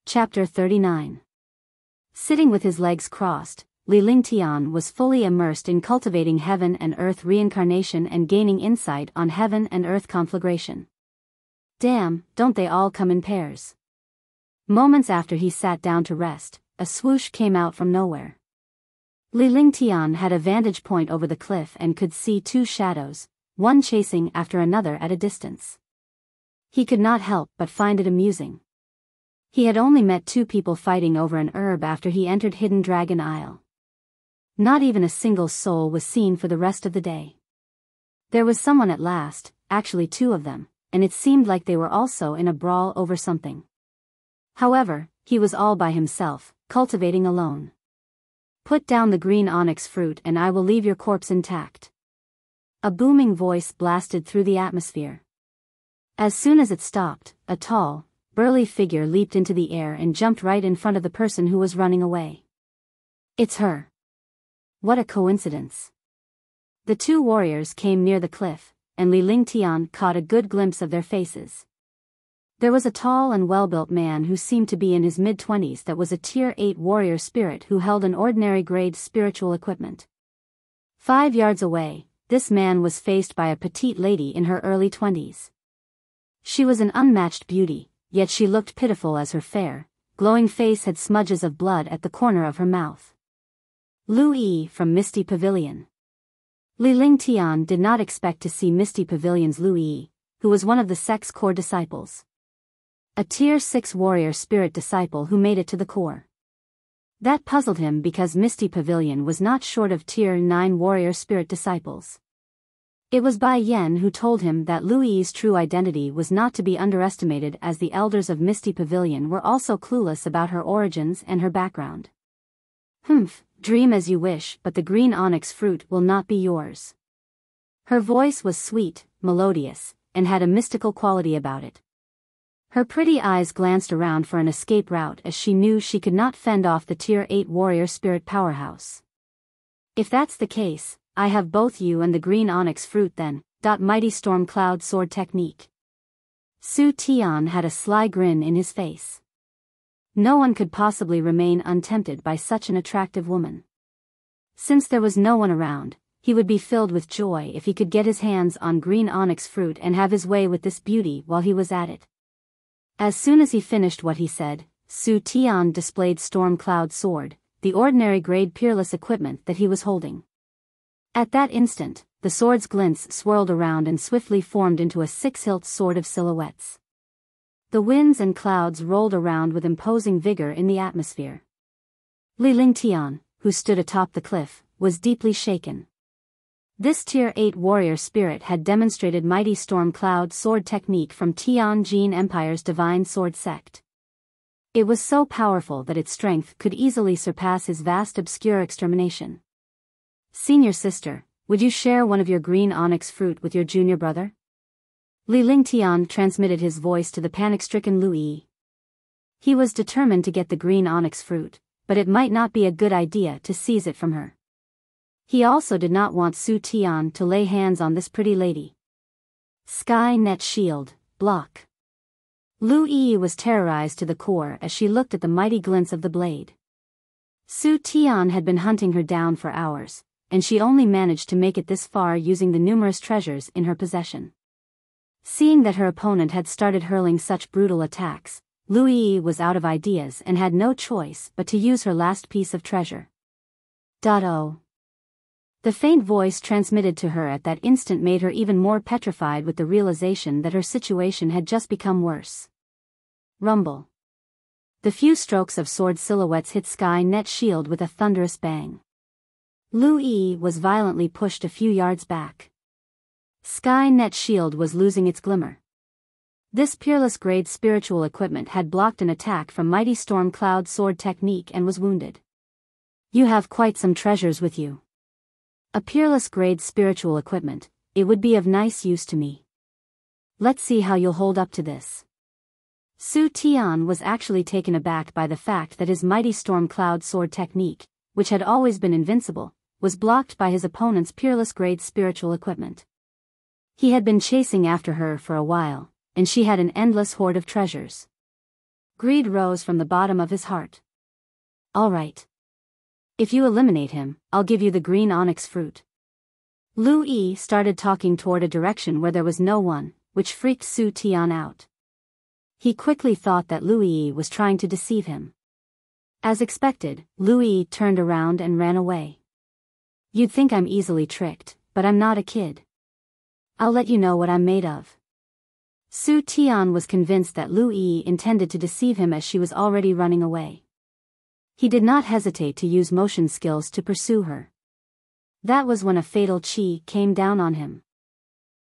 Chapter 39. Sitting with his legs crossed, Li Lingtian was fully immersed in cultivating heaven and earth reincarnation and gaining insight on heaven and earth conflagration. Damn, don't they all come in pairs? Moments after he sat down to rest, a swoosh came out from nowhere. Li Lingtian had a vantage point over the cliff and could see two shadows, one chasing after another at a distance. He could not help but find it amusing. He had only met two people fighting over an herb after he entered Hidden Dragon Isle. Not even a single soul was seen for the rest of the day. There was someone at last, actually two of them, and it seemed like they were also in a brawl over something. However, he was all by himself, cultivating alone. Put down the green onyx fruit and I will leave your corpse intact. A booming voice blasted through the atmosphere. As soon as it stopped, a tall, burly figure leaped into the air and jumped right in front of the person who was running away. It's her. What a coincidence. The two warriors came near the cliff, and Li Lingtian caught a good glimpse of their faces. There was a tall and well-built man who seemed to be in his mid-20s that was a Tier 8 warrior spirit who held an ordinary grade spiritual equipment. 5 yards away, this man was faced by a petite lady in her early 20s. She was an unmatched beauty, yet she looked pitiful as her fair, glowing face had smudges of blood at the corner of her mouth. Lu Yi from Misty Pavilion. Li Lingtian did not expect to see Misty Pavilion's Lu Yi, who was one of the sect's core disciples. A Tier 6 warrior spirit disciple who made it to the core. That puzzled him because Misty Pavilion was not short of Tier 9 warrior spirit disciples. It was Bai Yen who told him that Lu Yi's true identity was not to be underestimated, as the elders of Misty Pavilion were also clueless about her origins and her background. Dream as you wish, but the green onyx fruit will not be yours. Her voice was sweet, melodious, and had a mystical quality about it. Her pretty eyes glanced around for an escape route as she knew she could not fend off the Tier 8 warrior spirit powerhouse. If that's the case, I have both you and the green onyx fruit then. Mighty Storm Cloud Sword Technique. Su Tian had a sly grin in his face. No one could possibly remain untempted by such an attractive woman. Since there was no one around, he would be filled with joy if he could get his hands on green onyx fruit and have his way with this beauty while he was at it. As soon as he finished what he said, Su Tian displayed Storm Cloud Sword, the ordinary grade peerless equipment that he was holding. At that instant, the sword's glints swirled around and swiftly formed into a six-hilt sword of silhouettes. The winds and clouds rolled around with imposing vigor in the atmosphere. Li Lingtian, who stood atop the cliff, was deeply shaken. This Tier 8 warrior spirit had demonstrated Mighty Storm Cloud Sword technique from Tianjin Empire's Divine Sword Sect. It was so powerful that its strength could easily surpass his vast obscure extermination. Senior sister, would you share one of your green onyx fruit with your junior brother? Li Lingtian transmitted his voice to the panic-stricken Lu Yi. He was determined to get the green onyx fruit, but it might not be a good idea to seize it from her. He also did not want Su Tian to lay hands on this pretty lady. Sky Net Shield, block. Lu Yi was terrorized to the core as she looked at the mighty glints of the blade. Su Tian had been hunting her down for hours, and she only managed to make it this far using the numerous treasures in her possession. Seeing that her opponent had started hurling such brutal attacks, Lu Yi was out of ideas and had no choice but to use her last piece of treasure. Oh. The faint voice transmitted to her at that instant made her even more petrified with the realization that her situation had just become worse. Rumble. The few strokes of sword silhouettes hit Sky Net Shield with a thunderous bang. Lu Yi was violently pushed a few yards back. Sky Net Shield was losing its glimmer. This peerless grade spiritual equipment had blocked an attack from Mighty Storm Cloud Sword technique and was wounded. You have quite some treasures with you. A peerless grade spiritual equipment, it would be of nice use to me. Let's see how you'll hold up to this. Su Tian was actually taken aback by the fact that his Mighty Storm Cloud Sword technique, which had always been invincible, was blocked by his opponent's peerless grade spiritual equipment. He had been chasing after her for a while, and she had an endless hoard of treasures. Greed rose from the bottom of his heart. All right. If you eliminate him, I'll give you the green onyx fruit. Lu Yi started talking toward a direction where there was no one, which freaked Su Tian out. He quickly thought that Lu Yi was trying to deceive him. As expected, Lu Yi turned around and ran away. You'd think I'm easily tricked, but I'm not a kid. I'll let you know what I'm made of. Su Tian was convinced that Lu Yi intended to deceive him as she was already running away. He did not hesitate to use motion skills to pursue her. That was when a fatal chi came down on him.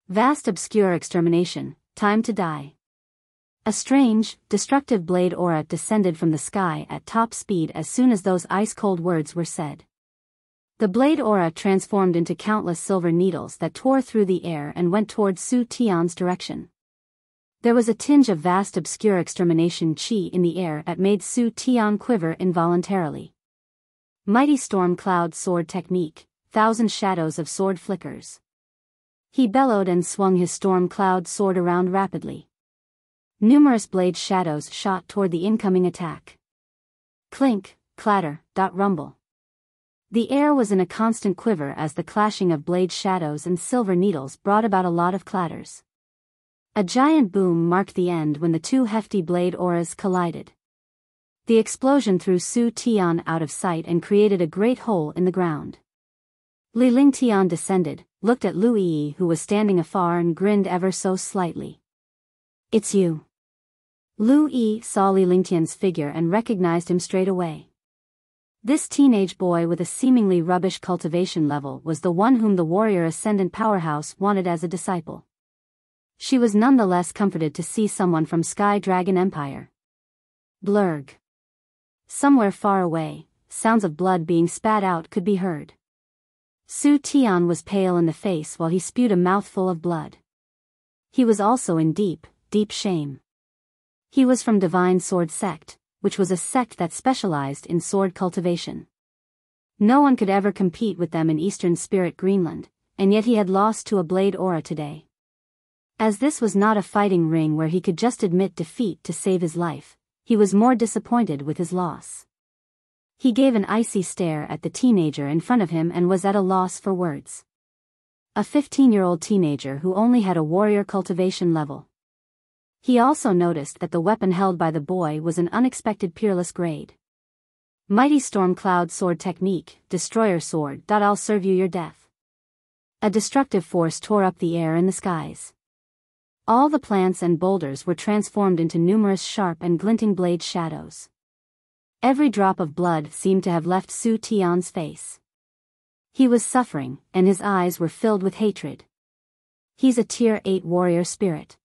Vast obscure extermination, time to die. A strange, destructive blade aura descended from the sky at top speed as soon as those ice-cold words were said. The blade aura transformed into countless silver needles that tore through the air and went toward Su Tian's direction. There was a tinge of vast obscure extermination chi in the air that made Su Tian quiver involuntarily. Mighty storm cloud sword technique, 1,000 shadows of sword flickers. He bellowed and swung his storm cloud sword around rapidly. Numerous blade shadows shot toward the incoming attack. Clink, clatter, rumble. The air was in a constant quiver as the clashing of blade shadows and silver needles brought about a lot of clatters. A giant boom marked the end when the two hefty blade auras collided. The explosion threw Su Tian out of sight and created a great hole in the ground. Li Lingtian descended, looked at Lu Yi who was standing afar and grinned ever so slightly. It's you. Lu Yi saw Li Lingtian's figure and recognized him straight away. This teenage boy with a seemingly rubbish cultivation level was the one whom the warrior ascendant powerhouse wanted as a disciple. She was nonetheless comforted to see someone from Sky Dragon Empire. Blurg. Somewhere far away, sounds of blood being spat out could be heard. Su Tian was pale in the face while he spewed a mouthful of blood. He was also in deep shame. He was from Divine Sword Sect, which was a sect that specialized in sword cultivation. No one could ever compete with them in Eastern Spirit Greenland, and yet he had lost to a blade aura today. As this was not a fighting ring where he could just admit defeat to save his life, he was more disappointed with his loss. He gave an icy stare at the teenager in front of him and was at a loss for words. A 15-year-old teenager who only had a warrior cultivation level. He also noticed that the weapon held by the boy was an unexpected peerless grade. Mighty Storm Cloud Sword Technique, Destroyer Sword. I'll serve you your death. A destructive force tore up the air and the skies. All the plants and boulders were transformed into numerous sharp and glinting blade shadows. Every drop of blood seemed to have left Su Tian's face. He was suffering, and his eyes were filled with hatred. He's a Tier 8 warrior spirit.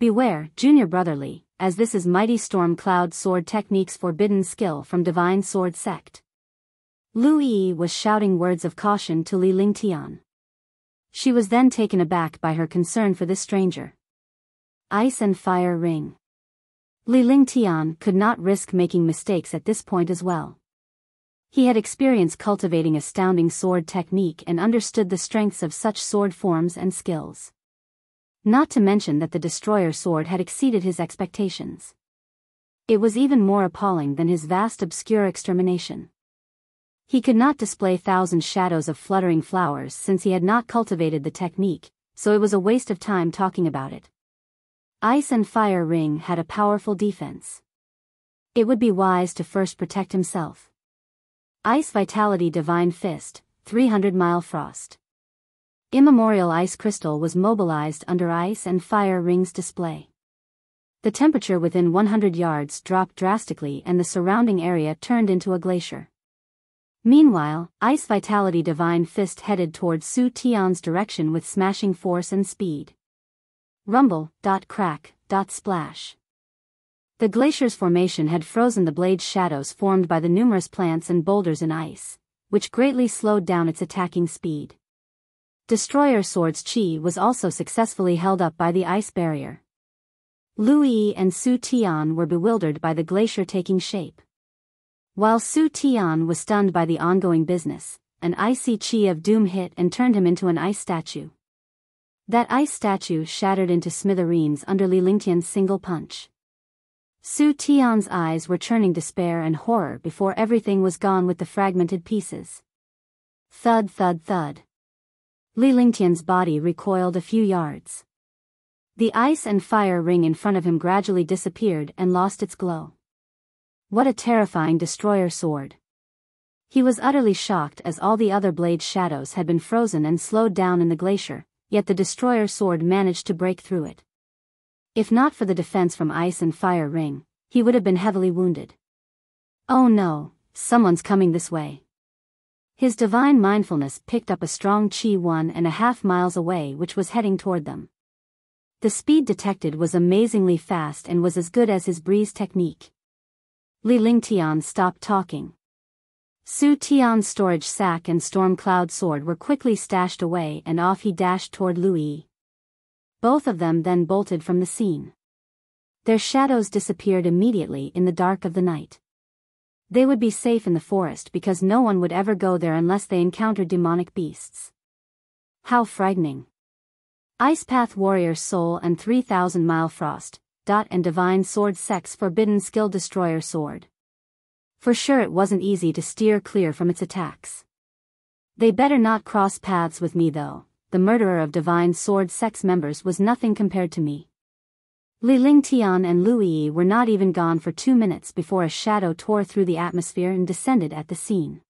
Beware, junior brotherly, as this is Mighty Storm Cloud Sword Technique's forbidden skill from Divine Sword Sect. Lu Yi was shouting words of caution to Li Lingtian. She was then taken aback by her concern for this stranger. Ice and fire ring. Li Lingtian could not risk making mistakes at this point as well. He had experience cultivating astounding sword technique and understood the strengths of such sword forms and skills. Not to mention that the destroyer sword had exceeded his expectations. It was even more appalling than his vast obscure extermination. He could not display 1,000 shadows of fluttering flowers since he had not cultivated the technique, so it was a waste of time talking about it. Ice and fire ring had a powerful defense. It would be wise to first protect himself. Ice Vitality Divine Fist, 300-mile frost. Immemorial ice crystal was mobilized under ice and fire rings display. The temperature within 100 yards dropped drastically and the surrounding area turned into a glacier. Meanwhile, Ice Vitality Divine Fist headed towards Su Tian's direction with smashing force and speed. Rumble, crack, splash. The glacier's formation had frozen the blade shadows formed by the numerous plants and boulders in ice, which greatly slowed down its attacking speed. Destroyer Sword's chi was also successfully held up by the ice barrier. Lu Yi and Su Tian were bewildered by the glacier taking shape. While Su Tian was stunned by the ongoing business, an icy chi of doom hit and turned him into an ice statue. That ice statue shattered into smithereens under Li Lingtian's single punch. Su Tian's eyes were churning despair and horror before everything was gone with the fragmented pieces. Thud thud thud. Li Lingtian's body recoiled a few yards. The ice and fire ring in front of him gradually disappeared and lost its glow. What a terrifying destroyer sword. He was utterly shocked as all the other blade shadows had been frozen and slowed down in the glacier, yet the destroyer sword managed to break through it. If not for the defense from ice and fire ring, he would have been heavily wounded. Oh no, someone's coming this way. His divine mindfulness picked up a strong chi 1.5 miles away which was heading toward them. The speed detected was amazingly fast and was as good as his breeze technique. Li Lingtian stopped talking. Su Tian's storage sack and storm cloud sword were quickly stashed away and off he dashed toward Lu Yi. Both of them then bolted from the scene. Their shadows disappeared immediately in the dark of the night. They would be safe in the forest because no one would ever go there unless they encountered demonic beasts. How frightening. Ice Path Warrior Soul and 3000 Mile Frost, and Divine Sword Sex Forbidden Skill Destroyer Sword. For sure it wasn't easy to steer clear from its attacks. They better not cross paths with me though. The murderer of Divine Sword Sex members was nothing compared to me. Li Lingtian and Lu Yi were not even gone for 2 minutes before a shadow tore through the atmosphere and descended at the scene.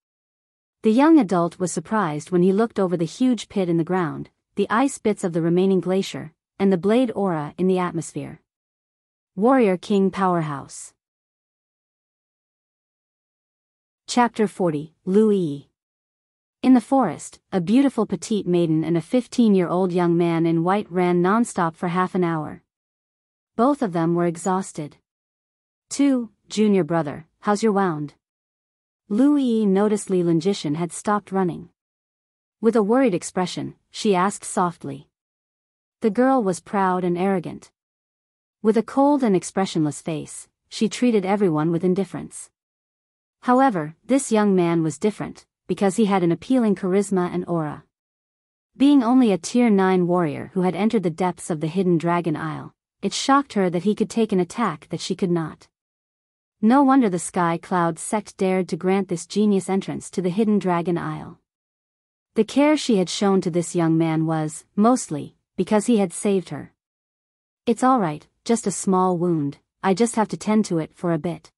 The young adult was surprised when he looked over the huge pit in the ground, the ice bits of the remaining glacier, and the blade aura in the atmosphere. Warrior King Powerhouse. Chapter 40, Lu Yi. In the forest, a beautiful petite maiden and a 15-year-old young man in white ran non-stop for half an hour. Both of them were exhausted. Junior brother, how's your wound? Lu Yi noticed Li Lingjishan had stopped running. With a worried expression, she asked softly. The girl was proud and arrogant. With a cold and expressionless face, she treated everyone with indifference. However, this young man was different, because he had an appealing charisma and aura. Being only a Tier 9 warrior who had entered the depths of the hidden Dragon Isle, it shocked her that he could take an attack that she could not. No wonder the Sky Cloud sect dared to grant this genius entrance to the hidden Dragon Isle. The care she had shown to this young man was, mostly, because he had saved her. It's alright, just a small wound, I just have to tend to it for a bit.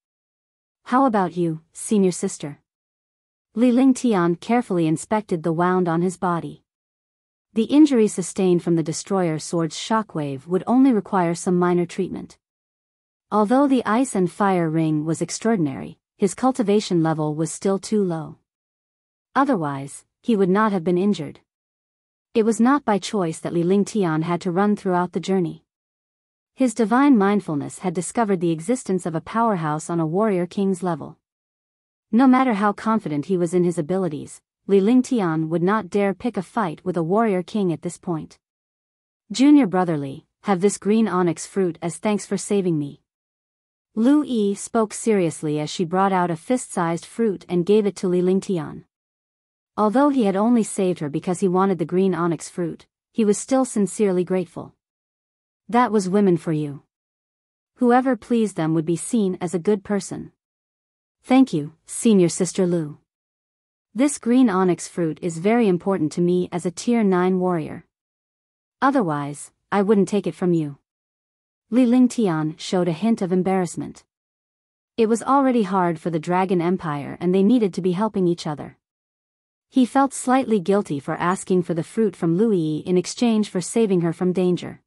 How about you, senior sister? Li Lingtian carefully inspected the wound on his body. The injury sustained from the destroyer sword's shockwave would only require some minor treatment. Although the ice and fire ring was extraordinary, his cultivation level was still too low. Otherwise, he would not have been injured. It was not by choice that Li Lingtian had to run throughout the journey. His divine mindfulness had discovered the existence of a powerhouse on a warrior king's level. No matter how confident he was in his abilities, Li Lingtian would not dare pick a fight with a warrior king at this point. Junior brother Li, have this green onyx fruit as thanks for saving me. Lu Yi spoke seriously as she brought out a fist-sized fruit and gave it to Li Lingtian. Although he had only saved her because he wanted the green onyx fruit, he was still sincerely grateful. That was women for you. Whoever pleased them would be seen as a good person. Thank you, senior sister Lu. This green onyx fruit is very important to me as a Tier 9 warrior. Otherwise, I wouldn't take it from you. Li Lingtian showed a hint of embarrassment. It was already hard for the Dragon Empire and they needed to be helping each other. He felt slightly guilty for asking for the fruit from Lu Yi in exchange for saving her from danger.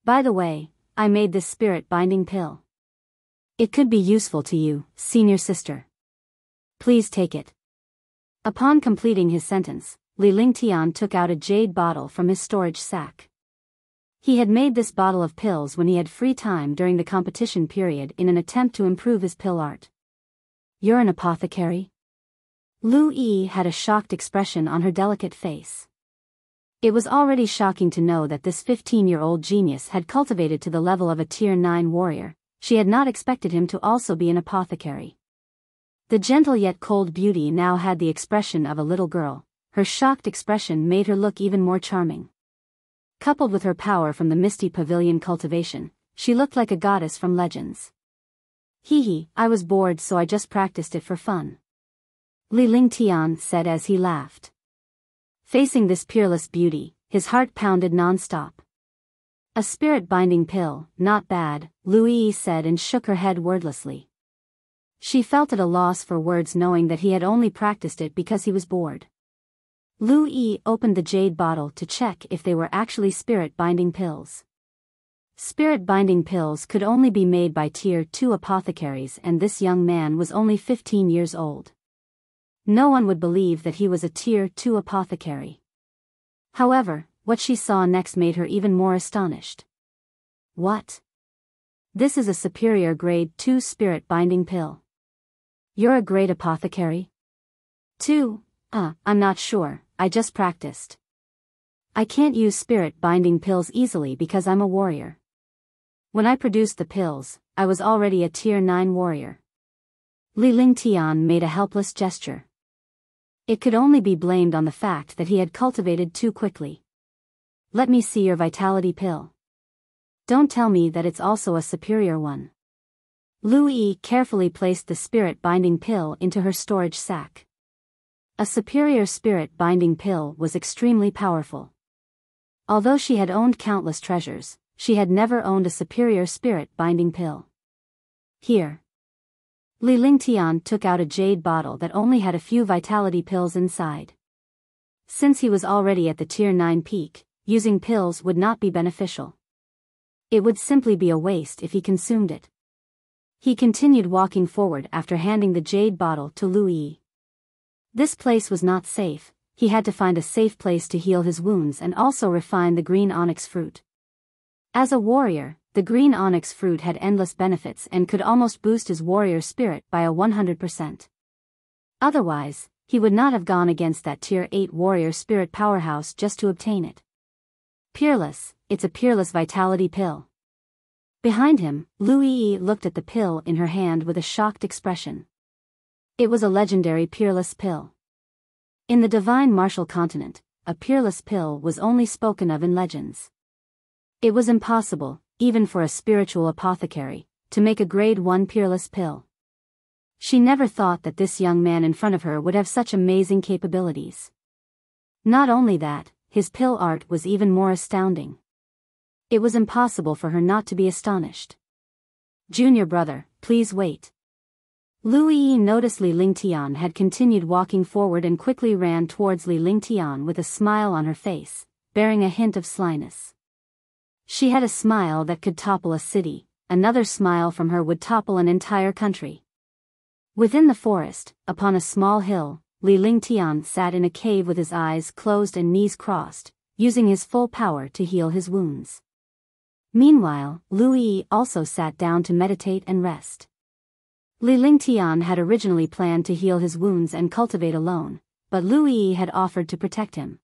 By the way, I made this spirit binding pill. It could be useful to you, senior sister. Please take it. Upon completing his sentence, Li Lingtian took out a jade bottle from his storage sack. He had made this bottle of pills when he had free time during the competition period in an attempt to improve his pill art. You're an apothecary? Lu Yi had a shocked expression on her delicate face. It was already shocking to know that this 15-year-old genius had cultivated to the level of a Tier 9 warrior. She had not expected him to also be an apothecary. The gentle yet cold beauty now had the expression of a little girl. Her shocked expression made her look even more charming. Coupled with her power from the misty pavilion cultivation, she looked like a goddess from legends. Hee hee, I was bored so I just practiced it for fun. Li Lingtian said as he laughed. Facing this peerless beauty, his heart pounded non-stop. A spirit-binding pill, not bad, Lu Yi said and shook her head wordlessly. She felt at a loss for words knowing that he had only practiced it because he was bored. Lu Yi opened the jade bottle to check if they were actually spirit-binding pills. Spirit-binding pills could only be made by Tier 2 apothecaries and this young man was only 15 years old. No one would believe that he was a Tier 2 apothecary. However, what she saw next made her even more astonished. What? This is a superior grade 2 spirit-binding pill. You're a great apothecary? 2? I'm not sure, I just practiced. I can't use spirit-binding pills easily because I'm a warrior. When I produced the pills, I was already a Tier 9 warrior. Li Lingtian made a helpless gesture. It could only be blamed on the fact that he had cultivated too quickly. Let me see your vitality pill. Don't tell me that it's also a superior one. Lu Yi carefully placed the spirit-binding pill into her storage sack. A superior spirit-binding pill was extremely powerful. Although she had owned countless treasures, she had never owned a superior spirit-binding pill. Here. Li Lingtian took out a jade bottle that only had a few vitality pills inside. Since he was already at the Tier 9 peak, using pills would not be beneficial. It would simply be a waste if he consumed it. He continued walking forward after handing the jade bottle to Lu Yi. This place was not safe, he had to find a safe place to heal his wounds and also refine the green onyx fruit. As a warrior, the green onyx fruit had endless benefits and could almost boost his warrior spirit by a 100%. Otherwise, he would not have gone against that Tier 8 warrior spirit powerhouse just to obtain it. Peerless, it's a peerless vitality pill. Behind him, Lu Yi looked at the pill in her hand with a shocked expression. It was a legendary peerless pill. In the divine martial continent, a peerless pill was only spoken of in legends. It was impossible, even for a spiritual apothecary, to make a grade 1 peerless pill. She never thought that this young man in front of her would have such amazing capabilities. Not only that, his pill art was even more astounding. It was impossible for her not to be astonished. Junior brother, please wait. Lu Yi noticed Li Lingtian had continued walking forward and quickly ran towards Li Lingtian with a smile on her face, bearing a hint of slyness. She had a smile that could topple a city, another smile from her would topple an entire country. Within the forest, upon a small hill, Li Lingtian sat in a cave with his eyes closed and knees crossed, using his full power to heal his wounds. Meanwhile, Lu Yi also sat down to meditate and rest. Li Lingtian had originally planned to heal his wounds and cultivate alone, but Lu Yi had offered to protect him.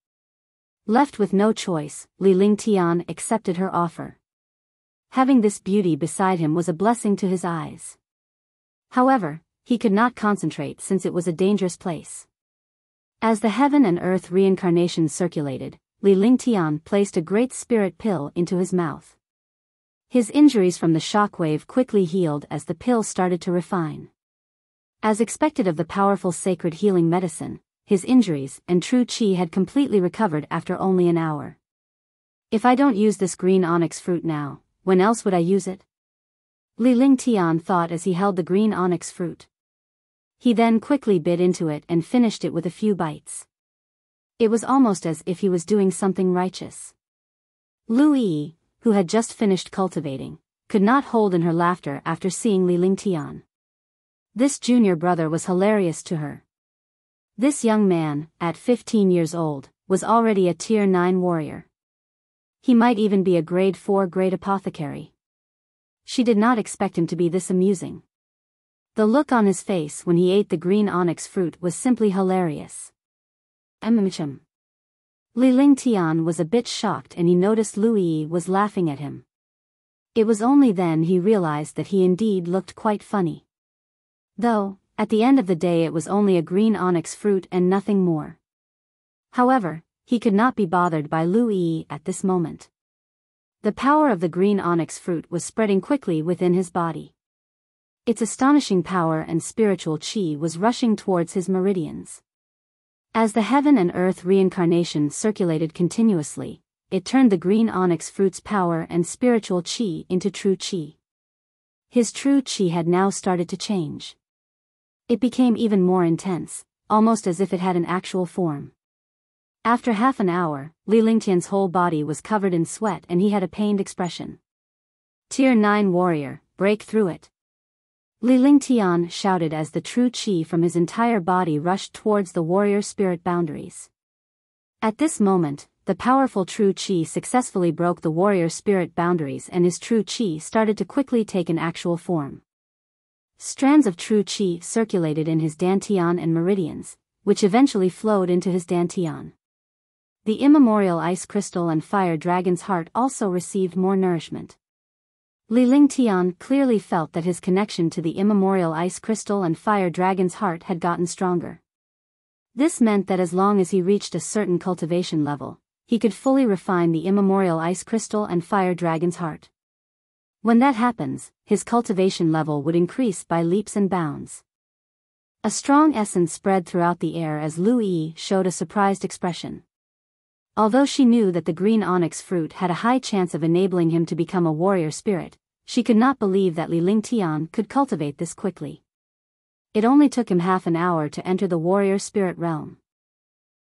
Left with no choice, Li Lingtian accepted her offer. Having this beauty beside him was a blessing to his eyes. However, he could not concentrate since it was a dangerous place. As the heaven and earth reincarnations circulated, Li Lingtian placed a great spirit pill into his mouth. His injuries from the shockwave quickly healed as the pill started to refine. As expected of the powerful sacred healing medicine, his injuries and true chi had completely recovered after only an hour. If I don't use this green onyx fruit now, when else would I use it? Li Lingtian thought as he held the green onyx fruit. He then quickly bit into it and finished it with a few bites. It was almost as if he was doing something righteous. Lu Yi, who had just finished cultivating, could not hold in her laughter after seeing Li Lingtian. This junior brother was hilarious to her. This young man, at 15 years old, was already a Tier 9 warrior. He might even be a grade 4 great apothecary. She did not expect him to be this amusing. The look on his face when he ate the green onyx fruit was simply hilarious. Li Lingtian was a bit shocked and he noticed Lu Yi was laughing at him. It was only then he realized that he indeed looked quite funny. Though, at the end of the day it was only a green onyx fruit and nothing more. However, he could not be bothered by Lu Yi at this moment. The power of the green onyx fruit was spreading quickly within his body. Its astonishing power and spiritual chi was rushing towards his meridians. As the heaven and earth reincarnation circulated continuously, it turned the green onyx fruit's power and spiritual chi into true chi. His true chi had now started to change. It became even more intense, almost as if it had an actual form. After half an hour, Li Lingtian's whole body was covered in sweat and he had a pained expression. Tier 9 warrior, break through it. Li Lingtian shouted as the true chi from his entire body rushed towards the warrior spirit boundaries. At this moment, the powerful true chi successfully broke the warrior spirit boundaries and his true chi started to quickly take an actual form. Strands of true chi circulated in his dantian and meridians, which eventually flowed into his dantian. The immemorial ice crystal and fire dragon's heart also received more nourishment. Li Lingtian clearly felt that his connection to the immemorial ice crystal and fire dragon's heart had gotten stronger. This meant that as long as he reached a certain cultivation level, he could fully refine the immemorial ice crystal and fire dragon's heart. When that happens, his cultivation level would increase by leaps and bounds. A strong essence spread throughout the air as Lu Yi showed a surprised expression. Although she knew that the green onyx fruit had a high chance of enabling him to become a warrior spirit, she could not believe that Li Lingtian could cultivate this quickly. It only took him half an hour to enter the warrior spirit realm.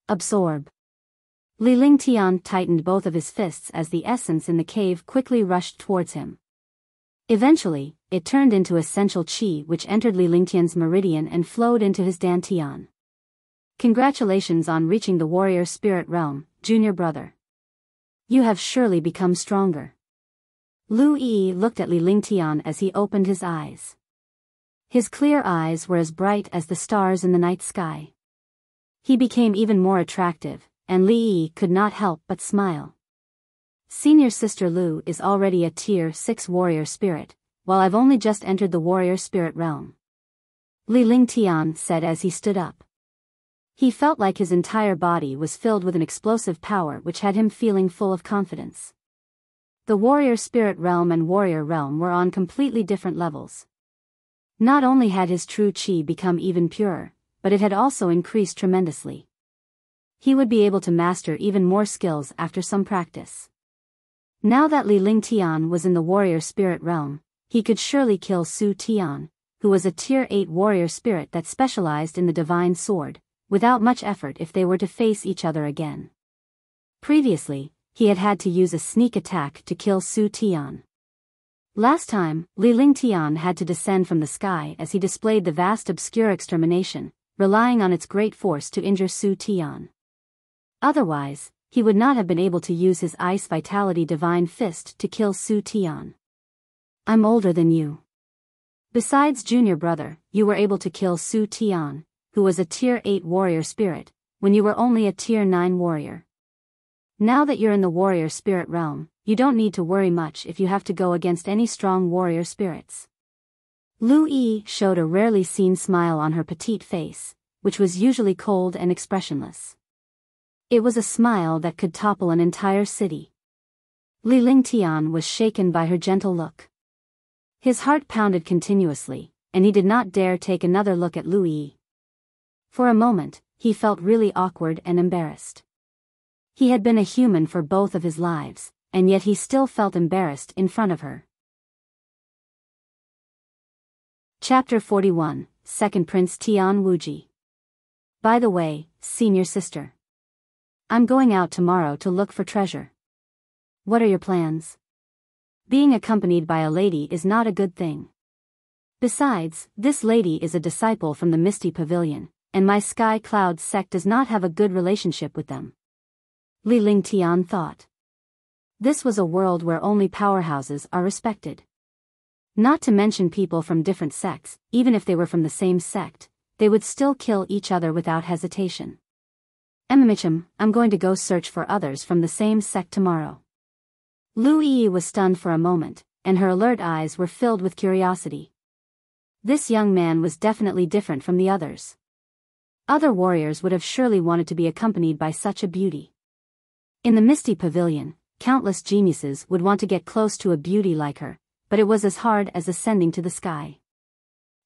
Absorb. Li Lingtian tightened both of his fists as the essence in the cave quickly rushed towards him. Eventually, it turned into essential chi which entered Li Lingtian's meridian and flowed into his dantian. Congratulations on reaching the warrior spirit realm, junior brother. You have surely become stronger. Lu Yi looked at Li Lingtian as he opened his eyes. His clear eyes were as bright as the stars in the night sky. He became even more attractive, and Li Yi could not help but smile. Senior sister Lu is already a tier 6 warrior spirit, while I've only just entered the warrior spirit realm. Li Lingtian said as he stood up. He felt like his entire body was filled with an explosive power which had him feeling full of confidence. The warrior spirit realm and warrior realm were on completely different levels. Not only had his true chi become even purer, but it had also increased tremendously. He would be able to master even more skills after some practice. Now that Li Lingtian was in the warrior spirit realm, he could surely kill Su Tian, who was a tier 8 warrior spirit that specialized in the divine sword, without much effort if they were to face each other again. Previously, he had had to use a sneak attack to kill Su Tian. Last time, Li Lingtian had to descend from the sky as he displayed the vast obscure extermination, relying on its great force to injure Su Tian. Otherwise, he would not have been able to use his ice vitality divine fist to kill Su Tian. I'm older than you. Besides junior brother, you were able to kill Su Tian, who was a tier 8 warrior spirit, when you were only a tier 9 warrior. Now that you're in the warrior spirit realm, you don't need to worry much if you have to go against any strong warrior spirits. Lu Yi showed a rarely seen smile on her petite face, which was usually cold and expressionless. It was a smile that could topple an entire city. Li Lingtian was shaken by her gentle look. His heart pounded continuously, and he did not dare take another look at Lu Yi. For a moment, he felt really awkward and embarrassed. He had been a human for both of his lives, and yet he still felt embarrassed in front of her. Chapter 41, Second Prince Tian Wuji. By the way, senior sister. I'm going out tomorrow to look for treasure. What are your plans? Being accompanied by a lady is not a good thing. Besides, this lady is a disciple from the Misty Pavilion, and my Sky Cloud sect does not have a good relationship with them. Li Lingtian thought. This was a world where only powerhouses are respected. Not to mention people from different sects, even if they were from the same sect, they would still kill each other without hesitation. Emmimichum, I'm going to go search for others from the same sect tomorrow. Lu Yi was stunned for a moment, and her alert eyes were filled with curiosity. This young man was definitely different from the others. Other warriors would have surely wanted to be accompanied by such a beauty. In the Misty Pavilion, countless geniuses would want to get close to a beauty like her, but it was as hard as ascending to the sky.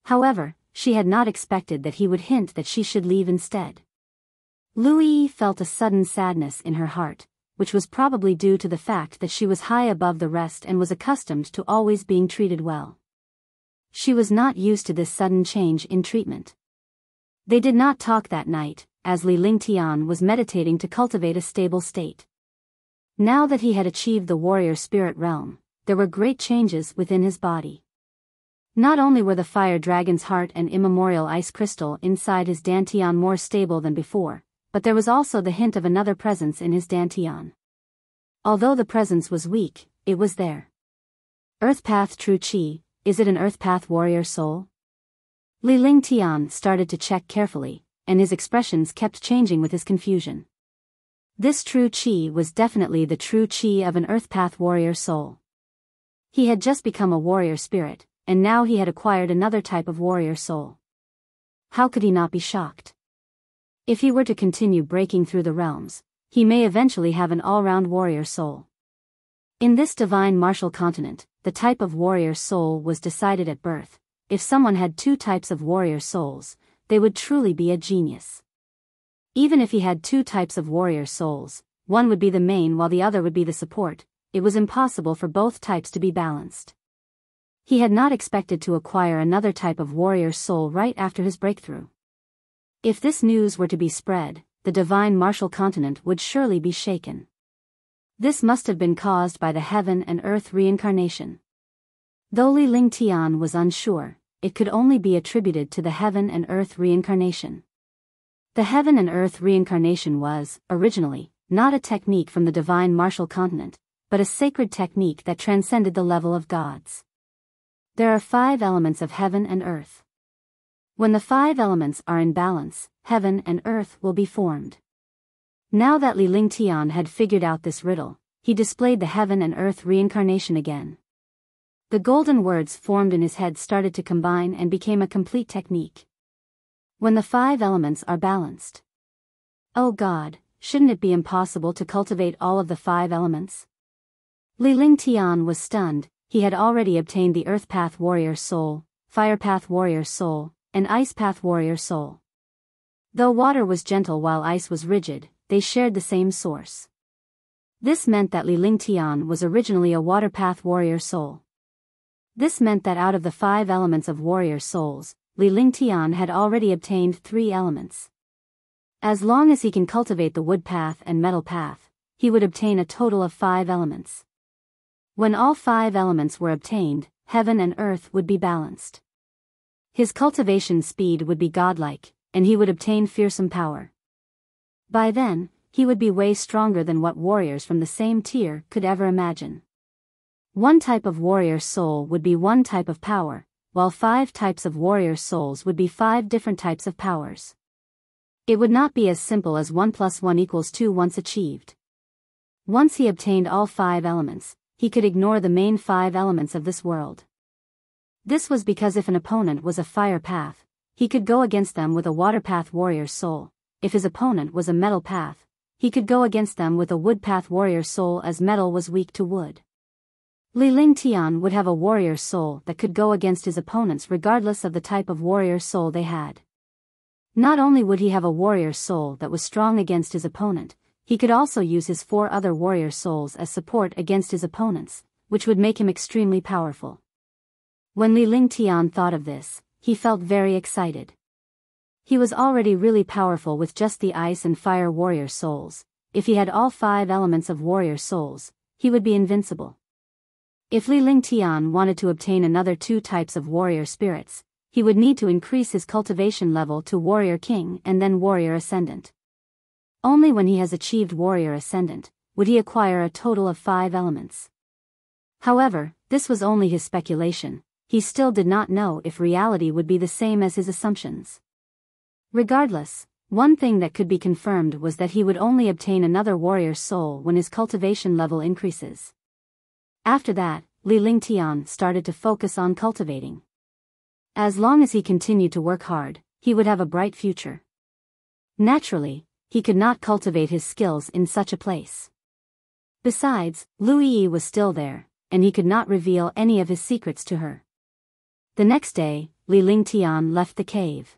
However, she had not expected that he would hint that she should leave instead. Lu Yi felt a sudden sadness in her heart, which was probably due to the fact that she was high above the rest and was accustomed to always being treated well. She was not used to this sudden change in treatment. They did not talk that night, as Li Lingtian was meditating to cultivate a stable state. Now that he had achieved the warrior spirit realm, there were great changes within his body. Not only were the fire dragon's heart and immemorial ice crystal inside his dantian more stable than before, but there was also the hint of another presence in his dantian. Although the presence was weak, it was there. Earth Path True Qi, is it an Earth Path warrior soul? Li Lingtian started to check carefully, and his expressions kept changing with his confusion. This true Qi was definitely the true Qi of an Earth Path warrior soul. He had just become a warrior spirit, and now he had acquired another type of warrior soul. How could he not be shocked? If he were to continue breaking through the realms, he may eventually have an all-round warrior soul. In this divine martial continent, the type of warrior soul was decided at birth. If someone had two types of warrior souls, they would truly be a genius. Even if he had two types of warrior souls, one would be the main while the other would be the support, it was impossible for both types to be balanced. He had not expected to acquire another type of warrior soul right after his breakthrough. If this news were to be spread, the divine martial continent would surely be shaken. This must have been caused by the heaven and earth reincarnation. Though Li Lingtian was unsure, it could only be attributed to the heaven and earth reincarnation. The heaven and earth reincarnation was, originally, not a technique from the divine martial continent, but a sacred technique that transcended the level of gods. There are 5 elements of heaven and earth. When the 5 elements are in balance, heaven and earth will be formed. Now that Li Lingtian had figured out this riddle, he displayed the heaven and earth reincarnation again. The golden words formed in his head started to combine and became a complete technique. When the 5 elements are balanced. Oh God, shouldn't it be impossible to cultivate all of the 5 elements? Li Lingtian was stunned. He had already obtained the Earth Path Warrior Soul, Fire Path Warrior Soul, and Ice Path Warrior Soul. Though water was gentle while ice was rigid, they shared the same source. This meant that Li Lingtian was originally a Water Path Warrior Soul. This meant that out of the 5 elements of warrior souls, Li Lingtian had already obtained 3 elements. As long as he can cultivate the Wood Path and Metal Path, he would obtain a total of 5 elements. When all 5 elements were obtained, heaven and earth would be balanced. His cultivation speed would be godlike, and he would obtain fearsome power. By then, he would be way stronger than what warriors from the same tier could ever imagine. One type of warrior soul would be one type of power, while 5 types of warrior souls would be 5 different types of powers. It would not be as simple as 1 + 1 = 2 once achieved. Once he obtained all 5 elements, he could ignore the main 5 elements of this world. This was because if an opponent was a fire path, he could go against them with a water path warrior soul. If his opponent was a metal path, he could go against them with a wood path warrior soul, as metal was weak to wood. Li Lingtian would have a warrior soul that could go against his opponents regardless of the type of warrior soul they had. Not only would he have a warrior soul that was strong against his opponent, he could also use his 4 other warrior souls as support against his opponents, which would make him extremely powerful. When Li Lingtian thought of this, he felt very excited. He was already really powerful with just the ice and fire warrior souls. If he had all 5 elements of warrior souls, he would be invincible. If Li Lingtian wanted to obtain another 2 types of warrior spirits, he would need to increase his cultivation level to Warrior King and then Warrior Ascendant. Only when he has achieved Warrior Ascendant would he acquire a total of 5 elements. However, this was only his speculation. He still did not know if reality would be the same as his assumptions. Regardless, one thing that could be confirmed was that he would only obtain another warrior soul when his cultivation level increases. After that, Li Lingtian started to focus on cultivating. As long as he continued to work hard, he would have a bright future. Naturally, he could not cultivate his skills in such a place. Besides, Lu Yi was still there, and he could not reveal any of his secrets to her. The next day, Li Lingtian left the cave.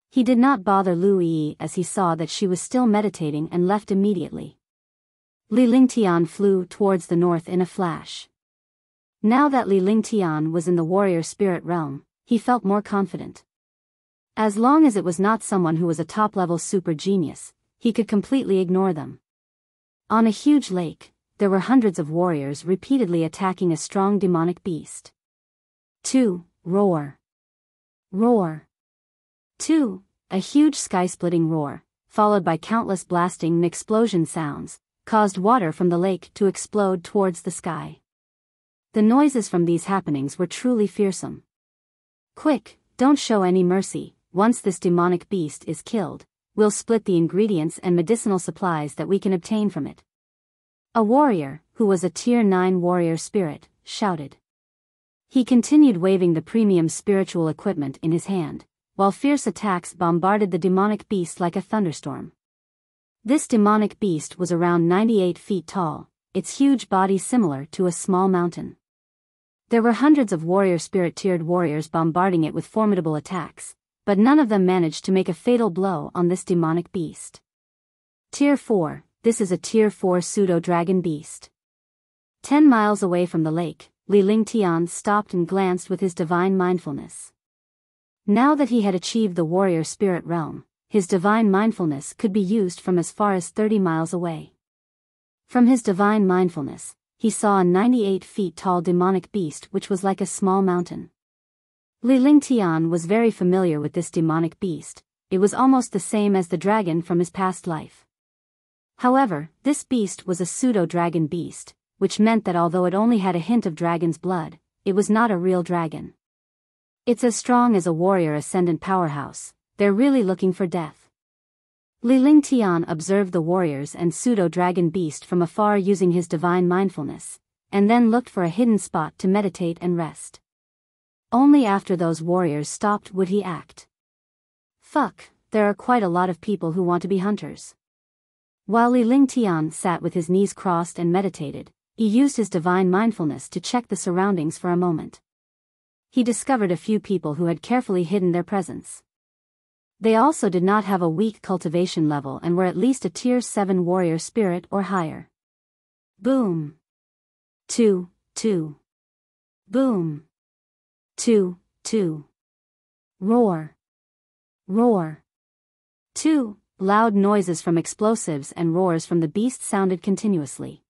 He did not bother Lu Yi as he saw that she was still meditating and left immediately. Li Lingtian flew towards the north in a flash. Now that Li Lingtian was in the warrior spirit realm, he felt more confident. As long as it was not someone who was a top-level super genius, he could completely ignore them. On a huge lake, there were hundreds of warriors repeatedly attacking a strong demonic beast. 2. Roar. Roar. 2. A huge sky-splitting roar, followed by countless blasting and explosion sounds, caused water from the lake to explode towards the sky. The noises from these happenings were truly fearsome. Quick, don't show any mercy. Once this demonic beast is killed, we'll split the ingredients and medicinal supplies that we can obtain from it. A warrior, who was a Tier 9 warrior spirit, shouted. He continued waving the premium spiritual equipment in his hand, while fierce attacks bombarded the demonic beast like a thunderstorm. This demonic beast was around 98 feet tall, its huge body similar to a small mountain. There were hundreds of warrior spirit-tiered warriors bombarding it with formidable attacks, but none of them managed to make a fatal blow on this demonic beast. Tier 4, this is a Tier 4 pseudo-dragon beast. 10 miles away from the lake, Li Lingtian stopped and glanced with his divine mindfulness. Now that he had achieved the warrior spirit realm, his divine mindfulness could be used from as far as 30 miles away. From his divine mindfulness, he saw a 98 feet tall demonic beast which was like a small mountain. Li Lingtian was very familiar with this demonic beast. It was almost the same as the dragon from his past life. However, this beast was a pseudo-dragon beast, which meant that although it only had a hint of dragon's blood, it was not a real dragon. It's as strong as a warrior ascendant powerhouse. They're really looking for death. Li Lingtian observed the warriors and pseudo-dragon beast from afar using his divine mindfulness, and then looked for a hidden spot to meditate and rest. Only after those warriors stopped would he act. Fuck, there are quite a lot of people who want to be hunters. While Li Lingtian sat with his knees crossed and meditated, he used his divine mindfulness to check the surroundings for a moment. He discovered a few people who had carefully hidden their presence. They also did not have a weak cultivation level and were at least a Tier 7 warrior spirit or higher. Boom. 2, 2. Boom. 2, 2. Roar. Roar. 2. Loud noises from explosives and roars from the beast sounded continuously.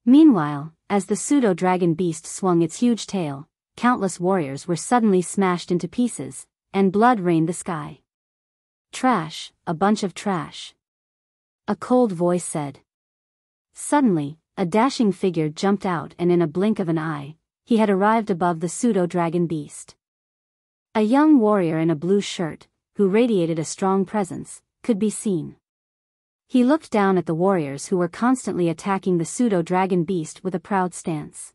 Meanwhile, as the pseudo-dragon beast swung its huge tail, countless warriors were suddenly smashed into pieces, and blood rained the sky. Trash, a bunch of trash. A cold voice said. Suddenly, a dashing figure jumped out and in a blink of an eye, he had arrived above the pseudo-dragon beast. A young warrior in a blue shirt, who radiated a strong presence, could be seen. He looked down at the warriors who were constantly attacking the pseudo-dragon beast with a proud stance.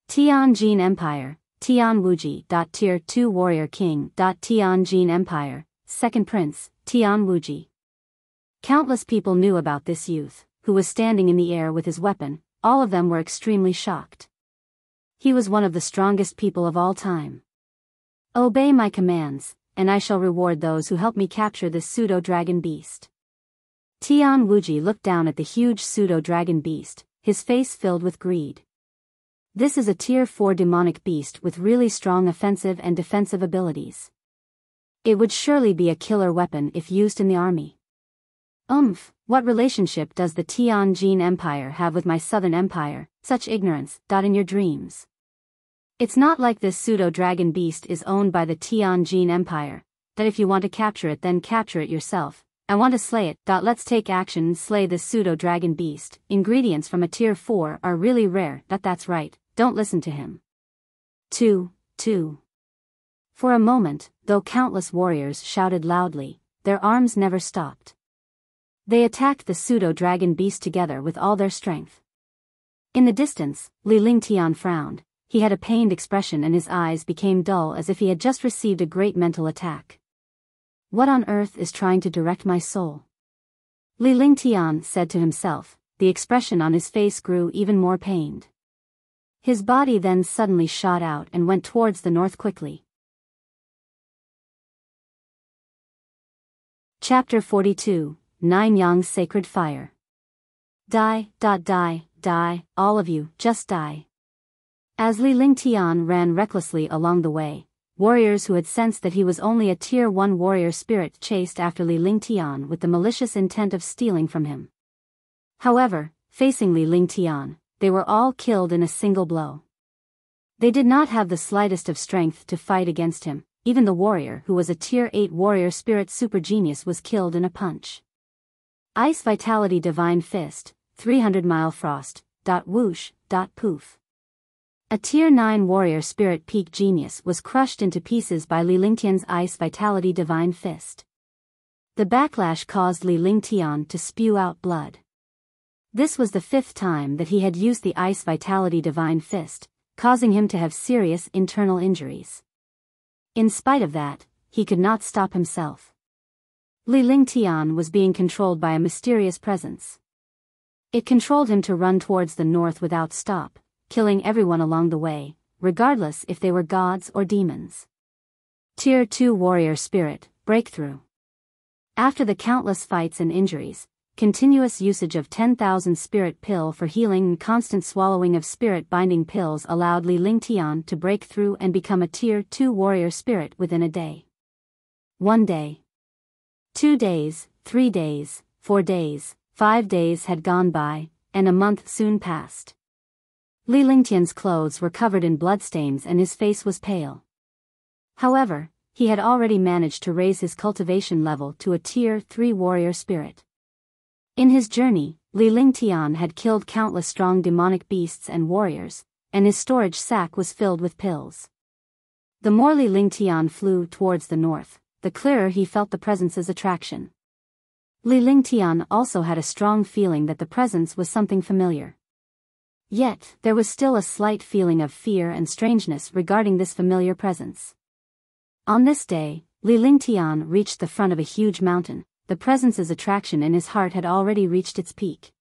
Tianjin Empire, Tian Wuji. Tier 2 Warrior King. Tianjin Empire, Second Prince, Tian Wuji. Countless people knew about this youth, who was standing in the air with his weapon. All of them were extremely shocked. He was one of the strongest people of all time. Obey my commands, and I shall reward those who help me capture this pseudo-dragon beast. Tian Wuji looked down at the huge pseudo-dragon beast, his face filled with greed. This is a Tier 4 demonic beast with really strong offensive and defensive abilities. It would surely be a killer weapon if used in the army. What relationship does the Tianjin Empire have with my Southern Empire? Such ignorance. In your dreams. It's not like this pseudo-dragon beast is owned by the Tianjin Empire, that if you want to capture it then capture it yourself. I want to slay it. Let's take action and slay this pseudo-dragon beast. Ingredients from a Tier 4 are really rare. That's right, don't listen to him. 2, 2. For a moment, though countless warriors shouted loudly, their arms never stopped. They attacked the pseudo-dragon beast together with all their strength. In the distance, Li Lingtian frowned. He had a pained expression and his eyes became dull as if he had just received a great mental attack. What on earth is trying to direct my soul? Li Lingtian said to himself. The expression on his face grew even more pained. His body then suddenly shot out and went towards the north quickly. Chapter 42, Nine Yang's Sacred Fire. Die, all of you, just die. As Li Lingtian ran recklessly along the way, warriors who had sensed that he was only a Tier 1 warrior spirit chased after Li Lingtian with the malicious intent of stealing from him. However, facing Li Lingtian, they were all killed in a single blow. They did not have the slightest of strength to fight against him. Even the warrior who was a Tier 8 warrior spirit super genius was killed in a punch. Ice Vitality Divine Fist, 300 Mile Frost, whoosh, poof. A Tier 9 warrior spirit peak genius was crushed into pieces by Li Lingtian's Ice Vitality Divine Fist. The backlash caused Li Lingtian to spew out blood. This was the 5th time that he had used the Ice Vitality Divine Fist, causing him to have serious internal injuries. In spite of that, he could not stop himself. Li Lingtian was being controlled by a mysterious presence. It controlled him to run towards the north without stop, killing everyone along the way, regardless if they were gods or demons. Tier 2 warrior spirit, breakthrough. After the countless fights and injuries, continuous usage of 10,000 spirit pill for healing and constant swallowing of spirit binding pills allowed Li Lingtian to break through and become a Tier 2 warrior spirit within a day. 1 day. 2 days, 3 days, 4 days, 5 days had gone by, and a month soon passed. Li Lingtian's clothes were covered in bloodstains and his face was pale. However, he had already managed to raise his cultivation level to a Tier 3 warrior spirit. In his journey, Li Lingtian had killed countless strong demonic beasts and warriors, and his storage sack was filled with pills. The more Li Lingtian flew towards the north, the clearer he felt the presence's attraction. Li Lingtian also had a strong feeling that the presence was something familiar. Yet, there was still a slight feeling of fear and strangeness regarding this familiar presence. On this day, Li Lingtian reached the front of a huge mountain. The presence's attraction in his heart had already reached its peak.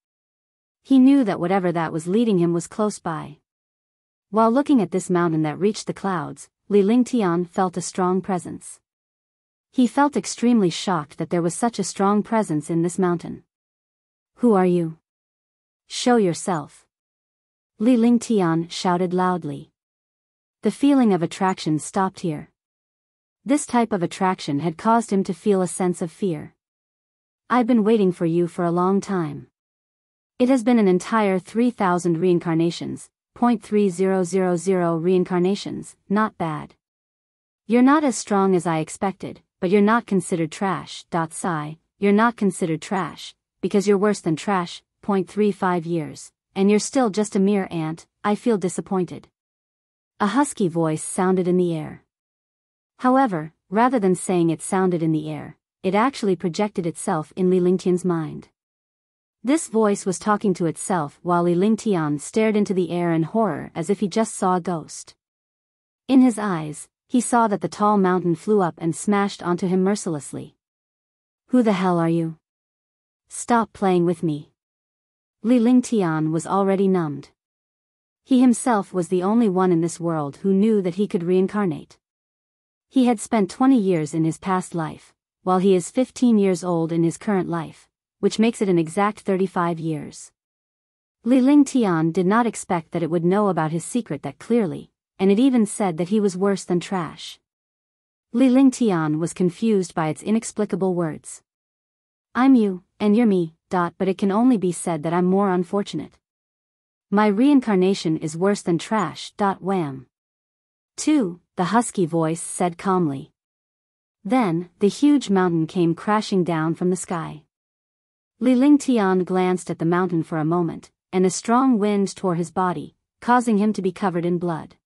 He knew that whatever that was leading him was close by. While looking at this mountain that reached the clouds, Li Lingtian felt a strong presence. He felt extremely shocked that there was such a strong presence in this mountain. Who are you? Show yourself. Li Lingtian shouted loudly. The feeling of attraction stopped here. This type of attraction had caused him to feel a sense of fear. I've been waiting for you for a long time. It has been an entire 3,000 reincarnations, 0.3000 reincarnations, not bad. You're not as strong as I expected, but you're not considered trash. Sigh, you're not considered trash, because you're worse than trash, 0.35 years, and you're still just a mere ant. I feel disappointed. A husky voice sounded in the air. However, rather than saying it sounded in the air, it actually projected itself in Li Lingtian's mind. This voice was talking to itself while Li Lingtian stared into the air in horror as if he just saw a ghost. In his eyes, he saw that the tall mountain flew up and smashed onto him mercilessly. Who the hell are you? Stop playing with me. Li Lingtian was already numbed. He himself was the only one in this world who knew that he could reincarnate. He had spent 20 years in his past life, while he is 15 years old in his current life, which makes it an exact 35 years. Li Lingtian did not expect that it would know about his secret that clearly, and it even said that he was worse than trash. Li Lingtian was confused by its inexplicable words. I'm you, and you're me, but it can only be said that I'm more unfortunate. My reincarnation is worse than trash. Wham. 2, the husky voice said calmly. Then, the huge mountain came crashing down from the sky. Li Lingtian glanced at the mountain for a moment, and a strong wind tore his body, causing him to be covered in blood.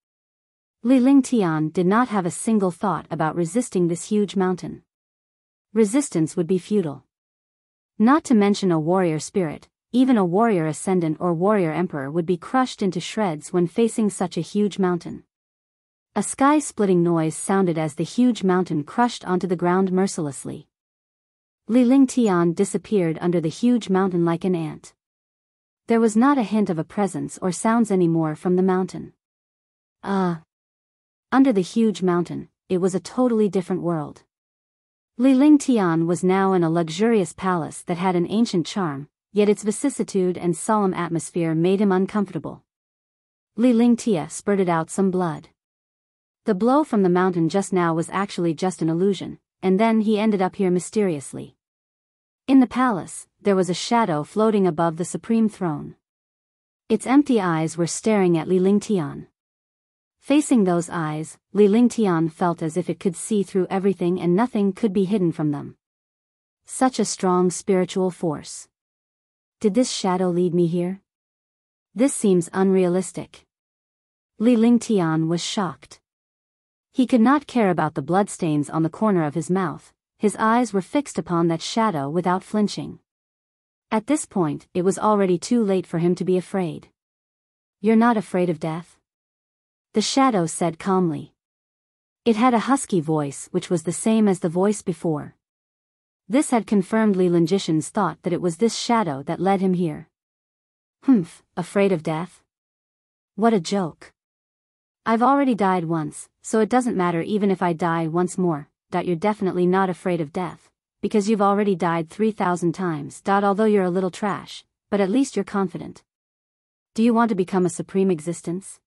Li Lingtian did not have a single thought about resisting this huge mountain. Resistance would be futile. Not to mention a warrior spirit, even a warrior ascendant or warrior emperor would be crushed into shreds when facing such a huge mountain. A sky-splitting noise sounded as the huge mountain crushed onto the ground mercilessly. Li Lingtian disappeared under the huge mountain like an ant. There was not a hint of a presence or sounds anymore from the mountain. Under the huge mountain, it was a totally different world. Li Lingtian was now in a luxurious palace that had an ancient charm, yet its vicissitude and solemn atmosphere made him uncomfortable. Li Lingtia spurted out some blood. The blow from the mountain just now was actually just an illusion, and then he ended up here mysteriously. In the palace, there was a shadow floating above the supreme throne. Its empty eyes were staring at Li Lingtian. Facing those eyes, Li Lingtian felt as if it could see through everything and nothing could be hidden from them. Such a strong spiritual force. Did this shadow lead me here? This seems unrealistic. Li Lingtian was shocked. He could not care about the bloodstains on the corner of his mouth. His eyes were fixed upon that shadow without flinching. At this point, it was already too late for him to be afraid. You're not afraid of death? The shadow said calmly. It had a husky voice which was the same as the voice before. This had confirmed Li Lingtian's thought that it was this shadow that led him here. Afraid of death? What a joke. I've already died once, so it doesn't matter even if I die once more. You're definitely not afraid of death, because you've already died 3,000 times. Although you're a little trash, but at least you're confident. Do you want to become a supreme existence?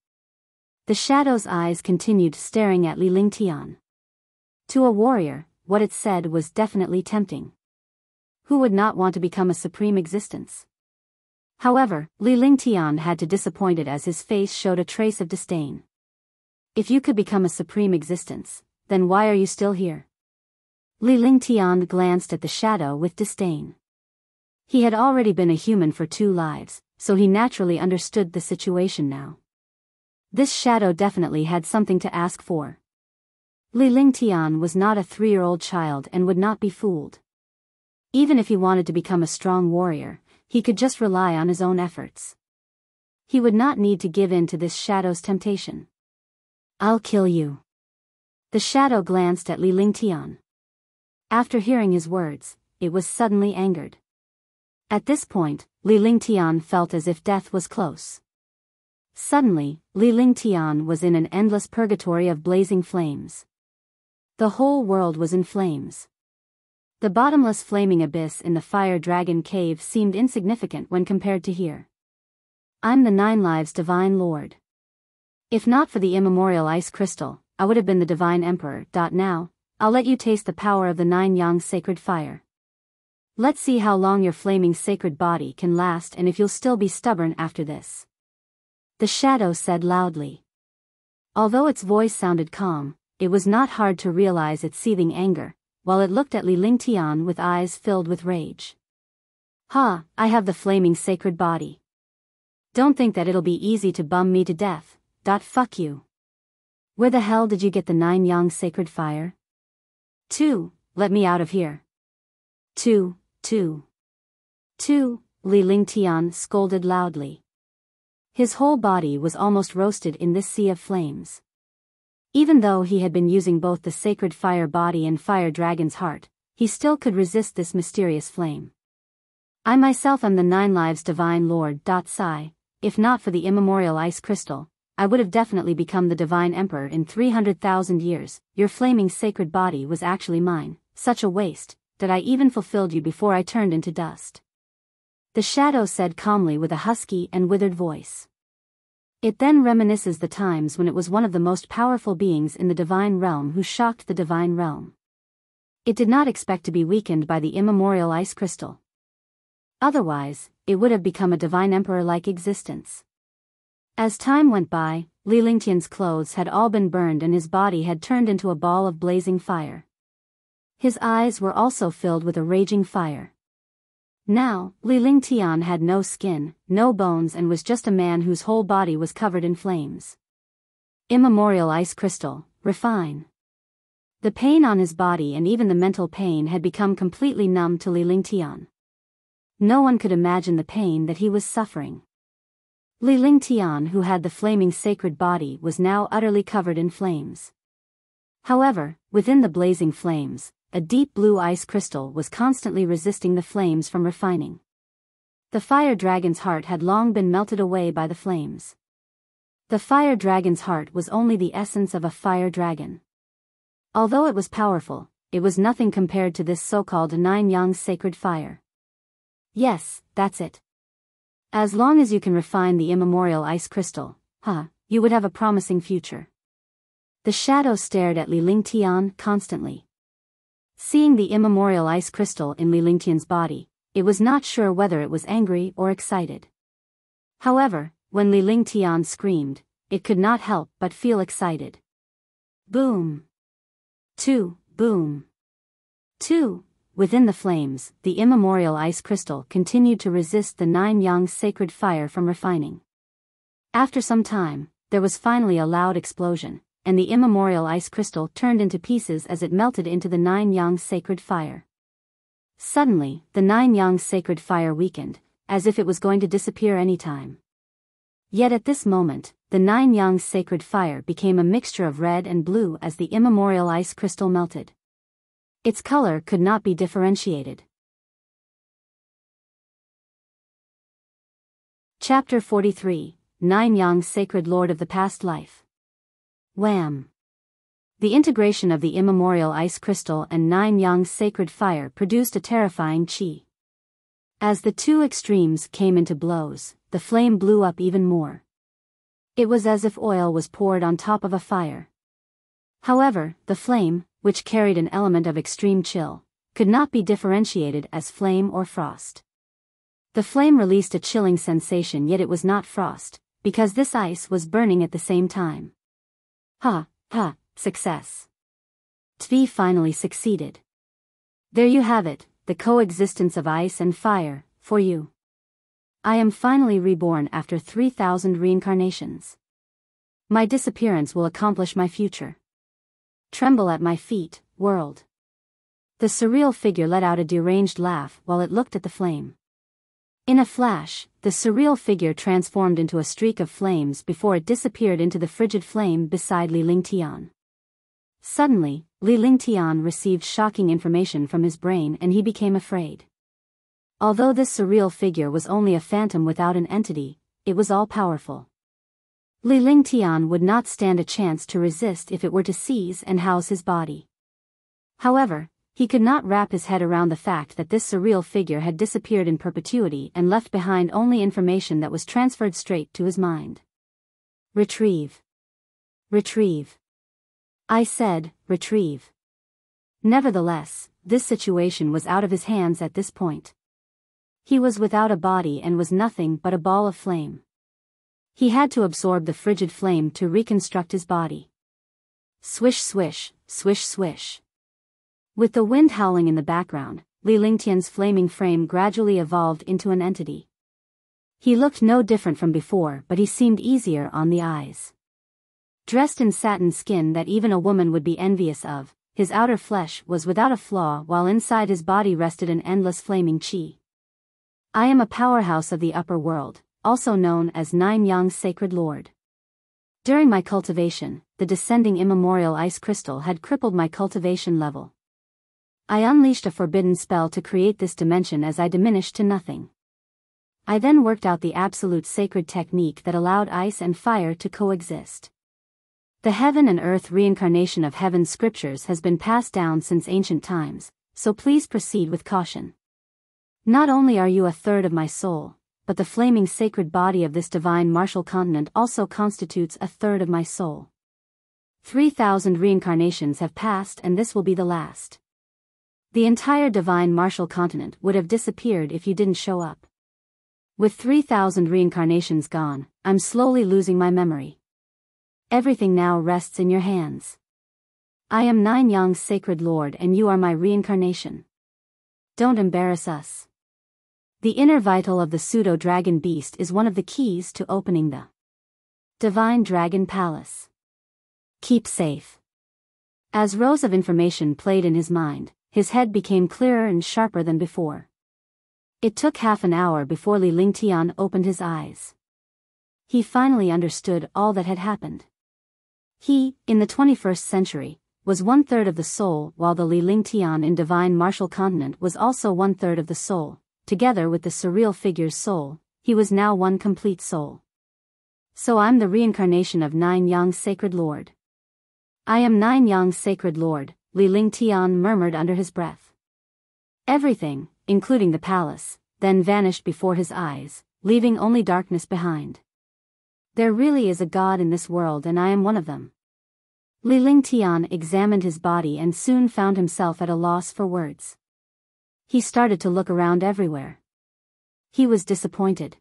The shadow's eyes continued staring at Li Lingtian. To a warrior, what it said was definitely tempting. Who would not want to become a supreme existence? However, Li Lingtian had to disappoint it as his face showed a trace of disdain. If you could become a supreme existence, then why are you still here? Li Lingtian glanced at the shadow with disdain. He had already been a human for 2 lives, so he naturally understood the situation now. This shadow definitely had something to ask for. Li Lingtian was not a 3-year-old child and would not be fooled. Even if he wanted to become a strong warrior, he could just rely on his own efforts. He would not need to give in to this shadow's temptation. I'll kill you. The shadow glanced at Li Lingtian. After hearing his words, it was suddenly angered. At this point, Li Lingtian felt as if death was close. Suddenly, Li Lingtian was in an endless purgatory of blazing flames. The whole world was in flames. The bottomless flaming abyss in the fire dragon cave seemed insignificant when compared to here. I'm the 9 lives divine lord. If not for the immemorial ice crystal, I would have been the divine emperor. Now, I'll let you taste the power of the 9 yang sacred fire. Let's see how long your flaming sacred body can last and if you'll still be stubborn after this. The shadow said loudly. Although its voice sounded calm, it was not hard to realize its seething anger, while it looked at Li Lingtian with eyes filled with rage. I have the flaming sacred body. Don't think that it'll be easy to bum me to death. Fuck you. Where the hell did you get the 9 yang sacred fire? 2, let me out of here. 2, Li Lingtian scolded loudly. His whole body was almost roasted in this sea of flames. Even though he had been using both the sacred fire body and fire dragon's heart, he still could resist this mysterious flame. I myself am the 9 lives divine lord. Sigh, if not for the immemorial ice crystal, I would have definitely become the divine emperor in 300,000 years. Your flaming sacred body was actually mine. Such a waste, that I even fulfilled you before I turned into dust. The shadow said calmly with a husky and withered voice. It then reminisces the times when it was one of the most powerful beings in the divine realm who shocked the divine realm. It did not expect to be weakened by the immemorial ice crystal. Otherwise, it would have become a divine emperor-like existence. As time went by, Li Lingtian's clothes had all been burned and his body had turned into a ball of blazing fire. His eyes were also filled with a raging fire. Now, Li Lingtian had no skin, no bones and was just a man whose whole body was covered in flames. Immemorial ice crystal, refine. The pain on his body and even the mental pain had become completely numb to Li Lingtian. No one could imagine the pain that he was suffering. Li Lingtian, who had the flaming sacred body, was now utterly covered in flames. However, within the blazing flames, a deep blue ice crystal was constantly resisting the flames from refining. The fire dragon's heart had long been melted away by the flames. The fire dragon's heart was only the essence of a fire dragon. Although it was powerful, it was nothing compared to this so-called nine-yang sacred fire. Yes, that's it. As long as you can refine the immemorial ice crystal, you would have a promising future. The shadow stared at Li Lingtian constantly. Seeing the immemorial ice crystal in Li Lingtian's body, it was not sure whether it was angry or excited. However, when Li Lingtian screamed, it could not help but feel excited. Boom! 2, boom! 2! Within the flames, the immemorial ice crystal continued to resist the nine-yang sacred fire from refining. After some time, there was finally a loud explosion, and the immemorial ice crystal turned into pieces as it melted into the nine-yang sacred fire. Suddenly, the nine-yang sacred fire weakened, as if it was going to disappear any time. Yet at this moment, the nine-yang sacred fire became a mixture of red and blue as the immemorial ice crystal melted. Its color could not be differentiated. Chapter 43, Nine-yang Sacred Lord of the Past Life. Wham! The integration of the immemorial ice crystal and nine-yang sacred fire produced a terrifying qi. As the two extremes came into blows, the flame blew up even more. It was as if oil was poured on top of a fire. However, the flame, which carried an element of extreme chill, could not be differentiated as flame or frost. The flame released a chilling sensation, yet it was not frost, because this ice was burning at the same time. Success. Tvi finally succeeded. There you have it, the coexistence of ice and fire, for you. I am finally reborn after 3,000 reincarnations. My disappearance will accomplish my future. Tremble at my feet, world. The surreal figure let out a deranged laugh while it looked at the flame. In a flash, the surreal figure transformed into a streak of flames before it disappeared into the frigid flame beside Li Lingtian. Suddenly, Li Lingtian received shocking information from his brain and he became afraid. Although this surreal figure was only a phantom without an entity, it was all-powerful. Li Lingtian would not stand a chance to resist if it were to seize and house his body. However, he could not wrap his head around the fact that this surreal figure had disappeared in perpetuity and left behind only information that was transferred straight to his mind. Retrieve. Retrieve. I said, retrieve. Nevertheless, this situation was out of his hands at this point. He was without a body and was nothing but a ball of flame. He had to absorb the frigid flame to reconstruct his body. Swish swish, swish swish. With the wind howling in the background, Li Lingtian's flaming frame gradually evolved into an entity. He looked no different from before, but he seemed easier on the eyes. Dressed in satin skin that even a woman would be envious of, his outer flesh was without a flaw while inside his body rested an endless flaming qi. I am a powerhouse of the upper world, also known as Nine-yang Sacred Lord. During my cultivation, the descending immemorial ice crystal had crippled my cultivation level. I unleashed a forbidden spell to create this dimension as I diminished to nothing. I then worked out the absolute sacred technique that allowed ice and fire to coexist. The heaven and earth reincarnation of heaven's scriptures has been passed down since ancient times, so please proceed with caution. Not only are you a third of my soul, but the flaming sacred body of this divine martial continent also constitutes a third of my soul. 3,000 reincarnations have passed and this will be the last. The entire divine martial continent would have disappeared if you didn't show up. With 3,000 reincarnations gone, I'm slowly losing my memory. Everything now rests in your hands. I am Nine-yang Sacred Lord and you are my reincarnation. Don't embarrass us. The inner vital of the pseudo-dragon beast is one of the keys to opening the Divine Dragon Palace. Keep safe. As rows of information played in his mind, his head became clearer and sharper than before. It took half an hour before Li Lingtian opened his eyes. He finally understood all that had happened. He, in the 21st century, was 1/3 of the soul while the Li Lingtian in divine martial continent was also 1/3 of the soul, together with the surreal figure's soul, he was now one complete soul. So I'm the reincarnation of Nine Yang's Sacred Lord. I am Nine Yang's Sacred Lord, Li Lingtian murmured under his breath. Everything, including the palace, then vanished before his eyes, leaving only darkness behind. There really is a God in this world and I am one of them. Li Lingtian examined his body and soon found himself at a loss for words. He started to look around everywhere. He was disappointed.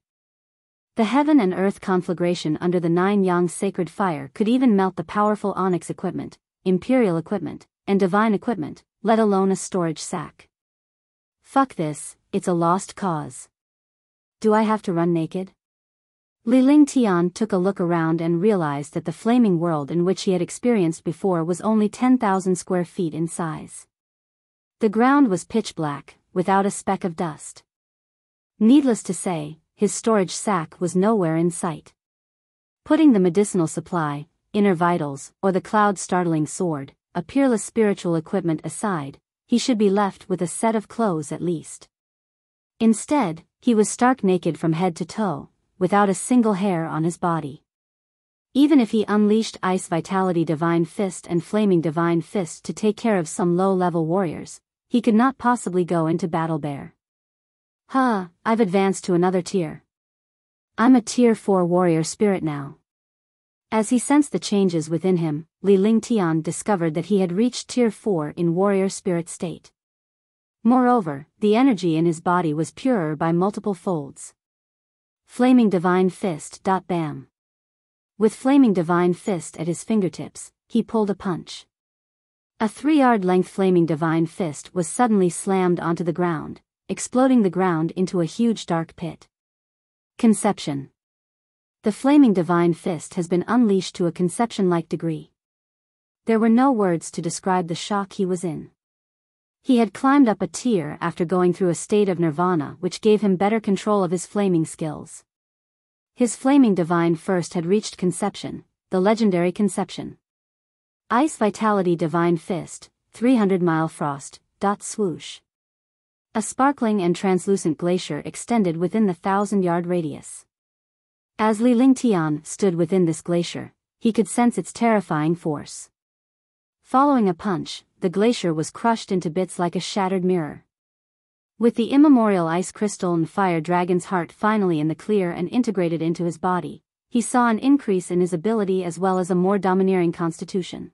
The heaven and earth conflagration under the Nine Yang's sacred fire could even melt the powerful onyx equipment, imperial equipment, and divine equipment, let alone a storage sack. Fuck this, it's a lost cause. Do I have to run naked? Li Lingtian took a look around and realized that the flaming world in which he had experienced before was only 10,000 square feet in size. The ground was pitch black, without a speck of dust. Needless to say, his storage sack was nowhere in sight. Putting the medicinal supply, inner vitals, or the cloud-startling sword, a peerless spiritual equipment aside, he should be left with a set of clothes at least. Instead, he was stark naked from head to toe, without a single hair on his body. Even if he unleashed Ice Vitality Divine Fist and Flaming Divine Fist to take care of some low-level warriors, he could not possibly go into battle bare. I've advanced to another tier. I'm a Tier 4 warrior spirit now. As he sensed the changes within him, Li Lingtian discovered that he had reached Tier 4 in warrior spirit state. Moreover, the energy in his body was purer by multiple folds. Flaming Divine Fist. Bam. With Flaming Divine Fist at his fingertips, he pulled a punch. A 3-yard length Flaming Divine Fist was suddenly slammed onto the ground, exploding the ground into a huge dark pit. Conception. The Flaming Divine Fist has been unleashed to a conception-like degree. There were no words to describe the shock he was in. He had climbed up a tier after going through a state of nirvana which gave him better control of his flaming skills. His Flaming Divine Fist had reached conception, the legendary conception. Ice Vitality Divine Fist, 300-mile frost. Swoosh. A sparkling and translucent glacier extended within the 1,000-yard radius. As Li Lingtian stood within this glacier, he could sense its terrifying force. Following a punch, the glacier was crushed into bits like a shattered mirror. With the immemorial ice crystal and fire dragon's heart finally in the clear and integrated into his body, he saw an increase in his ability as well as a more domineering constitution.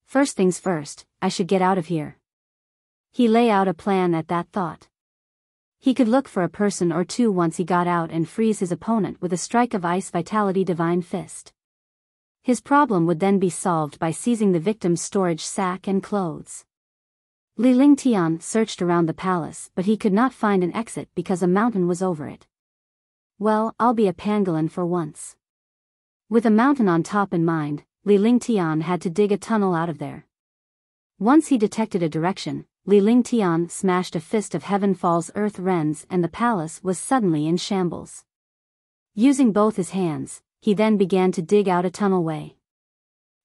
First things first, I should get out of here. He lay out a plan at that thought. He could look for a person or two once he got out and freeze his opponent with a strike of Ice Vitality Divine Fist. His problem would then be solved by seizing the victim's storage sack and clothes. Li Lingtian searched around the palace but he could not find an exit because a mountain was over it. Well, I'll be a pangolin for once. With a mountain on top in mind, Li Lingtian had to dig a tunnel out of there. Once he detected a direction, Li Lingtian smashed a fist of Heaven Falls Earth Rens and the palace was suddenly in shambles. Using both his hands, he then began to dig out a tunnel way.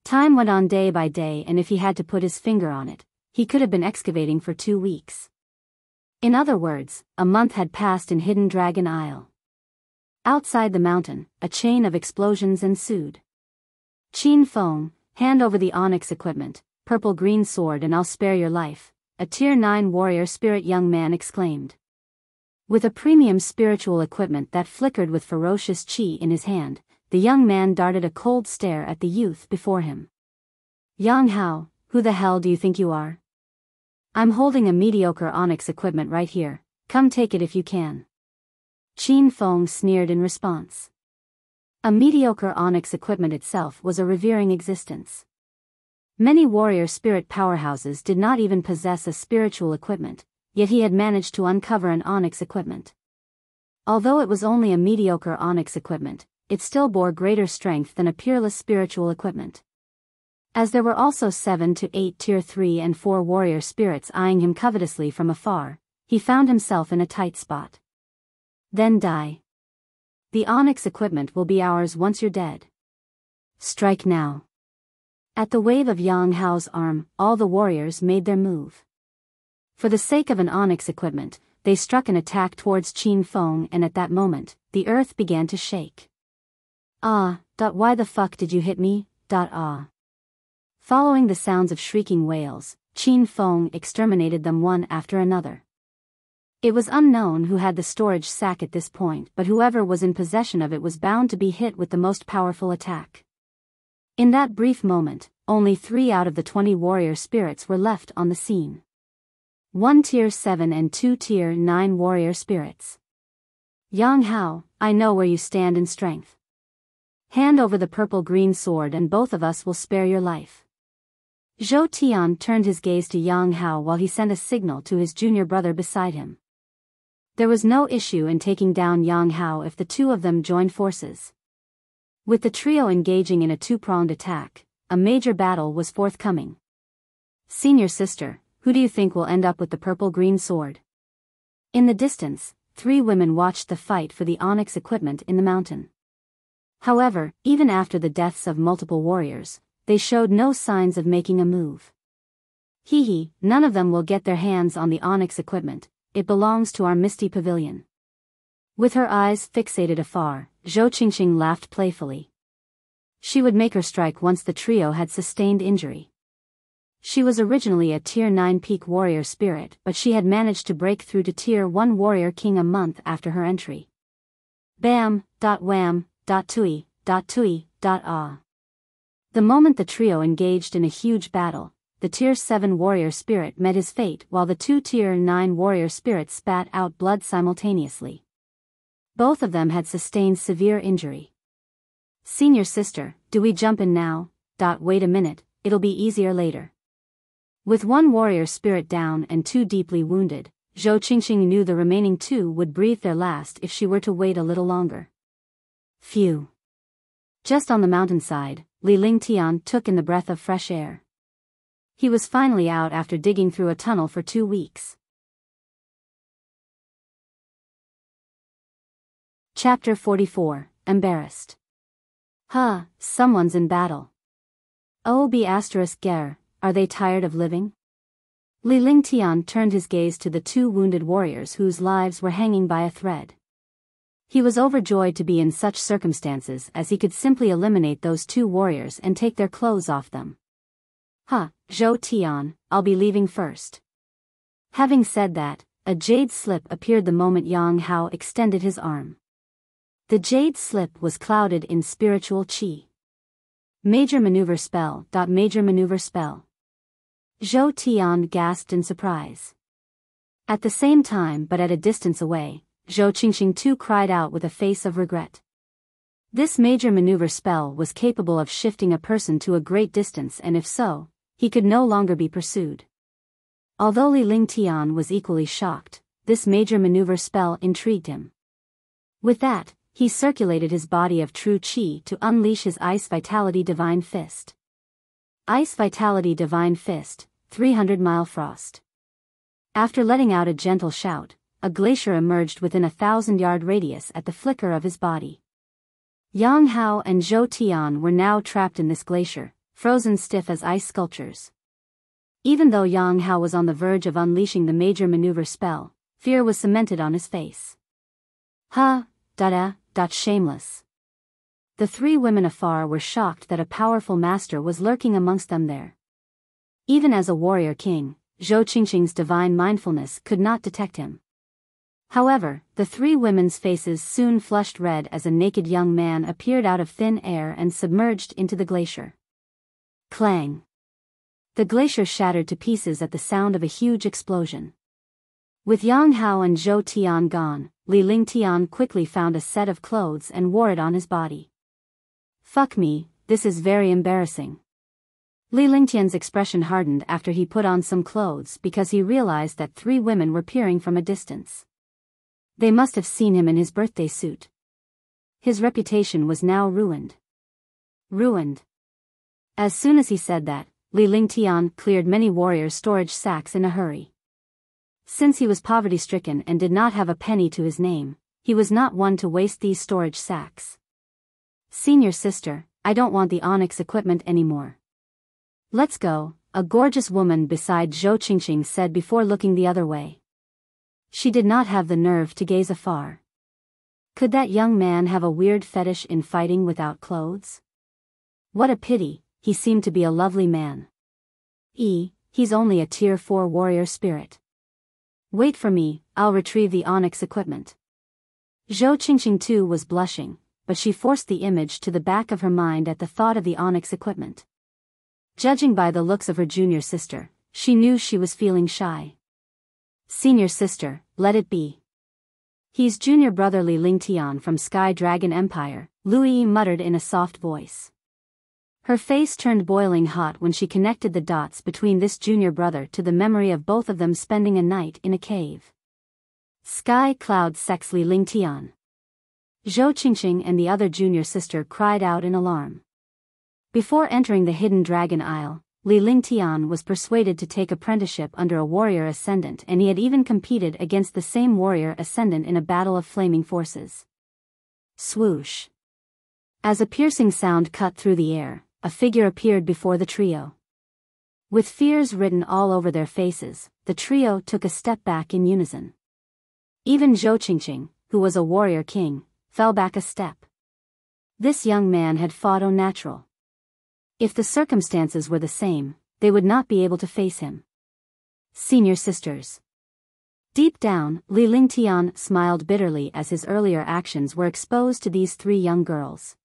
Time went on day by day and if he had to put his finger on it, he could have been excavating for 2 weeks. In other words, a month had passed in Hidden Dragon Isle. Outside the mountain, a chain of explosions ensued. Qin Feng, hand over the onyx equipment, purple-green sword and I'll spare your life, a Tier 9 warrior spirit young man exclaimed. With a premium spiritual equipment that flickered with ferocious chi in his hand, the young man darted a cold stare at the youth before him. Yang Hao, who the hell do you think you are? I'm holding a mediocre onyx equipment right here, come take it if you can. Qin Feng sneered in response. A mediocre onyx equipment itself was a revering existence. Many warrior spirit powerhouses did not even possess a spiritual equipment, yet he had managed to uncover an onyx equipment. Although it was only a mediocre onyx equipment, it still bore greater strength than a peerless spiritual equipment. As there were also 7 to 8 Tier 3 and 4 warrior spirits eyeing him covetously from afar, he found himself in a tight spot. Then die. The onyx equipment will be ours once you're dead. Strike now. At the wave of Yang Hao's arm, all the warriors made their move. For the sake of an onyx equipment, they struck an attack towards Qin Feng, and at that moment, the earth began to shake. Why the fuck did you hit me? Following the sounds of shrieking wails, Qin Feng exterminated them one after another. It was unknown who had the storage sack at this point, but whoever was in possession of it was bound to be hit with the most powerful attack. In that brief moment, only 3 out of the 20 warrior spirits were left on the scene. 1 tier 7 and 2 tier 9 warrior spirits. Yang Hao, I know where you stand in strength. Hand over the purple-green sword and both of us will spare your life. Zhou Tian turned his gaze to Yang Hao while he sent a signal to his junior brother beside him. There was no issue in taking down Yang Hao if the two of them joined forces. With the trio engaging in a two-pronged attack, a major battle was forthcoming. Senior sister, who do you think will end up with the purple-green sword? In the distance, 3 women watched the fight for the onyx equipment in the mountain. However, even after the deaths of multiple warriors, they showed no signs of making a move. None of them will get their hands on the onyx equipment, it belongs to our misty pavilion. With her eyes fixated afar, Zhou Qingqing laughed playfully. She would make her strike once the trio had sustained injury. She was originally a tier 9 peak warrior spirit, but she had managed to break through to tier 1 warrior king a month after her entry. Bam, wham, tui, ah. The moment the trio engaged in a huge battle, the tier 7 warrior spirit met his fate while the 2 tier 9 warrior spirits spat out blood simultaneously. Both of them had sustained severe injury. Senior sister, do we jump in now? Wait a minute, it'll be easier later. With 1 warrior spirit down and 2 deeply wounded, Zhou Qingqing knew the remaining 2 would breathe their last if she were to wait a little longer. Phew. Just on the mountainside, Li Lingtian took in the breath of fresh air. He was finally out after digging through a tunnel for 2 weeks. Chapter 44, Embarrassed. Someone's in battle. Ger, are they tired of living? Li Lingtian turned his gaze to the 2 wounded warriors whose lives were hanging by a thread. He was overjoyed to be in such circumstances as he could simply eliminate those 2 warriors and take their clothes off them. Zhou Tian, I'll be leaving first. Having said that, a jade slip appeared the moment Yang Hao extended his arm. The jade slip was clouded in spiritual qi. Major maneuver spell. Major maneuver spell. Zhou Tian gasped in surprise. At the same time but at a distance away, Zhou Qingqing too cried out with a face of regret. This major maneuver spell was capable of shifting a person to a great distance, and if so, he could no longer be pursued. Although Li Lingtian was equally shocked, this major maneuver spell intrigued him. With that, he circulated his body of true qi to unleash his Ice Vitality Divine Fist. Ice Vitality Divine Fist, 300-mile frost. After letting out a gentle shout, a glacier emerged within a 1,000-yard radius at the flicker of his body. Yang Hao and Zhou Tian were now trapped in this glacier, frozen stiff as ice sculptures. Even though Yang Hao was on the verge of unleashing the major maneuver spell, fear was cemented on his face. Shameless. The 3 women afar were shocked that a powerful master was lurking amongst them there. Even as a warrior king, Zhou Qingqing's divine mindfulness could not detect him. However, the 3 women's faces soon flushed red as a naked young man appeared out of thin air and submerged into the glacier. Clang! The glacier shattered to pieces at the sound of a huge explosion. With Yang Hao and Zhou Tian gone, Li Lingtian quickly found a set of clothes and wore it on his body. Fuck me, this is very embarrassing. Li Lingtian's expression hardened after he put on some clothes because he realized that 3 women were peering from a distance. They must have seen him in his birthday suit. His reputation was now ruined. Ruined. As soon as he said that, Li Lingtian cleared many warriors' storage sacks in a hurry. Since he was poverty-stricken and did not have a penny to his name, he was not one to waste these storage sacks. Senior sister, I don't want the onyx equipment anymore. Let's go, a gorgeous woman beside Zhou Qingqing said before looking the other way. She did not have the nerve to gaze afar. Could that young man have a weird fetish in fighting without clothes? What a pity, he seemed to be a lovely man. He's only a tier 4 warrior spirit. Wait for me, I'll retrieve the onyx equipment. Zhou Qingqing too was blushing, but she forced the image to the back of her mind at the thought of the onyx equipment. Judging by the looks of her junior sister, she knew she was feeling shy. Senior sister, let it be. He's junior brother Li Lingtian from Sky Dragon Empire, Lu Yi muttered in a soft voice. Her face turned boiling hot when she connected the dots between this junior brother to the memory of both of them spending a night in a cave. Sky Cloud Sex Li Lingtian. Zhou Qingqing and the other junior sister cried out in alarm. Before entering the Hidden Dragon Isle, Li Lingtian was persuaded to take apprenticeship under a warrior ascendant, and he had even competed against the same warrior ascendant in a battle of flaming forces. Swoosh. As a piercing sound cut through the air, a figure appeared before the trio. With fears written all over their faces, the trio took a step back in unison. Even Zhou Qingqing, who was a warrior king, fell back a step. This young man had fought au natural. If the circumstances were the same, they would not be able to face him. Senior sisters. Deep down, Li Lingtian smiled bitterly as his earlier actions were exposed to these three young girls.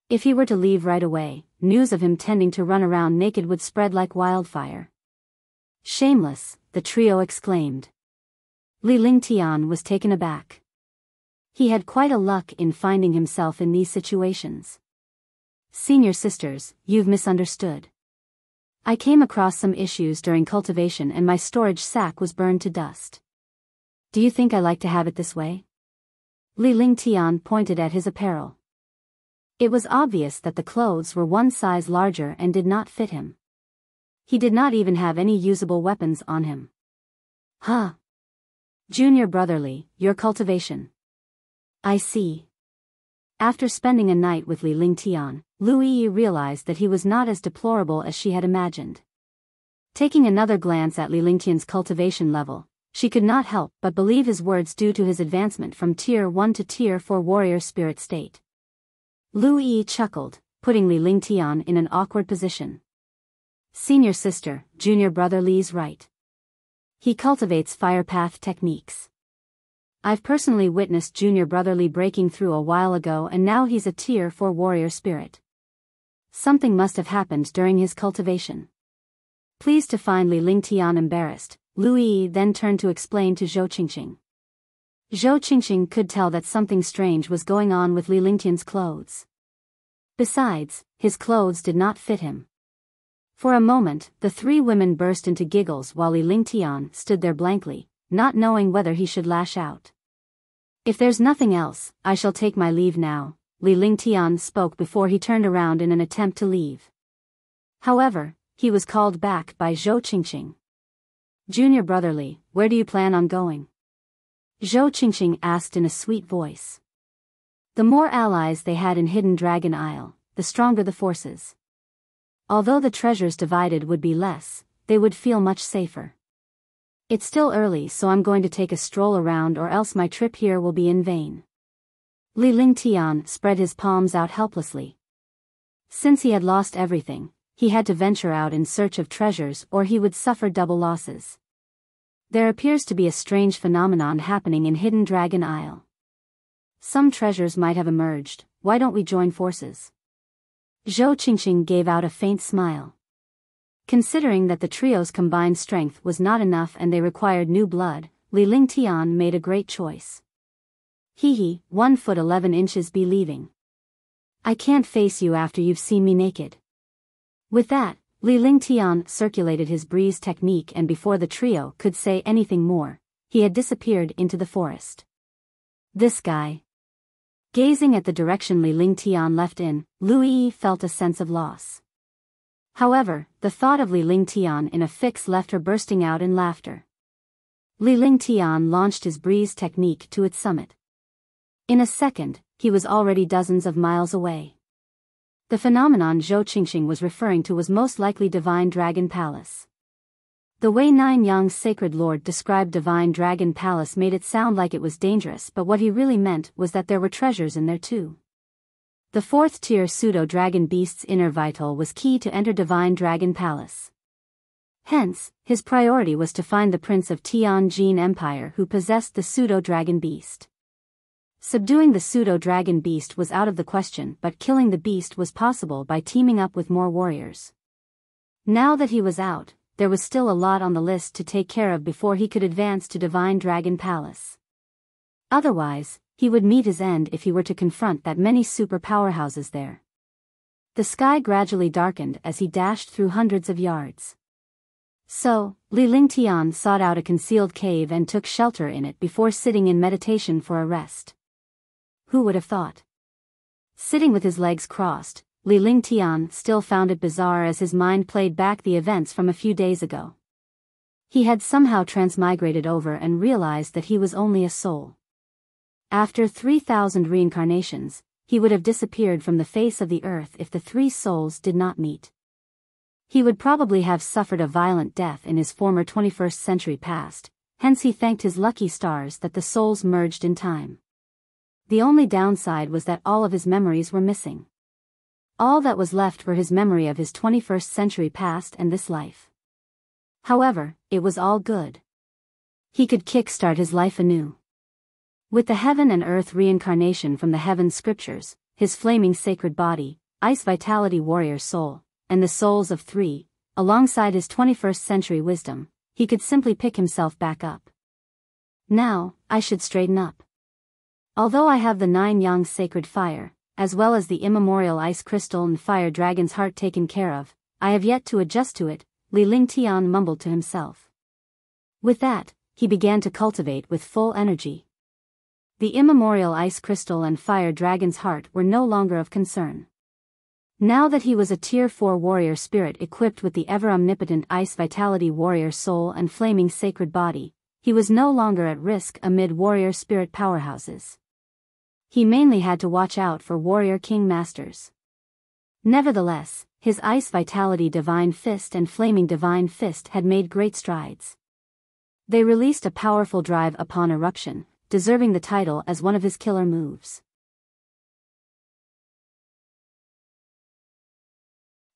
If he were to leave right away, news of him tending to run around naked would spread like wildfire. Shameless, the trio exclaimed. Li Lingtian was taken aback. He had quite a luck in finding himself in these situations. Senior sisters, you've misunderstood. I came across some issues during cultivation and my storage sack was burned to dust. Do you think I like to have it this way? Li Lingtian pointed at his apparel. It was obvious that the clothes were one size larger and did not fit him. He did not even have any usable weapons on him. Huh. Junior brotherly, your cultivation. I see. After spending a night with Li Lingtian, Lu Yi realized that he was not as deplorable as she had imagined. Taking another glance at Li Lingtian's cultivation level, she could not help but believe his words due to his advancement from Tier 1 to Tier 4 warrior spirit state. Lu Yi chuckled, putting Li Lingtian in an awkward position. Senior sister, junior brother Li's right. He cultivates fire path techniques. I've personally witnessed junior brother Li breaking through a while ago and now he's a Tier 4 warrior spirit. Something must have happened during his cultivation. Pleased to find Li Lingtian embarrassed, Lu Yi then turned to explain to Zhou Qingqing. Zhou Qingqing could tell that something strange was going on with Li Lingtian's clothes. Besides, his clothes did not fit him. For a moment, the three women burst into giggles while Li Lingtian stood there blankly, not knowing whether he should lash out. If there's nothing else, I shall take my leave now, Li Lingtian spoke before he turned around in an attempt to leave. However, he was called back by Zhou Qingqing. Junior brother Li, where do you plan on going? Zhou Qingqing asked in a sweet voice. The more allies they had in Hidden Dragon Isle, the stronger the forces. Although the treasures divided would be less, they would feel much safer. It's still early, so I'm going to take a stroll around, or else my trip here will be in vain. Li Lingtian spread his palms out helplessly. Since he had lost everything, he had to venture out in search of treasures or he would suffer double losses. There appears to be a strange phenomenon happening in Hidden Dragon Isle. Some treasures might have emerged, why don't we join forces? Zhou Qingqing gave out a faint smile. Considering that the trio's combined strength was not enough and they required new blood, Li Lingtian made a great choice. 1 foot 11 inches be leaving. I can't face you after you've seen me naked. With that, Li Lingtian circulated his breeze technique, and before the trio could say anything more, he had disappeared into the forest. This guy. Gazing at the direction Li Lingtian left in, Lu Yi felt a sense of loss. However, the thought of Li Lingtian in a fix left her bursting out in laughter. Li Lingtian launched his breeze technique to its summit. In a second, he was already dozens of miles away. The phenomenon Zhou Qingqing was referring to was most likely Divine Dragon Palace. The way Nine-Yang's sacred lord described Divine Dragon Palace made it sound like it was dangerous, but what he really meant was that there were treasures in there too. The 4th-tier pseudo-dragon beast's inner vital was key to enter Divine Dragon Palace. Hence, his priority was to find the prince of Tianjin Empire who possessed the pseudo-dragon beast. Subduing the pseudo-dragon beast was out of the question, but killing the beast was possible by teaming up with more warriors. Now that he was out, there was still a lot on the list to take care of before he could advance to Divine Dragon Palace. Otherwise, he would meet his end if he were to confront that many super powerhouses there. The sky gradually darkened as he dashed through hundreds of yards. So, Li Lingtian sought out a concealed cave and took shelter in it before sitting in meditation for a rest. Who would have thought? Sitting with his legs crossed, Li Lingtian still found it bizarre as his mind played back the events from a few days ago. He had somehow transmigrated over and realized that he was only a soul. After 3,000 reincarnations, he would have disappeared from the face of the earth if the 3 souls did not meet. He would probably have suffered a violent death in his former 21st century past, hence he thanked his lucky stars that the souls merged in time. The only downside was that all of his memories were missing. All that was left were his memory of his 21st century past and this life. However, it was all good. He could kickstart his life anew. With the heaven and earth reincarnation from the heaven scriptures, his flaming sacred body, ice vitality warrior soul, and the souls of 3, alongside his 21st century wisdom, he could simply pick himself back up. Now, I should straighten up. Although I have the 9-yang sacred fire, as well as the immemorial ice crystal and fire dragon's heart taken care of, I have yet to adjust to it, Li Lingtian mumbled to himself. With that, he began to cultivate with full energy. The immemorial ice crystal and fire dragon's heart were no longer of concern. Now that he was a Tier 4 warrior spirit equipped with the ever-omnipotent ice vitality warrior soul and flaming sacred body, he was no longer at risk amid warrior spirit powerhouses. He mainly had to watch out for warrior king masters. Nevertheless, his ice vitality divine fist and flaming divine fist had made great strides. They released a powerful drive upon eruption, deserving the title as one of his killer moves.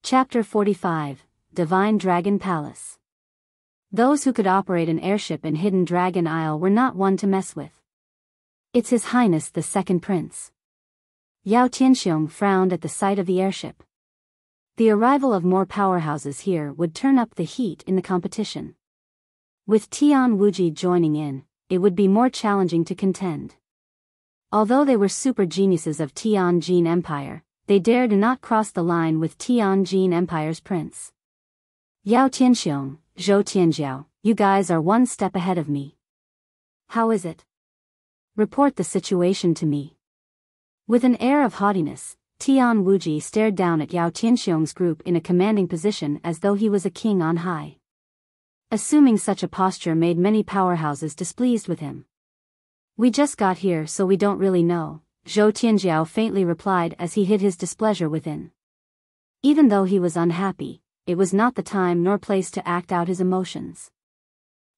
Chapter 45, Divine Dragon Palace. Those who could operate an airship in Hidden Dragon Isle were not one to mess with. It's His Highness the Second Prince. Yao Tianxiong frowned at the sight of the airship. The arrival of more powerhouses here would turn up the heat in the competition. With Tian Wuji joining in, it would be more challenging to contend. Although they were super geniuses of Tianjin Empire, they dared not cross the line with Tianjin Empire's prince. Yao Tianxiong, Zhou Tianjiao, you guys are one step ahead of me. How is it? Report the situation to me. With an air of haughtiness, Tian Wuji stared down at Yao Tianxiong's group in a commanding position as though he was a king on high. Assuming such a posture made many powerhouses displeased with him. We just got here so we don't really know, Zhou Tianjiao faintly replied as he hid his displeasure within. Even though he was unhappy, it was not the time nor place to act out his emotions.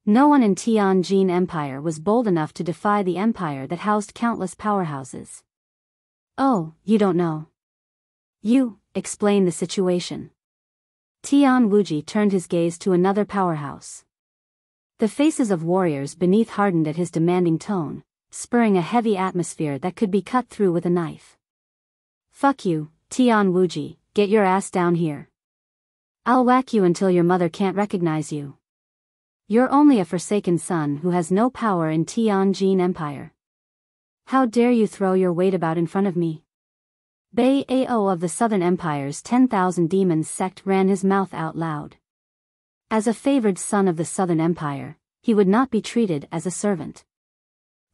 No one in Tianjin Empire was bold enough to defy the empire that housed countless powerhouses. Oh, you don't know. You, explain the situation. Tian Wuji turned his gaze to another powerhouse. The faces of warriors beneath hardened at his demanding tone, spurring a heavy atmosphere that could be cut through with a knife. Fuck you, Tian Wuji, get your ass down here. I'll whack you until your mother can't recognize you. You're only a forsaken son who has no power in Tianjin Empire. How dare you throw your weight about in front of me? Biyao of the Southern Empire's 10,000 demons sect ran his mouth out loud. As a favored son of the Southern Empire, he would not be treated as a servant.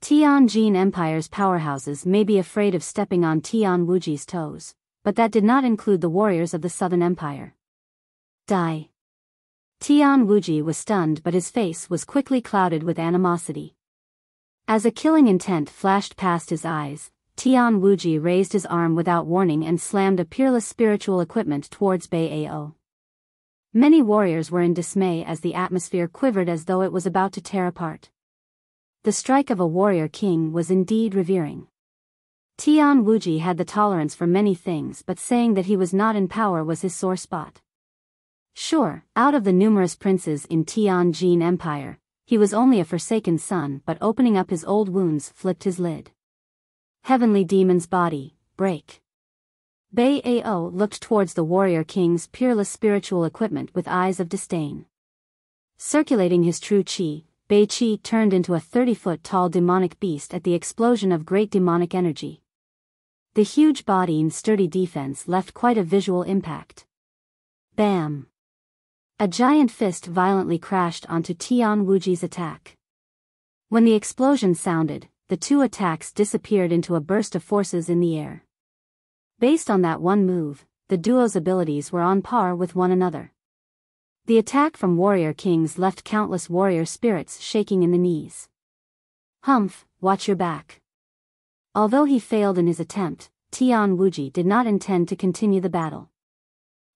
Tianjin Empire's powerhouses may be afraid of stepping on Tian Wuji's toes, but that did not include the warriors of the Southern Empire. Die. Tian Wuji was stunned, but his face was quickly clouded with animosity. As a killing intent flashed past his eyes, Tian Wuji raised his arm without warning and slammed a peerless spiritual equipment towards Biyao. Many warriors were in dismay as the atmosphere quivered as though it was about to tear apart. The strike of a warrior king was indeed revering. Tian Wuji had the tolerance for many things, but saying that he was not in power was his sore spot. Sure, out of the numerous princes in Tianjin Empire, he was only a forsaken son, but opening up his old wounds flipped his lid. Heavenly demon's body, break. Biyao looked towards the warrior king's peerless spiritual equipment with eyes of disdain. Circulating his true chi, Bei Qi turned into a 30-foot-tall demonic beast at the explosion of great demonic energy. The huge body and sturdy defense left quite a visual impact. Bam! A giant fist violently crashed onto Tian Wuji's attack. When the explosion sounded, the two attacks disappeared into a burst of forces in the air. Based on that one move, the duo's abilities were on par with one another. The attack from warrior kings left countless warrior spirits shaking in the knees. Humph, watch your back. Although he failed in his attempt, Tian Wuji did not intend to continue the battle.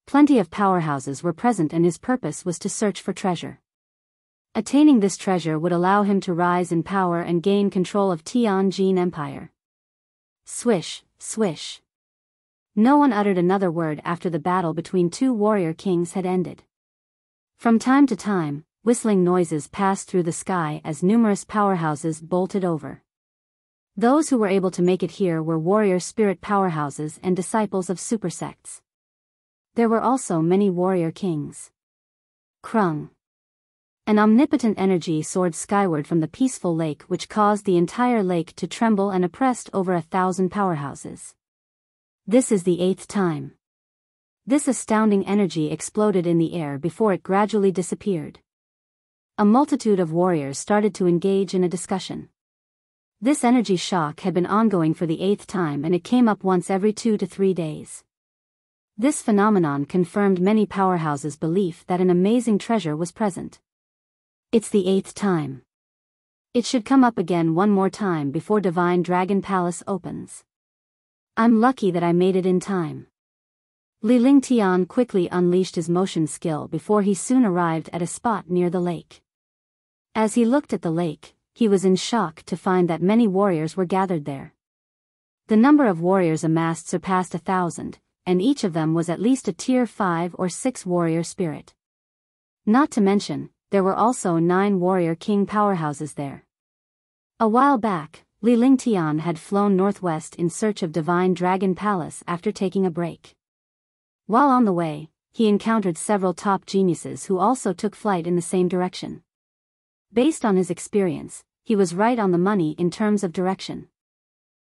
Plenty of powerhouses were present and his purpose was to search for treasure. Attaining this treasure would allow him to rise in power and gain control of Tianjin Empire. Swish, swish. No one uttered another word after the battle between two warrior kings had ended. From time to time, whistling noises passed through the sky as numerous powerhouses bolted over. Those who were able to make it here were warrior spirit powerhouses and disciples of supersects. There were also many warrior kings. Krung. An omnipotent energy soared skyward from the peaceful lake, which caused the entire lake to tremble and oppressed over 1,000 powerhouses. This is the 8th time. This astounding energy exploded in the air before it gradually disappeared. A multitude of warriors started to engage in a discussion. This energy shock had been ongoing for the 8th time and it came up once every 2 to 3 days. This phenomenon confirmed many powerhouses' belief that an amazing treasure was present. It's the 8th time. It should come up again one more time before Divine Dragon Palace opens. I'm lucky that I made it in time. Li Lingtian quickly unleashed his motion skill before he soon arrived at a spot near the lake. As he looked at the lake, he was in shock to find that many warriors were gathered there. The number of warriors amassed surpassed 1,000, and each of them was at least a tier 5 or 6 warrior spirit. Not to mention, there were also 9 warrior king powerhouses there. A while back, Li Lingtian had flown northwest in search of Divine Dragon Palace after taking a break. While on the way, he encountered several top geniuses who also took flight in the same direction. Based on his experience, he was right on the money in terms of direction.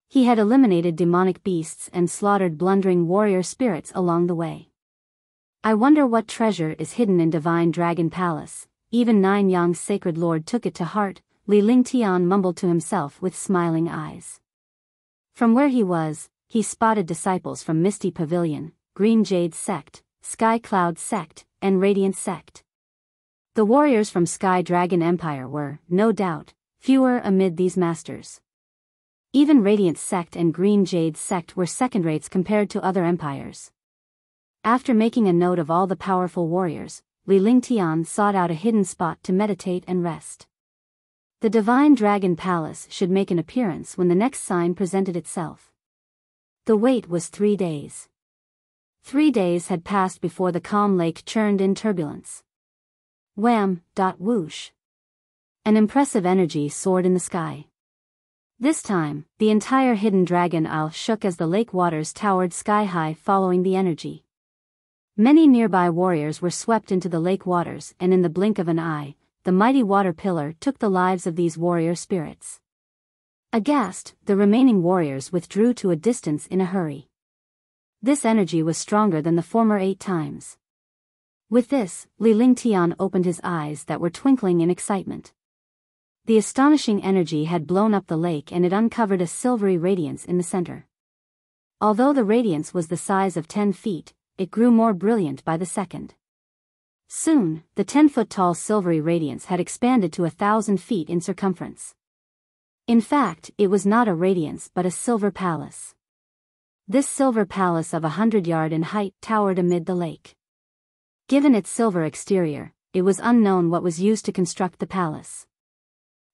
He had eliminated demonic beasts and slaughtered blundering warrior spirits along the way. I wonder what treasure is hidden in Divine Dragon Palace. Even Nine Yang's sacred lord took it to heart, Li Lingtian mumbled to himself with smiling eyes. From where he was, he spotted disciples from Misty Pavilion, Green Jade Sect, Sky Cloud Sect, and Radiant Sect. The warriors from Sky Dragon Empire were, no doubt, fewer amid these masters. Even Radiant Sect and Green Jade Sect were second-rates compared to other empires. After making a note of all the powerful warriors, Li Lingtian sought out a hidden spot to meditate and rest. The Divine Dragon Palace should make an appearance when the next sign presented itself. The wait was 3 days. 3 days had passed before the calm lake churned in turbulence. Wham! Whoosh! An impressive energy soared in the sky. This time, the entire hidden dragon isle shook as the lake waters towered sky-high following the energy. Many nearby warriors were swept into the lake waters, and in the blink of an eye, the mighty water pillar took the lives of these warrior spirits. Aghast, the remaining warriors withdrew to a distance in a hurry. This energy was stronger than the former 8 times. With this, Li Lingtian opened his eyes that were twinkling in excitement. The astonishing energy had blown up the lake and it uncovered a silvery radiance in the center. Although the radiance was the size of 10 feet, it grew more brilliant by the second. Soon, the 10-foot-tall silvery radiance had expanded to 1,000 feet in circumference. In fact, it was not a radiance but a silver palace. This silver palace of 100 yards in height towered amid the lake. Given its silver exterior, it was unknown what was used to construct the palace.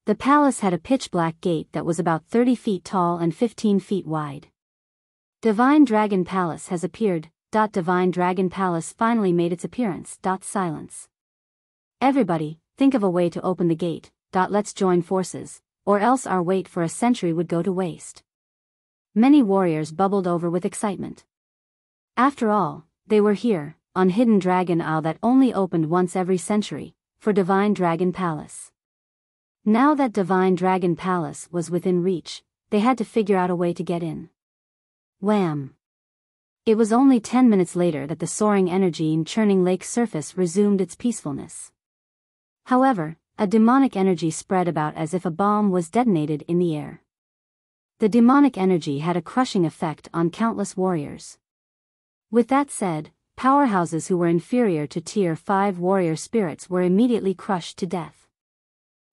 The palace had a pitch-black gate that was about 30 feet tall and 15 feet wide. Divine Dragon Palace has appeared. Divine Dragon Palace finally made its appearance. Silence. Everybody, think of a way to open the gate. Let's join forces, or else our wait for a century would go to waste. Many warriors bubbled over with excitement. After all, they were here, on Hidden Dragon Isle that only opened once every century, for Divine Dragon Palace. Now that Divine Dragon Palace was within reach, they had to figure out a way to get in. Wham! It was only 10 minutes later that the soaring energy in churning lake surface resumed its peacefulness. However, a demonic energy spread about as if a bomb was detonated in the air. The demonic energy had a crushing effect on countless warriors. With that said, powerhouses who were inferior to Tier 5 warrior spirits were immediately crushed to death.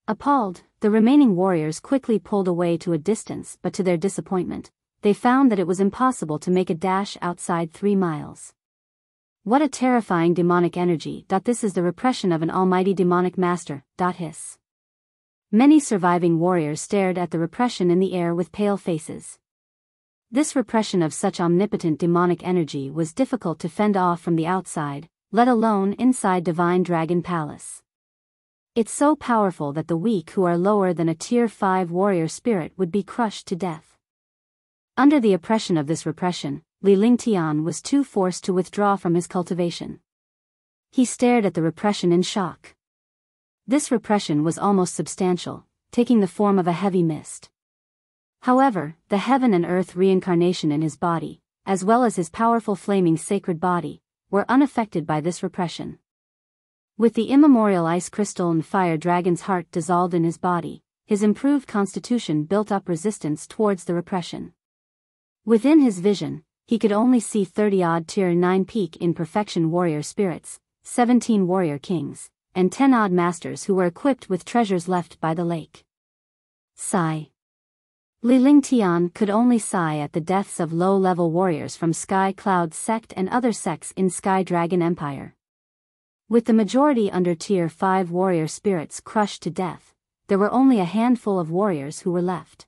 Appalled, the remaining warriors quickly pulled away to a distance, but to their disappointment, they found that it was impossible to make a dash outside 3 miles. What a terrifying demonic energy. This is the repression of an almighty demonic master. Hiss. Many surviving warriors stared at the repression in the air with pale faces. This repression of such omnipotent demonic energy was difficult to fend off from the outside, let alone inside Divine Dragon Palace. It's so powerful that the weak who are lower than a Tier 5 warrior spirit would be crushed to death. Under the oppression of this repression, Li Lingtian was too forced to withdraw from his cultivation. He stared at the repression in shock. This repression was almost substantial, taking the form of a heavy mist. However, the heaven and earth reincarnation in his body, as well as his powerful flaming sacred body, were unaffected by this repression. With the immemorial ice crystal and fire dragon's heart dissolved in his body, his improved constitution built up resistance towards the repression. Within his vision, he could only see 30-odd Tier 9 peak in perfection warrior spirits, 17 warrior kings, and 10-odd masters who were equipped with treasures left by the lake. Sigh. Li Lingtian could only sigh at the deaths of low-level warriors from Sky Cloud sect and other sects in Sky Dragon Empire. With the majority under Tier 5 warrior spirits crushed to death, there were only a handful of warriors who were left.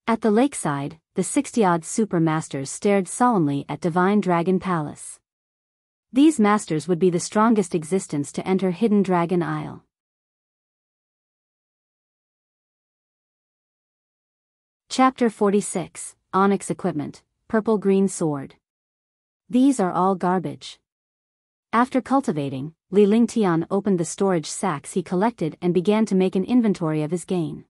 At the lakeside, the 60-odd super masters stared solemnly at Divine Dragon Palace. These masters would be the strongest existence to enter Hidden Dragon Isle. Chapter 46, Onyx Equipment, Purple-Green Sword. These are all garbage. After cultivating, Li Lingtian opened the storage sacks he collected and began to make an inventory of his gain.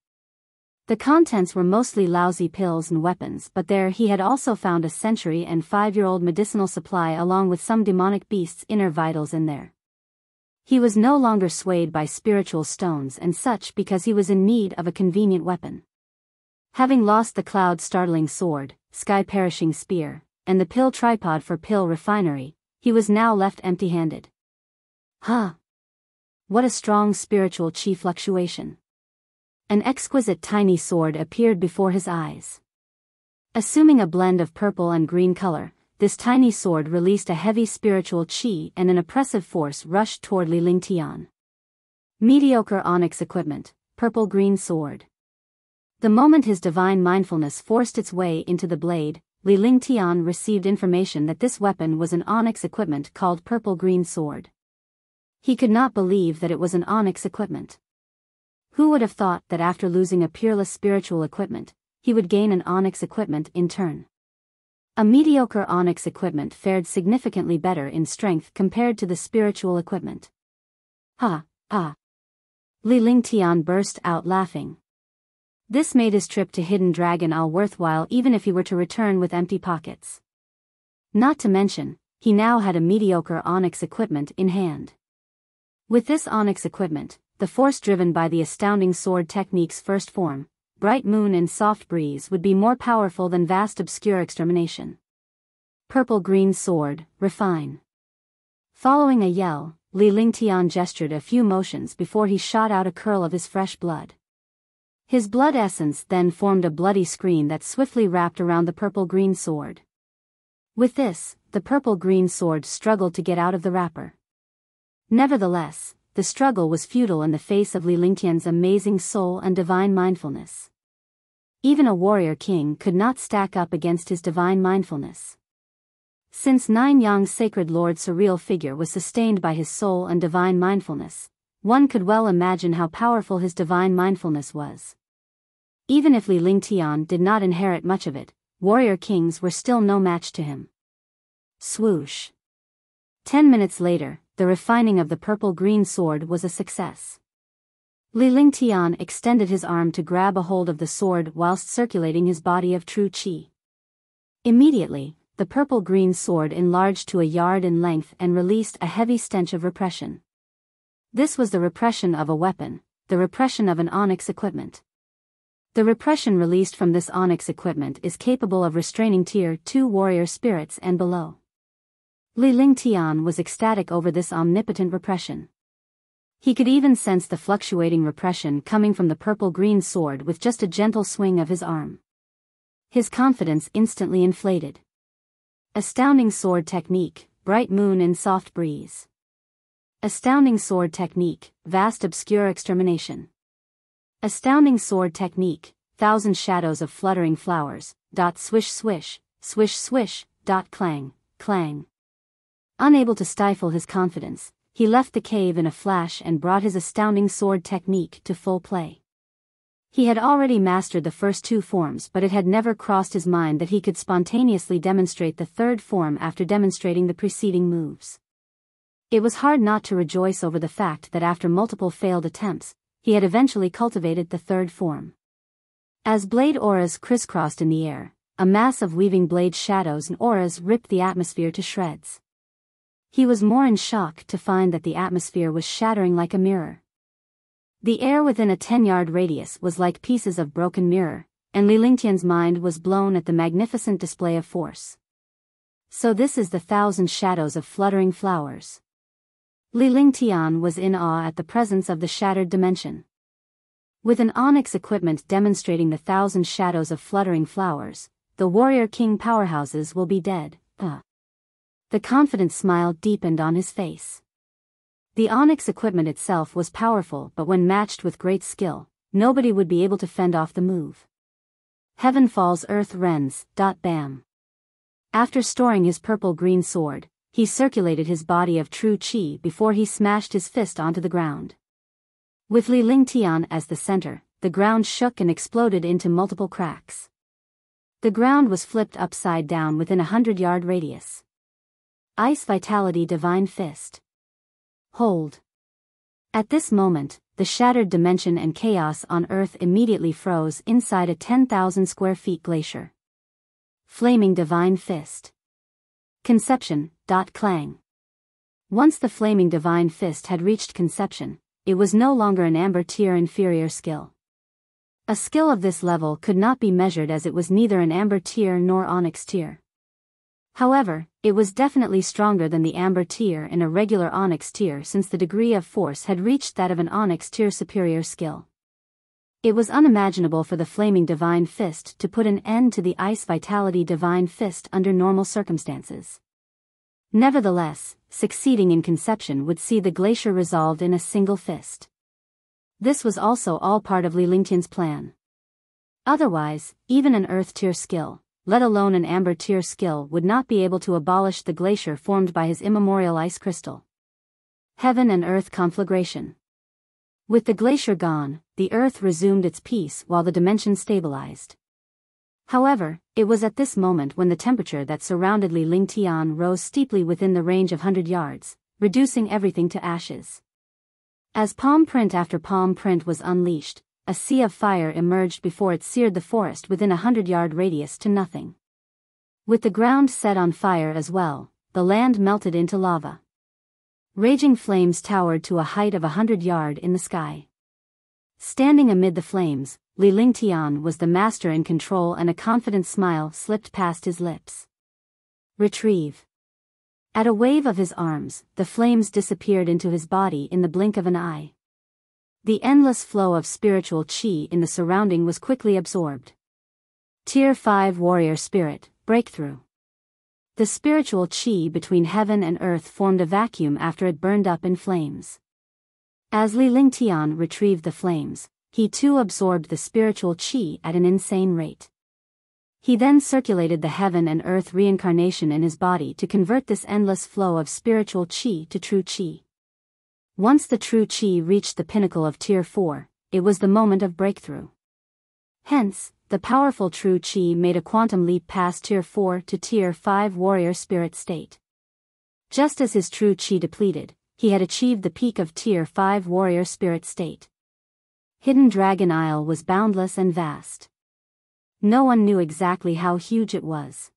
The contents were mostly lousy pills and weapons, but there he had also found a century and 5-year-old medicinal supply along with some demonic beast's inner vitals in there. He was no longer swayed by spiritual stones and such because he was in need of a convenient weapon. Having lost the cloud-startling sword, sky-perishing spear, and the pill tripod for pill refinery, he was now left empty-handed. What a strong spiritual chi fluctuation. An exquisite tiny sword appeared before his eyes. Assuming a blend of purple and green color, this tiny sword released a heavy spiritual chi and an oppressive force rushed toward Li Lingtian. Mediocre onyx equipment, purple-green sword. The moment his divine mindfulness forced its way into the blade, Li Lingtian received information that this weapon was an onyx equipment called purple-green sword. He could not believe that it was an onyx equipment. Who would have thought that after losing a peerless spiritual equipment, he would gain an onyx equipment in turn? A mediocre onyx equipment fared significantly better in strength compared to the spiritual equipment. Li Lingtian burst out laughing. This made his trip to Hidden Dragon Isle worthwhile even if he were to return with empty pockets. Not to mention, he now had a mediocre onyx equipment in hand. With this onyx equipment, the force driven by the astounding sword technique's first form, bright moon and soft breeze, would be more powerful than vast obscure extermination. Purple-green sword, refine. Following a yell, Li Lingtian gestured a few motions before he shot out a curl of his fresh blood. His blood essence then formed a bloody screen that swiftly wrapped around the purple-green sword. With this, the purple-green sword struggled to get out of the wrapper. Nevertheless, the struggle was futile in the face of Li Lingtian's amazing soul and divine mindfulness. Even a warrior king could not stack up against his divine mindfulness. Since Nine Yang's sacred lord's surreal figure was sustained by his soul and divine mindfulness, one could well imagine how powerful his divine mindfulness was. Even if Li Lingtian did not inherit much of it, warrior kings were still no match to him. Swoosh. 10 minutes later, the refining of the purple-green sword was a success. Li Lingtian extended his arm to grab a hold of the sword whilst circulating his body of true qi. Immediately, the purple-green sword enlarged to a yard in length and released a heavy stench of repression. This was the repression of a weapon, the repression of an onyx equipment. The repression released from this onyx equipment is capable of restraining Tier 2 warrior spirits and below. Li Lingtian was ecstatic over this omnipotent repression. He could even sense the fluctuating repression coming from the purple-green sword with just a gentle swing of his arm. His confidence instantly inflated. Astounding sword technique, bright moon in soft breeze. Astounding sword technique, vast obscure extermination. Astounding sword technique, thousand shadows of fluttering flowers, dot swish swish, swish swish, dot clang, clang. Unable to stifle his confidence, he left the cave in a flash and brought his astounding sword technique to full play. He had already mastered the first two forms, but it had never crossed his mind that he could spontaneously demonstrate the third form after demonstrating the preceding moves. It was hard not to rejoice over the fact that after multiple failed attempts, he had eventually cultivated the third form. As blade auras crisscrossed in the air, a mass of weaving blade shadows and auras ripped the atmosphere to shreds. He was more in shock to find that the atmosphere was shattering like a mirror. The air within a 10-yard radius was like pieces of broken mirror, and Li Lingtian's mind was blown at the magnificent display of force. So this is the thousand shadows of fluttering flowers. Li Lingtian was in awe at the presence of the shattered dimension. With an onyx equipment demonstrating the thousand shadows of fluttering flowers, the warrior king powerhouses will be dead. The confident smile deepened on his face. The onyx equipment itself was powerful, but when matched with great skill, nobody would be able to fend off the move. Heaven falls, earth rends, bam. After storing his purple-green sword, he circulated his body of true qi before he smashed his fist onto the ground. With Li Lingtian as the center, the ground shook and exploded into multiple cracks. The ground was flipped upside down within a 100-yard radius. Ice Vitality Divine Fist. Hold. At this moment, the shattered dimension and chaos on Earth immediately froze inside a 10,000 square feet glacier. Flaming Divine Fist. Conception. Clang. Once the Flaming Divine Fist had reached conception, it was no longer an amber tier inferior skill. A skill of this level could not be measured as it was neither an amber tier nor onyx tier. However, it was definitely stronger than the amber tier and a regular onyx tier, since the degree of force had reached that of an onyx tier superior skill. It was unimaginable for the Flaming Divine Fist to put an end to the Ice Vitality Divine Fist under normal circumstances. Nevertheless, succeeding in conception would see the glacier resolved in a single fist. This was also all part of Li Lingtian's plan. Otherwise, even an earth tier skill, let alone an amber tier skill, would not be able to abolish the glacier formed by his immemorial ice crystal. Heaven and earth conflagration. With the glacier gone, the earth resumed its peace while the dimension stabilized. However, it was at this moment when the temperature that surrounded Li Lingtian rose steeply within the range of 100 yards, reducing everything to ashes. As palm print after palm print was unleashed, a sea of fire emerged before it seared the forest within a 100-yard radius to nothing. With the ground set on fire as well, the land melted into lava. Raging flames towered to a height of 100 yards in the sky. Standing amid the flames, Li Lingtian was the master in control, and a confident smile slipped past his lips. Retrieve. At a wave of his arms, the flames disappeared into his body in the blink of an eye. The endless flow of spiritual qi in the surrounding was quickly absorbed. Tier 5 Warrior Spirit, Breakthrough. The spiritual qi between heaven and earth formed a vacuum after it burned up in flames. As Li Lingtian retrieved the flames, he too absorbed the spiritual qi at an insane rate. He then circulated the heaven and earth reincarnation in his body to convert this endless flow of spiritual qi to true qi. Once the true qi reached the pinnacle of Tier 4, it was the moment of breakthrough. Hence, the powerful true qi made a quantum leap past Tier 4 to Tier 5 warrior spirit state. Just as his true qi depleted, he had achieved the peak of Tier 5 warrior spirit state. Hidden Dragon Isle was boundless and vast. No one knew exactly how huge it was.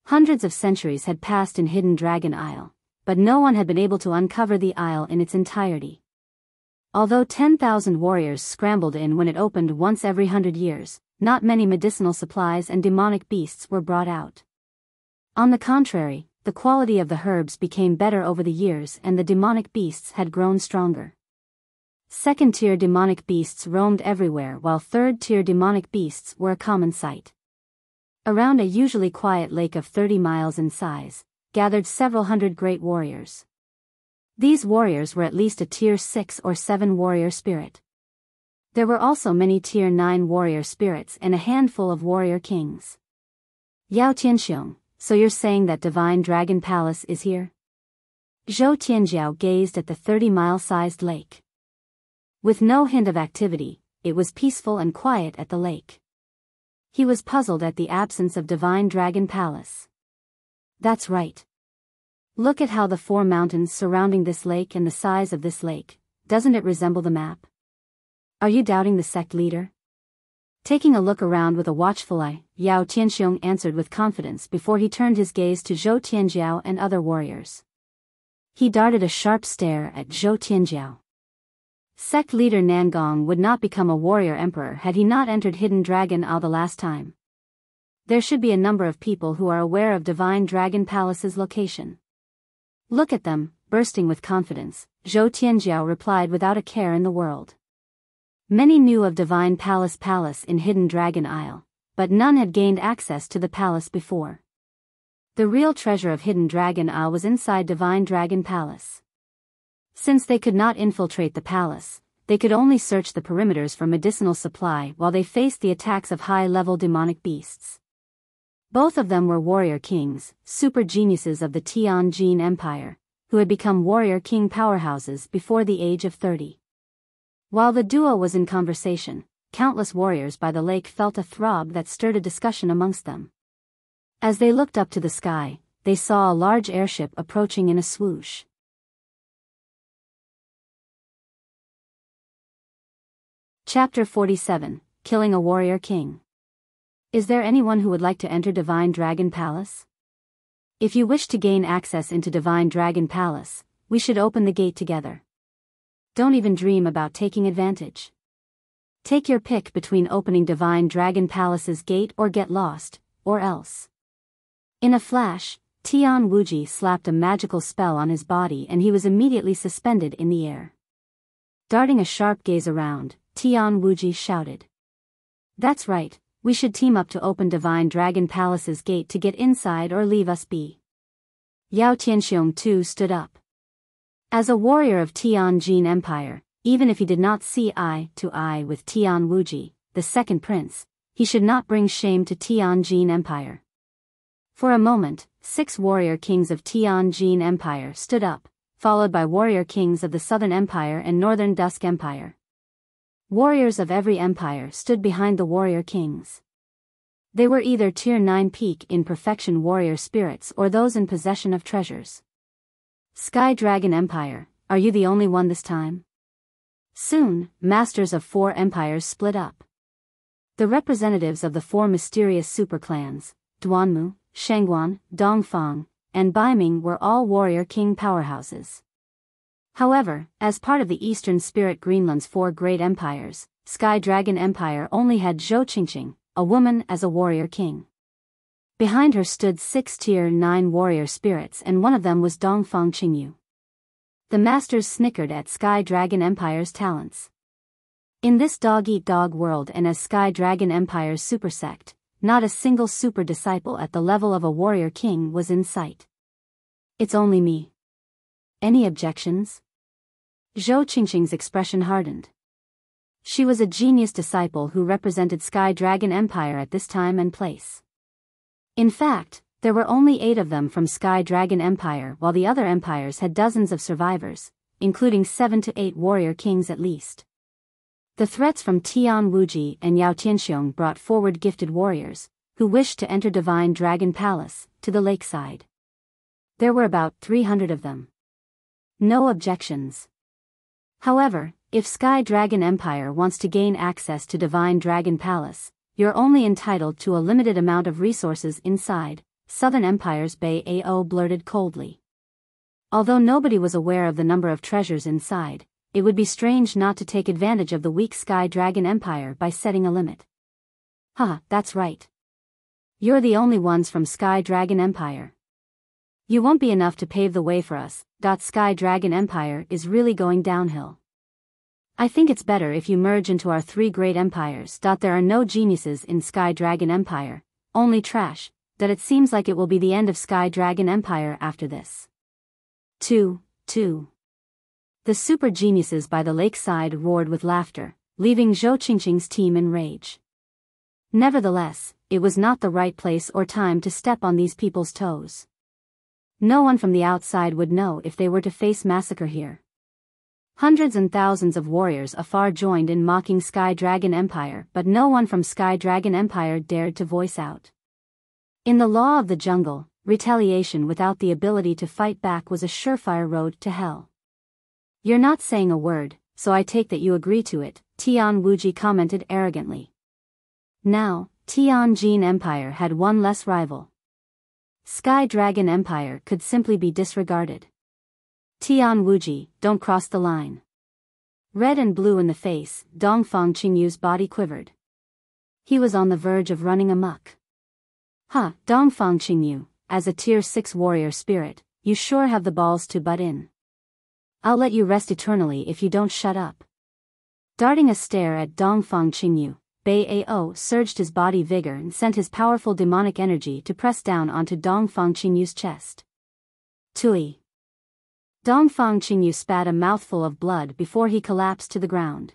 Hundreds of centuries had passed in Hidden Dragon Isle, but no one had been able to uncover the isle in its entirety. Although 10,000 warriors scrambled in when it opened once every 100 years, not many medicinal supplies and demonic beasts were brought out. On the contrary, the quality of the herbs became better over the years and the demonic beasts had grown stronger. Second-tier demonic beasts roamed everywhere while third-tier demonic beasts were a common sight. Around a usually quiet lake of 30 miles in size, gathered several hundred great warriors. These warriors were at least a Tier 6 or 7 warrior spirit. There were also many Tier 9 warrior spirits and a handful of warrior kings. Yao Tianxiong, so you're saying that Divine Dragon Palace is here? Zhou Tianjiao gazed at the 30-mile-sized lake. With no hint of activity, it was peaceful and quiet at the lake. He was puzzled at the absence of Divine Dragon Palace. That's right. Look at how the 4 mountains surrounding this lake and the size of this lake, doesn't it resemble the map? Are you doubting the sect leader? Taking a look around with a watchful eye, Yao Tianxiong answered with confidence before he turned his gaze to Zhou Tianjiao and other warriors. He darted a sharp stare at Zhou Tianjiao. Sect leader Nangong would not become a warrior emperor had he not entered Hidden Dragon Isle the last time. There should be a number of people who are aware of Divine Dragon Palace's location. Look at them, bursting with confidence, Zhou Tianjiao replied without a care in the world. Many knew of Divine Palace in Hidden Dragon Isle, but none had gained access to the palace before. The real treasure of Hidden Dragon Isle was inside Divine Dragon Palace. Since they could not infiltrate the palace, they could only search the perimeters for medicinal supply while they faced the attacks of high-level demonic beasts. Both of them were warrior kings, super geniuses of the Tianjin Empire, who had become warrior king powerhouses before the age of 30. While the duo was in conversation, countless warriors by the lake felt a throb that stirred a discussion amongst them. As they looked up to the sky, they saw a large airship approaching in a swoosh. Chapter 47, Killing a Warrior King. Is there anyone who would like to enter Divine Dragon Palace? If you wish to gain access into Divine Dragon Palace, we should open the gate together. Don't even dream about taking advantage. Take your pick between opening Divine Dragon Palace's gate or get lost, or else. In a flash, Tian Wuji slapped a magical spell on his body and he was immediately suspended in the air. Darting a sharp gaze around, Tian Wuji shouted. That's right, we should team up to open Divine Dragon Palace's gate to get inside or leave us be. Yao Tianxiong too stood up. As a warrior of Tianjin Empire, even if he did not see eye to eye with Tian Wuji, the second prince, he should not bring shame to Tianjin Empire. For a moment, 6 warrior kings of Tianjin Empire stood up, followed by warrior kings of the Southern Empire and Northern Dusk Empire. Warriors of every empire stood behind the warrior kings. They were either Tier 9 peak in perfection warrior spirits or those in possession of treasures. Sky Dragon Empire, are you the only one this time? Soon, masters of 4 empires split up. The representatives of the 4 mysterious superclans, Duanmu, Shangguan, Dongfang, and Baiming were all warrior king powerhouses. However, as part of the Eastern Spirit Greenland's 4 great empires, Sky Dragon Empire only had Zhou Qingqing, a woman, as a warrior king. Behind her stood 6 Tier 9 warrior spirits and one of them was Dongfang Qingyu. The masters snickered at Sky Dragon Empire's talents. In this dog-eat-dog world and as Sky Dragon Empire's supersect, not a single super disciple at the level of a warrior king was in sight. It's only me. Any objections? Zhou Qingqing's expression hardened. She was a genius disciple who represented Sky Dragon Empire at this time and place. In fact, there were only 8 of them from Sky Dragon Empire, while the other empires had dozens of survivors, including 7 to 8 warrior kings at least. The threats from Tian Wuji and Yao Tianxiong brought forward gifted warriors, who wished to enter Divine Dragon Palace, to the lakeside. There were about 300 of them. No objections. However, if Sky Dragon Empire wants to gain access to Divine Dragon Palace, you're only entitled to a limited amount of resources inside, Southern Empire's Biyao blurted coldly. Although nobody was aware of the number of treasures inside, it would be strange not to take advantage of the weak Sky Dragon Empire by setting a limit. That's right. You're the only ones from Sky Dragon Empire. You won't be enough to pave the way for us. Sky Dragon Empire is really going downhill. I think it's better if you merge into our 3 great empires. There are no geniuses in Sky Dragon Empire, only trash. It seems like it will be the end of Sky Dragon Empire after this. 2. The super geniuses by the lakeside roared with laughter, leaving Zhou Qingqing's team in rage. Nevertheless, it was not the right place or time to step on these people's toes. No one from the outside would know if they were to face massacre here. Hundreds and thousands of warriors afar joined in mocking Sky Dragon Empire, but no one from Sky Dragon Empire dared to voice out. In the law of the jungle, retaliation without the ability to fight back was a surefire road to hell. You're not saying a word, so I take that you agree to it, Tian Wuji commented arrogantly. Now, Tianjin Empire had one less rival. Sky Dragon Empire could simply be disregarded. Tian Wuji, don't cross the line. Red and blue in the face, Dongfang Qingyu's body quivered. He was on the verge of running amok. Dongfang Qingyu, as a tier 6 warrior spirit, you sure have the balls to butt in. I'll let you rest eternally if you don't shut up. Darting a stare at Dongfang Qingyu, Biyao surged his body vigor and sent his powerful demonic energy to press down onto Dongfang Qingyu's chest. Tui. Dongfang Qingyu spat a mouthful of blood before he collapsed to the ground.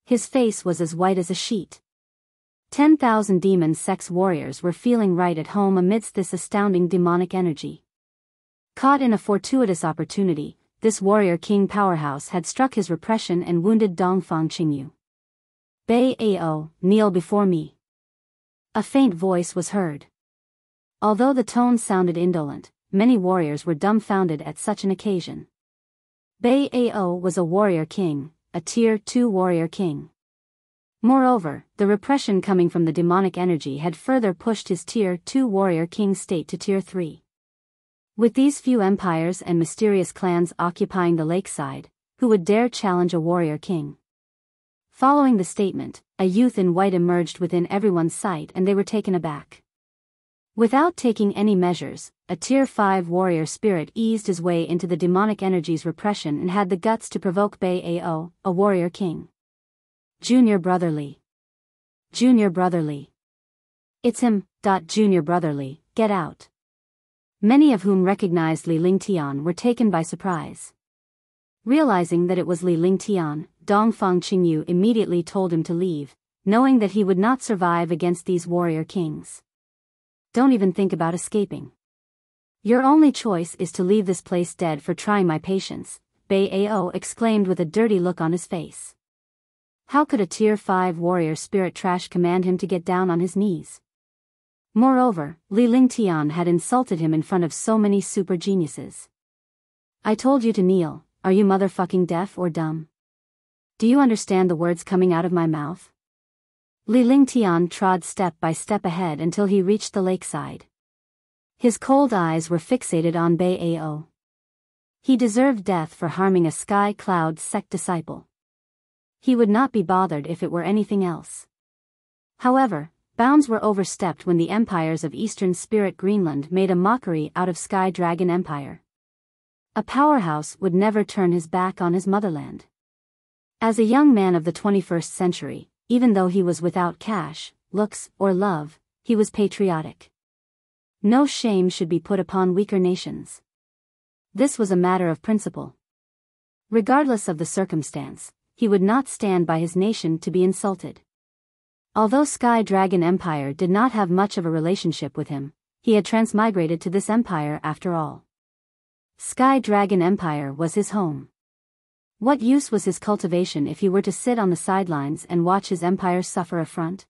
His face was as white as a sheet. 10,000 demon sex warriors were feeling right at home amidst this astounding demonic energy. Caught in a fortuitous opportunity, this warrior king powerhouse had struck his repression and wounded Dongfang Qingyu. Biyao, kneel before me. A faint voice was heard. Although the tone sounded indolent, many warriors were dumbfounded at such an occasion. Biyao was a warrior king, a tier 2 warrior king. Moreover, the repression coming from the demonic energy had further pushed his tier 2 warrior king state to tier 3. With these few empires and mysterious clans occupying the lakeside, who would dare challenge a warrior king? Following the statement, a youth in white emerged within everyone's sight and they were taken aback. Without taking any measures, a tier 5 warrior spirit eased his way into the demonic energy's repression and had the guts to provoke Biyao, a warrior king. Junior Brotherly. Junior Brotherly. It's him. Junior Brotherly, get out. Many of whom recognized Li Lingtian were taken by surprise. Realizing that it was Li Lingtian, Dongfang Qingyu immediately told him to leave, knowing that he would not survive against these warrior kings. Don't even think about escaping. Your only choice is to leave this place dead for trying my patience, Biyao exclaimed with a dirty look on his face. How could a tier 5 warrior spirit trash command him to get down on his knees? Moreover, Li Lingtian had insulted him in front of so many super geniuses. I told you to kneel, are you motherfucking deaf or dumb? Do you understand the words coming out of my mouth? Li Lingtian trod step by step ahead until he reached the lakeside. His cold eyes were fixated on Biyao. He deserved death for harming a Sky Cloud sect disciple. He would not be bothered if it were anything else. However, bounds were overstepped when the empires of Eastern Spirit Greenland made a mockery out of Sky Dragon Empire. A powerhouse would never turn his back on his motherland. As a young man of the 21st century, even though he was without cash, looks, or love, he was patriotic. No shame should be put upon weaker nations. This was a matter of principle. Regardless of the circumstance, he would not stand by his nation to be insulted. Although Sky Dragon Empire did not have much of a relationship with him, he had transmigrated to this empire after all. Sky Dragon Empire was his home. What use was his cultivation if he were to sit on the sidelines and watch his empire suffer affront?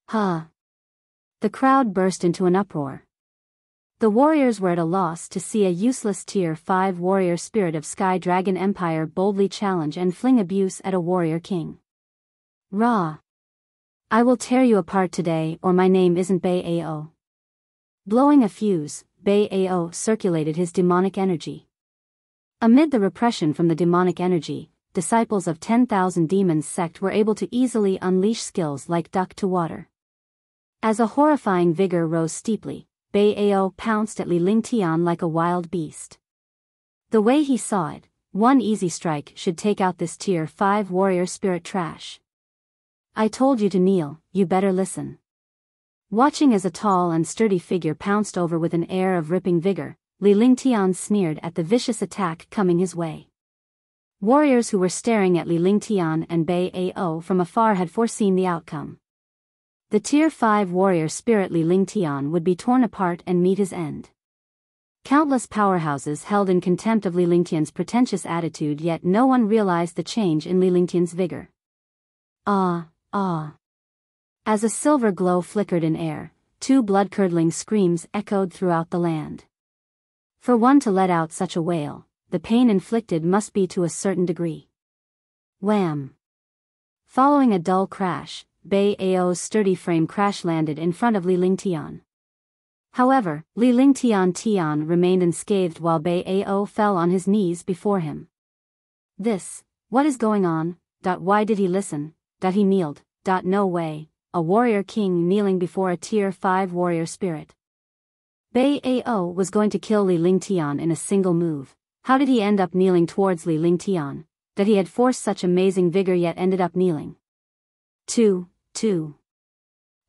Ha! The crowd burst into an uproar. The warriors were at a loss to see a useless Tier 5 warrior spirit of Sky Dragon Empire boldly challenge and fling abuse at a warrior king. Rah! I will tear you apart today, or my name isn't Biyao. Blowing a fuse, Biyao circulated his demonic energy. Amid the repression from the demonic energy, disciples of 10,000 Demons sect were able to easily unleash skills like duck to water. As a horrifying vigor rose steeply, Biyao pounced at Li Lingtian like a wild beast. The way he saw it, one easy strike should take out this Tier 5 warrior spirit trash. I told you to kneel, you better listen. Watching as a tall and sturdy figure pounced over with an air of ripping vigor, Li Lingtian sneered at the vicious attack coming his way. Warriors who were staring at Li Lingtian and Biyao from afar had foreseen the outcome. The Tier 5 warrior spirit Li Lingtian would be torn apart and meet his end. Countless powerhouses held in contempt of Li Lingtian's pretentious attitude, yet no one realized the change in Li Lingtian's vigor. Ah, ah. As a silver glow flickered in air, two blood-curdling screams echoed throughout the land. For one to let out such a wail, the pain inflicted must be to a certain degree. Wham! Following a dull crash, Biyao's sturdy frame crash-landed in front of Li Lingtian. However, Li Lingtian remained unscathed while Biyao fell on his knees before him. What is going on? Why did he listen? He kneeled. No way, a warrior king kneeling before a Tier 5 warrior spirit. Biyao was going to kill Li Lingtian in a single move. How did he end up kneeling towards Li Lingtian? That he had forced such amazing vigor yet ended up kneeling. 2.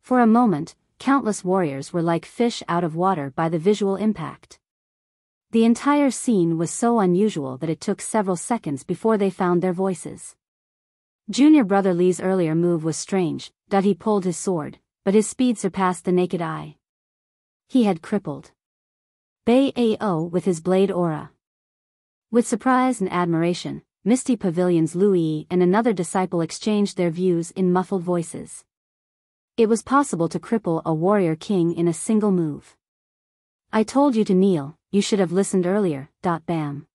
For a moment, countless warriors were like fish out of water by the visual impact. The entire scene was so unusual that it took several seconds before they found their voices. Junior brother Li's earlier move was strange, he pulled his sword, but his speed surpassed the naked eye. He had crippled Biyao with his blade aura. With surprise and admiration, Misty Pavilion's Louis and another disciple exchanged their views in muffled voices. It was possible to cripple a warrior king in a single move. I told you to kneel, you should have listened earlier. Bam.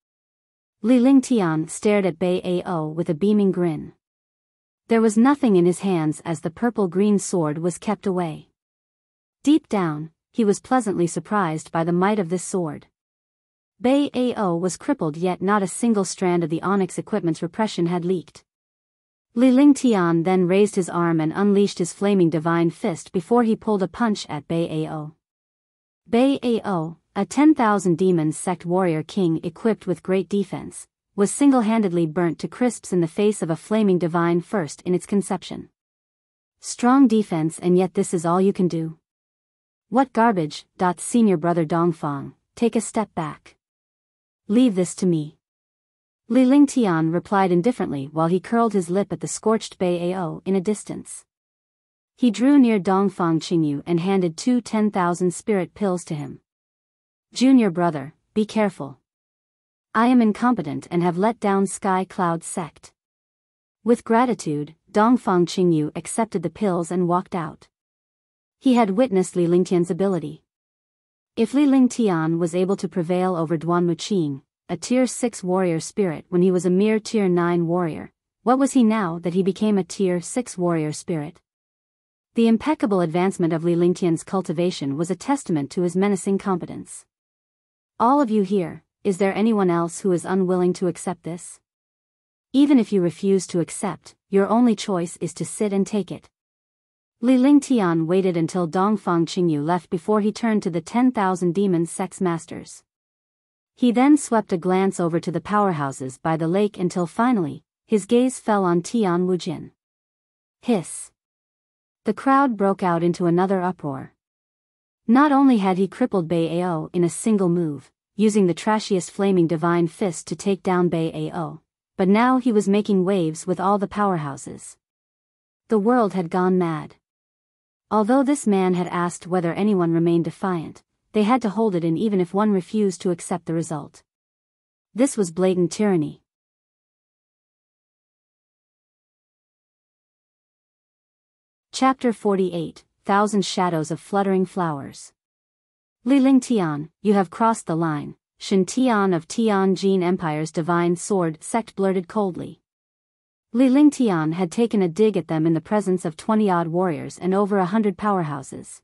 Li Lingtian stared at Biyao with a beaming grin. There was nothing in his hands as the purple-green sword was kept away. Deep down, he was pleasantly surprised by the might of this sword. Biyao was crippled, yet not a single strand of the onyx equipment's repression had leaked. Li Lingtian then raised his arm and unleashed his flaming divine fist before he pulled a punch at Biyao. Biyao, a 10,000 Demons sect warrior king equipped with great defense, was single-handedly burnt to crisps in the face of a flaming divine first in its conception. Strong defense, and yet this is all you can do? What garbage. Senior brother Dongfang, take a step back. Leave this to me. Li Lingtian replied indifferently while he curled his lip at the scorched Biyao in a distance. He drew near Dongfang Qingyu and handed 2 10,000 spirit pills to him. Junior brother, be careful. I am incompetent and have let down Sky Cloud sect. With gratitude, Dongfang Qingyu accepted the pills and walked out. He had witnessed Li Lingtian's ability. If Li Lingtian was able to prevail over Duan Muqing, a Tier 6 warrior spirit, when he was a mere Tier 9 warrior, what was he now that he became a Tier 6 warrior spirit? The impeccable advancement of Li Lingtian's cultivation was a testament to his menacing competence. All of you here, is there anyone else who is unwilling to accept this? Even if you refuse to accept, your only choice is to sit and take it. Li Lingtian waited until Dongfang Qingyu left before he turned to the 10,000 Demons sect's masters. He then swept a glance over to the powerhouses by the lake until finally, his gaze fell on Tian Wujin. Hiss. The crowd broke out into another uproar. Not only had he crippled Biyao in a single move, using the trashiest flaming divine fist to take down Biyao, but now he was making waves with all the powerhouses. The world had gone mad. Although this man had asked whether anyone remained defiant, they had to hold it in even if one refused to accept the result. This was blatant tyranny. Chapter 48, Thousand Shadows of Fluttering Flowers. Li Lingtian, you have crossed the line, Shin Tian of Tianjin Empire's divine sword sect blurted coldly. Li Lingtian had taken a dig at them in the presence of 20-odd warriors and over 100 powerhouses.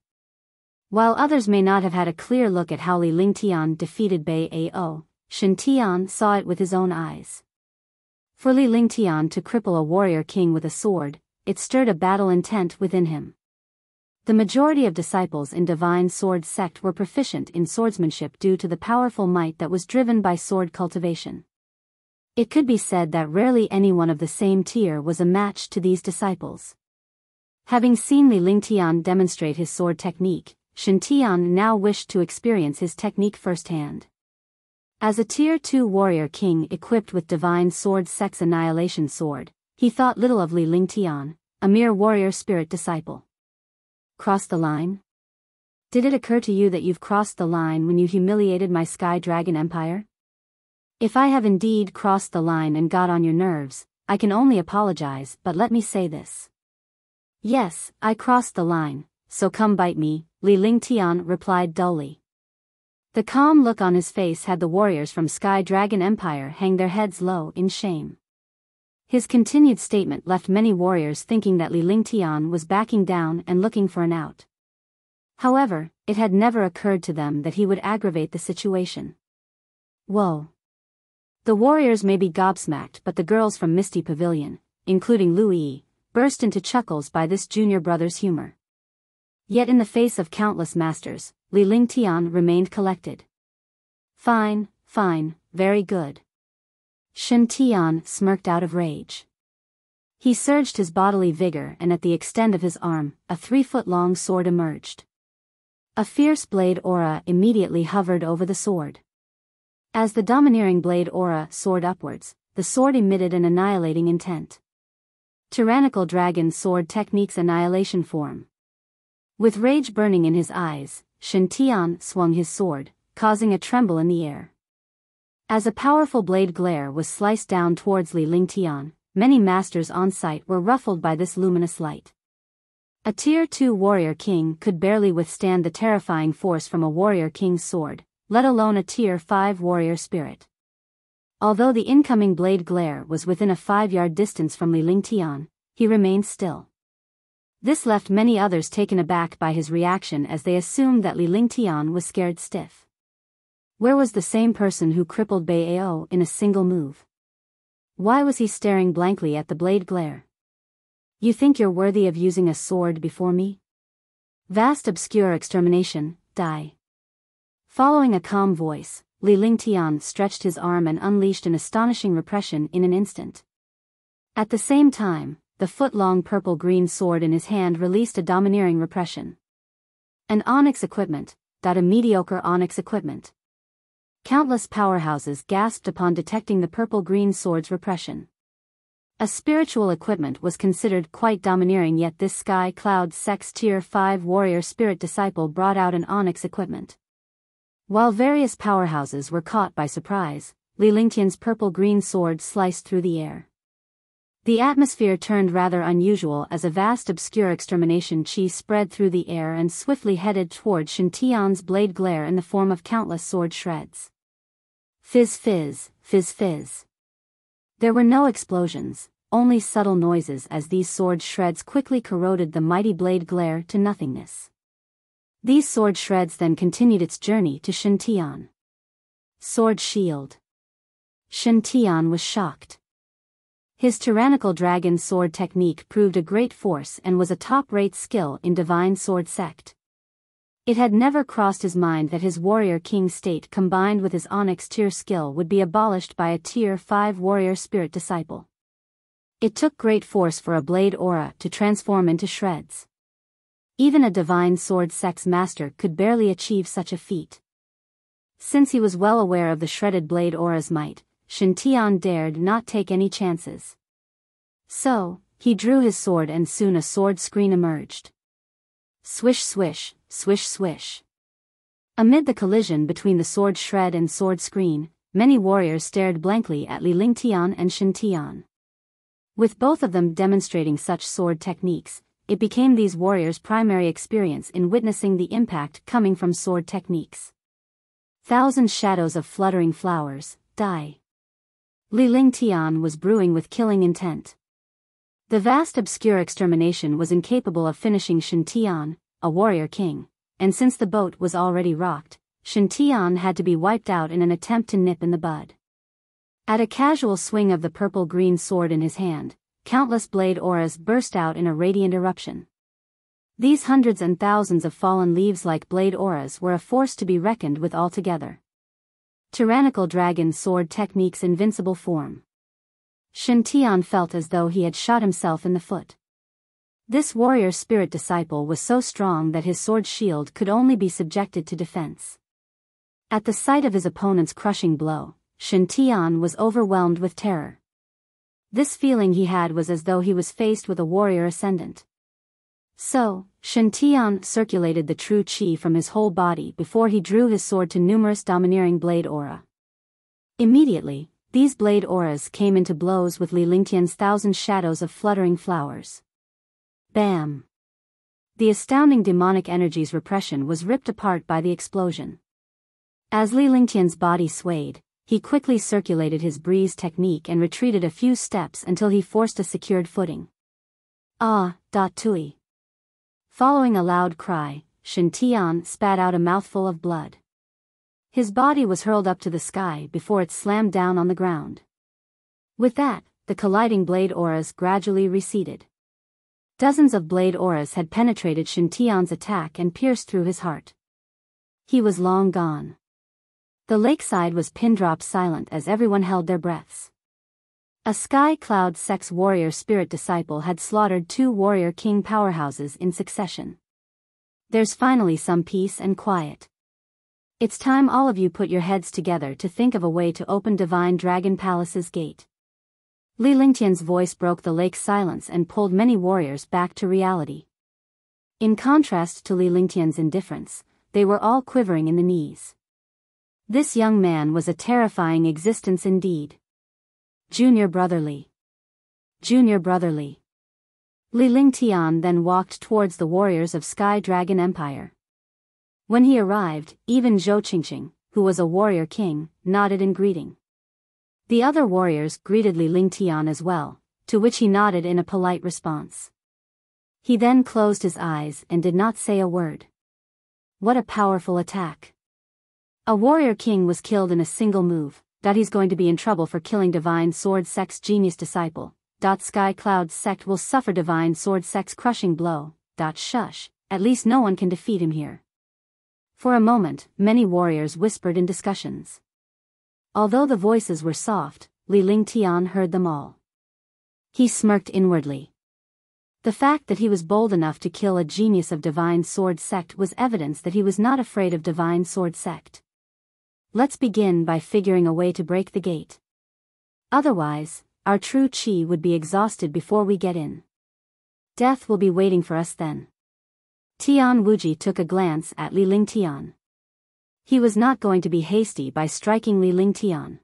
While others may not have had a clear look at how Li Lingtian defeated Biyao, Shin Tian saw it with his own eyes. For Li Lingtian to cripple a warrior king with a sword, it stirred a battle intent within him. The majority of disciples in Divine Sword sect were proficient in swordsmanship due to the powerful might that was driven by sword cultivation. It could be said that rarely anyone of the same tier was a match to these disciples. Having seen Li Lingtian demonstrate his sword technique, Shin Tian now wished to experience his technique firsthand. As a Tier 2 warrior king equipped with Divine Sword sect's Annihilation Sword, he thought little of Li Lingtian, a mere warrior spirit disciple. Cross the line? Did it occur to you that you've crossed the line when you humiliated my Sky Dragon Empire? If I have indeed crossed the line and got on your nerves, I can only apologize, but let me say this. Yes, I crossed the line, so come bite me, Li Lingtian replied dully. The calm look on his face had the warriors from Sky Dragon Empire hang their heads low in shame. His continued statement left many warriors thinking that Li Lingtian was backing down and looking for an out. However, it had never occurred to them that he would aggravate the situation. Whoa. The warriors may be gobsmacked, but the girls from Misty Pavilion, including Louis, burst into chuckles by this junior brother's humor. Yet in the face of countless masters, Li Lingtian remained collected. Fine, very good. Shin Tian smirked out of rage. He surged his bodily vigor and at the extent of his arm, a 3-foot-long sword emerged. A fierce blade aura immediately hovered over the sword. As the domineering blade aura soared upwards, the sword emitted an annihilating intent. Tyrannical Dragon Sword Technique's Annihilation Form. With rage burning in his eyes, Shin Tian swung his sword, causing a tremble in the air. As a powerful blade glare was sliced down towards Li Lingtian, many masters on site were ruffled by this luminous light. A Tier 2 warrior king could barely withstand the terrifying force from a warrior king's sword, let alone a Tier 5 warrior spirit. Although the incoming blade glare was within a 5-yard distance from Li Lingtian, he remained still. This left many others taken aback by his reaction as they assumed that Li Lingtian was scared stiff. Where was the same person who crippled Biyao in a single move? Why was he staring blankly at the blade glare? You think you're worthy of using a sword before me? Vast obscure extermination, die. Following a calm voice, Li Lingtian stretched his arm and unleashed an astonishing repression in an instant. At the same time, the foot-long purple-green sword in his hand released a domineering repression. An onyx equipment, a mediocre onyx equipment. Countless powerhouses gasped upon detecting the purple-green sword's repression. A spiritual equipment was considered quite domineering, yet this Sky Cloud Sect's Tier 5 warrior spirit disciple brought out an onyx equipment. While various powerhouses were caught by surprise, Li Lingtian's purple-green sword sliced through the air. The atmosphere turned rather unusual as a vast obscure extermination chi spread through the air and swiftly headed toward Shin Tian's blade glare in the form of countless sword shreds. Fizz fizz, fizz fizz. There were no explosions, only subtle noises as these sword shreds quickly corroded the mighty blade glare to nothingness. These sword shreds then continued its journey to Shin Tian. Sword shield. Shin Tian was shocked. His tyrannical dragon sword technique proved a great force and was a top-rate skill in Divine Sword sect. It had never crossed his mind that his warrior king state combined with his onyx tier skill would be abolished by a Tier 5 warrior spirit disciple. It took great force for a blade aura to transform into shreds. Even a divine sword sex master could barely achieve such a feat. Since he was well aware of the shredded blade aura's might, Shen Tian dared not take any chances. So, he drew his sword and soon a sword screen emerged. Swish swish, swish swish. Amid the collision between the sword shred and sword screen, many warriors stared blankly at Li Lingtian and Shen Tian. With both of them demonstrating such sword techniques, it became these warriors' primary experience in witnessing the impact coming from sword techniques. Thousand shadows of fluttering flowers, die. Li Lingtian was brewing with killing intent. The vast obscure extermination was incapable of finishing Shen Tian, a warrior king, and since the boat was already rocked, Shen Tian had to be wiped out in an attempt to nip in the bud. At a casual swing of the purple-green sword in his hand, countless blade auras burst out in a radiant eruption. These hundreds and thousands of fallen leaves like blade auras were a force to be reckoned with altogether. Tyrannical dragon sword technique's invincible form. Shen Tian felt as though he had shot himself in the foot. This warrior spirit disciple was so strong that his sword shield could only be subjected to defense. At the sight of his opponent's crushing blow, Shen Tian was overwhelmed with terror. This feeling he had was as though he was faced with a warrior ascendant. So, Shen Tian circulated the true qi from his whole body before he drew his sword to numerous domineering blade aura. Immediately, these blade auras came into blows with Li Lingtian's thousand shadows of fluttering flowers. Bam! The astounding demonic energy's repression was ripped apart by the explosion. As Li Lingtian's body swayed, he quickly circulated his breeze technique and retreated a few steps until he forced a secured footing. Tui. Following a loud cry, Shen Tian spat out a mouthful of blood. His body was hurled up to the sky before it slammed down on the ground. With that, the colliding blade auras gradually receded. Dozens of blade auras had penetrated Shen Tian's attack and pierced through his heart. He was long gone. The lakeside was pin-drop silent as everyone held their breaths. A Sky Cloud sex warrior spirit disciple had slaughtered 2 warrior king powerhouses in succession. There's finally some peace and quiet. It's time all of you put your heads together to think of a way to open Divine Dragon Palace's gate. Li Lingtian's voice broke the lake's silence and pulled many warriors back to reality. In contrast to Li Lingtian's indifference, they were all quivering in the knees. This young man was a terrifying existence indeed. Junior brotherly. Junior brotherly. Li Lingtian then walked towards the warriors of Sky Dragon Empire. When he arrived, even Zhou Qingqing, who was a warrior king, nodded in greeting. The other warriors greeted Li Lingtian as well, to which he nodded in a polite response. He then closed his eyes and did not say a word. What a powerful attack. A warrior king was killed in a single move. He's going to be in trouble for killing Divine Sword Sex Genius Disciple. Sky Cloud Sect will suffer Divine Sword Sex crushing blow. Shush, at least no one can defeat him here. For a moment, many warriors whispered in discussions. Although the voices were soft, Li Lingtian heard them all. He smirked inwardly. The fact that he was bold enough to kill a genius of Divine Sword Sect was evidence that he was not afraid of Divine Sword Sect. Let's begin by figuring a way to break the gate. Otherwise, our true qi would be exhausted before we get in. Death will be waiting for us then. Tian Wuji took a glance at Li Lingtian. He was not going to be hasty by striking Li Lingtian.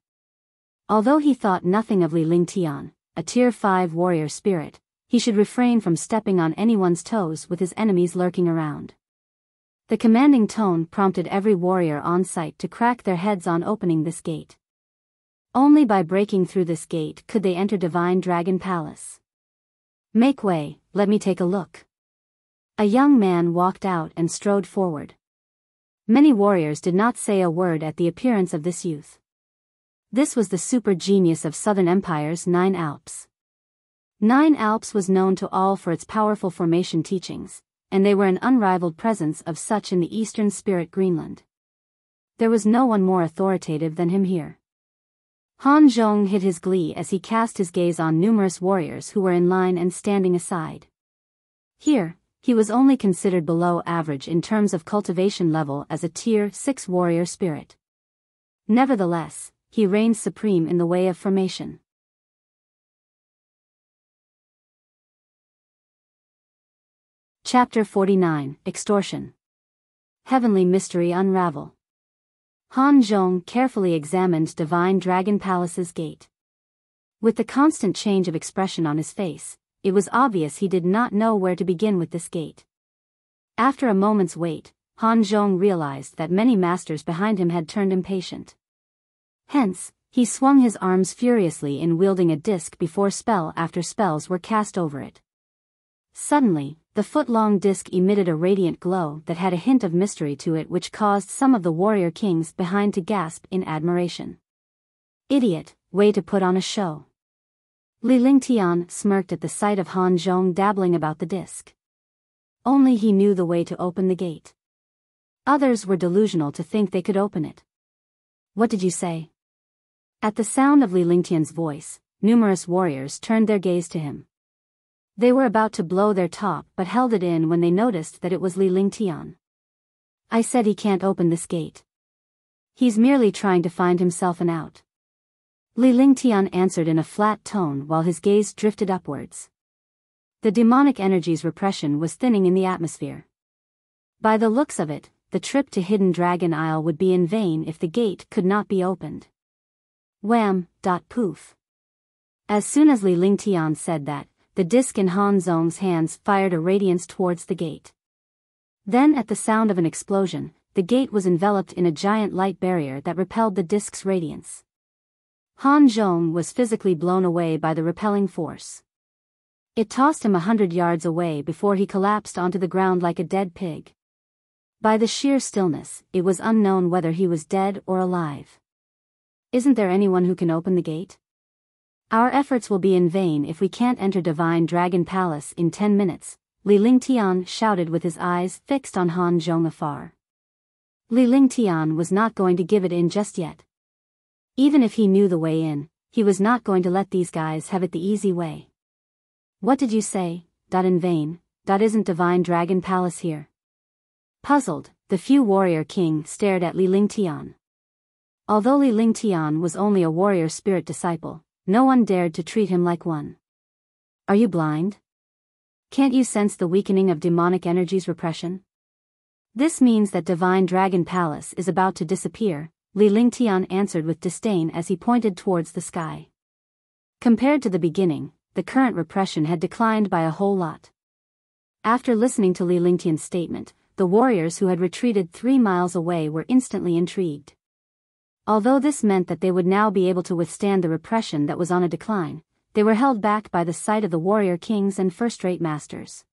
Although he thought nothing of Li Lingtian, a Tier 5 warrior spirit, he should refrain from stepping on anyone's toes with his enemies lurking around. The commanding tone prompted every warrior on site to crack their heads on opening this gate. Only by breaking through this gate could they enter Divine Dragon Palace. Make way, let me take a look. A young man walked out and strode forward. Many warriors did not say a word at the appearance of this youth. This was the super genius of Southern Empire's 9 Alps. 9 Alps was known to all for its powerful formation teachings, and they were an unrivaled presence of such in the Eastern Spirit Greenland. There was no one more authoritative than him here. Han Zhong hid his glee as he cast his gaze on numerous warriors who were in line and standing aside. Here, He was only considered below average in terms of cultivation level as a Tier 6 warrior spirit. Nevertheless, he reigned supreme in the way of formation. Chapter 49, Extortion. Heavenly Mystery Unravel. Han Zhong carefully examined Divine Dragon Palace's gate. With the constant change of expression on his face, it was obvious he did not know where to begin with this gate. After a moment's wait, Han Zhong realized that many masters behind him had turned impatient. Hence, he swung his arms furiously in wielding a disc before spell after spells were cast over it. Suddenly, the foot-long disc emitted a radiant glow that had a hint of mystery to it which caused some of the warrior kings behind to gasp in admiration. Idiot, way to put on a show. Li Lingtian smirked at the sight of Han Zhong dabbling about the disc. Only he knew the way to open the gate. Others were delusional to think they could open it. What did you say? At the sound of Li Lingtian's voice, numerous warriors turned their gaze to him. They were about to blow their top but held it in when they noticed that it was Li Lingtian. I said he can't open this gate. He's merely trying to find himself an out. Li Lingtian answered in a flat tone while his gaze drifted upwards. The demonic energy's repression was thinning in the atmosphere. By the looks of it, the trip to Hidden Dragon Isle would be in vain if the gate could not be opened. Wham! Poof. As soon as Li Lingtian said that, the disc in Han Zhong's hands fired a radiance towards the gate. Then at the sound of an explosion, the gate was enveloped in a giant light barrier that repelled the disc's radiance. Han Zhong was physically blown away by the repelling force. It tossed him 100 yards away before he collapsed onto the ground like a dead pig. By the sheer stillness, it was unknown whether he was dead or alive. Isn't there anyone who can open the gate? Our efforts will be in vain if we can't enter Divine Dragon Palace in 10 minutes, Li Lingtian shouted with his eyes fixed on Han Zhong afar. Li Lingtian was not going to give it in just yet. Even if he knew the way in, he was not going to let these guys have it the easy way. What did you say? In vain. Isn't Divine Dragon Palace here? Puzzled, the few warrior king stared at Li Lingtian. Although Li Lingtian was only a warrior spirit disciple, no one dared to treat him like one. Are you blind? Can't you sense the weakening of demonic energy's repression? This means that Divine Dragon Palace is about to disappear, Li Lingtian answered with disdain as he pointed towards the sky. Compared to the beginning, the current repression had declined by a whole lot. After listening to Li Lingtian's statement, the warriors who had retreated 3 miles away were instantly intrigued. Although this meant that they would now be able to withstand the repression that was on a decline, they were held back by the sight of the warrior kings and first-rate masters.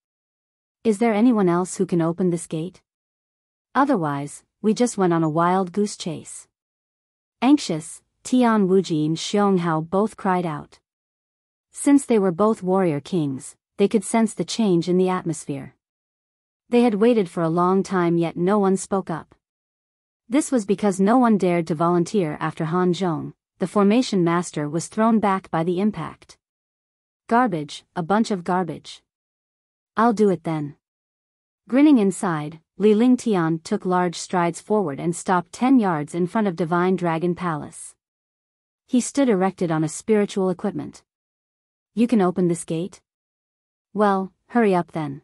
Is there anyone else who can open this gate? Otherwise, we just went on a wild goose chase. Anxious, Tian Wuji and Xionghao both cried out. Since they were both warrior kings, they could sense the change in the atmosphere. They had waited for a long time yet no one spoke up. This was because no one dared to volunteer after Han Zhong, the formation master was thrown back by the impact. Garbage, a bunch of garbage. I'll do it then. Grinning inside, Li Lingtian took large strides forward and stopped 10 yards in front of Divine Dragon Palace. He stood erected on a spiritual equipment. You can open this gate? Well, hurry up then.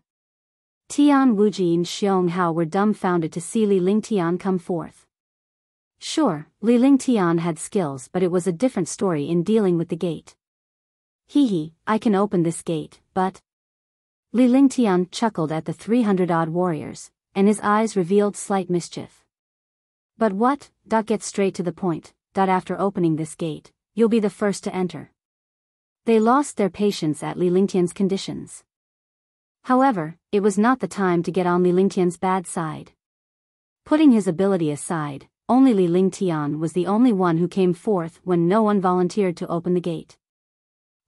Tian Wuji and Xionghao were dumbfounded to see Li Lingtian come forth. Sure, Li Lingtian had skills but it was a different story in dealing with the gate. I can open this gate, but... Li Lingtian chuckled at the 300-odd warriors, and his eyes revealed slight mischief. But what? Get straight to the point. After opening this gate, you'll be the first to enter. They lost their patience at Li Lingtian's conditions. However, it was not the time to get on Li Lingtian's bad side. Putting his ability aside, only Li Lingtian was the only one who came forth when no one volunteered to open the gate.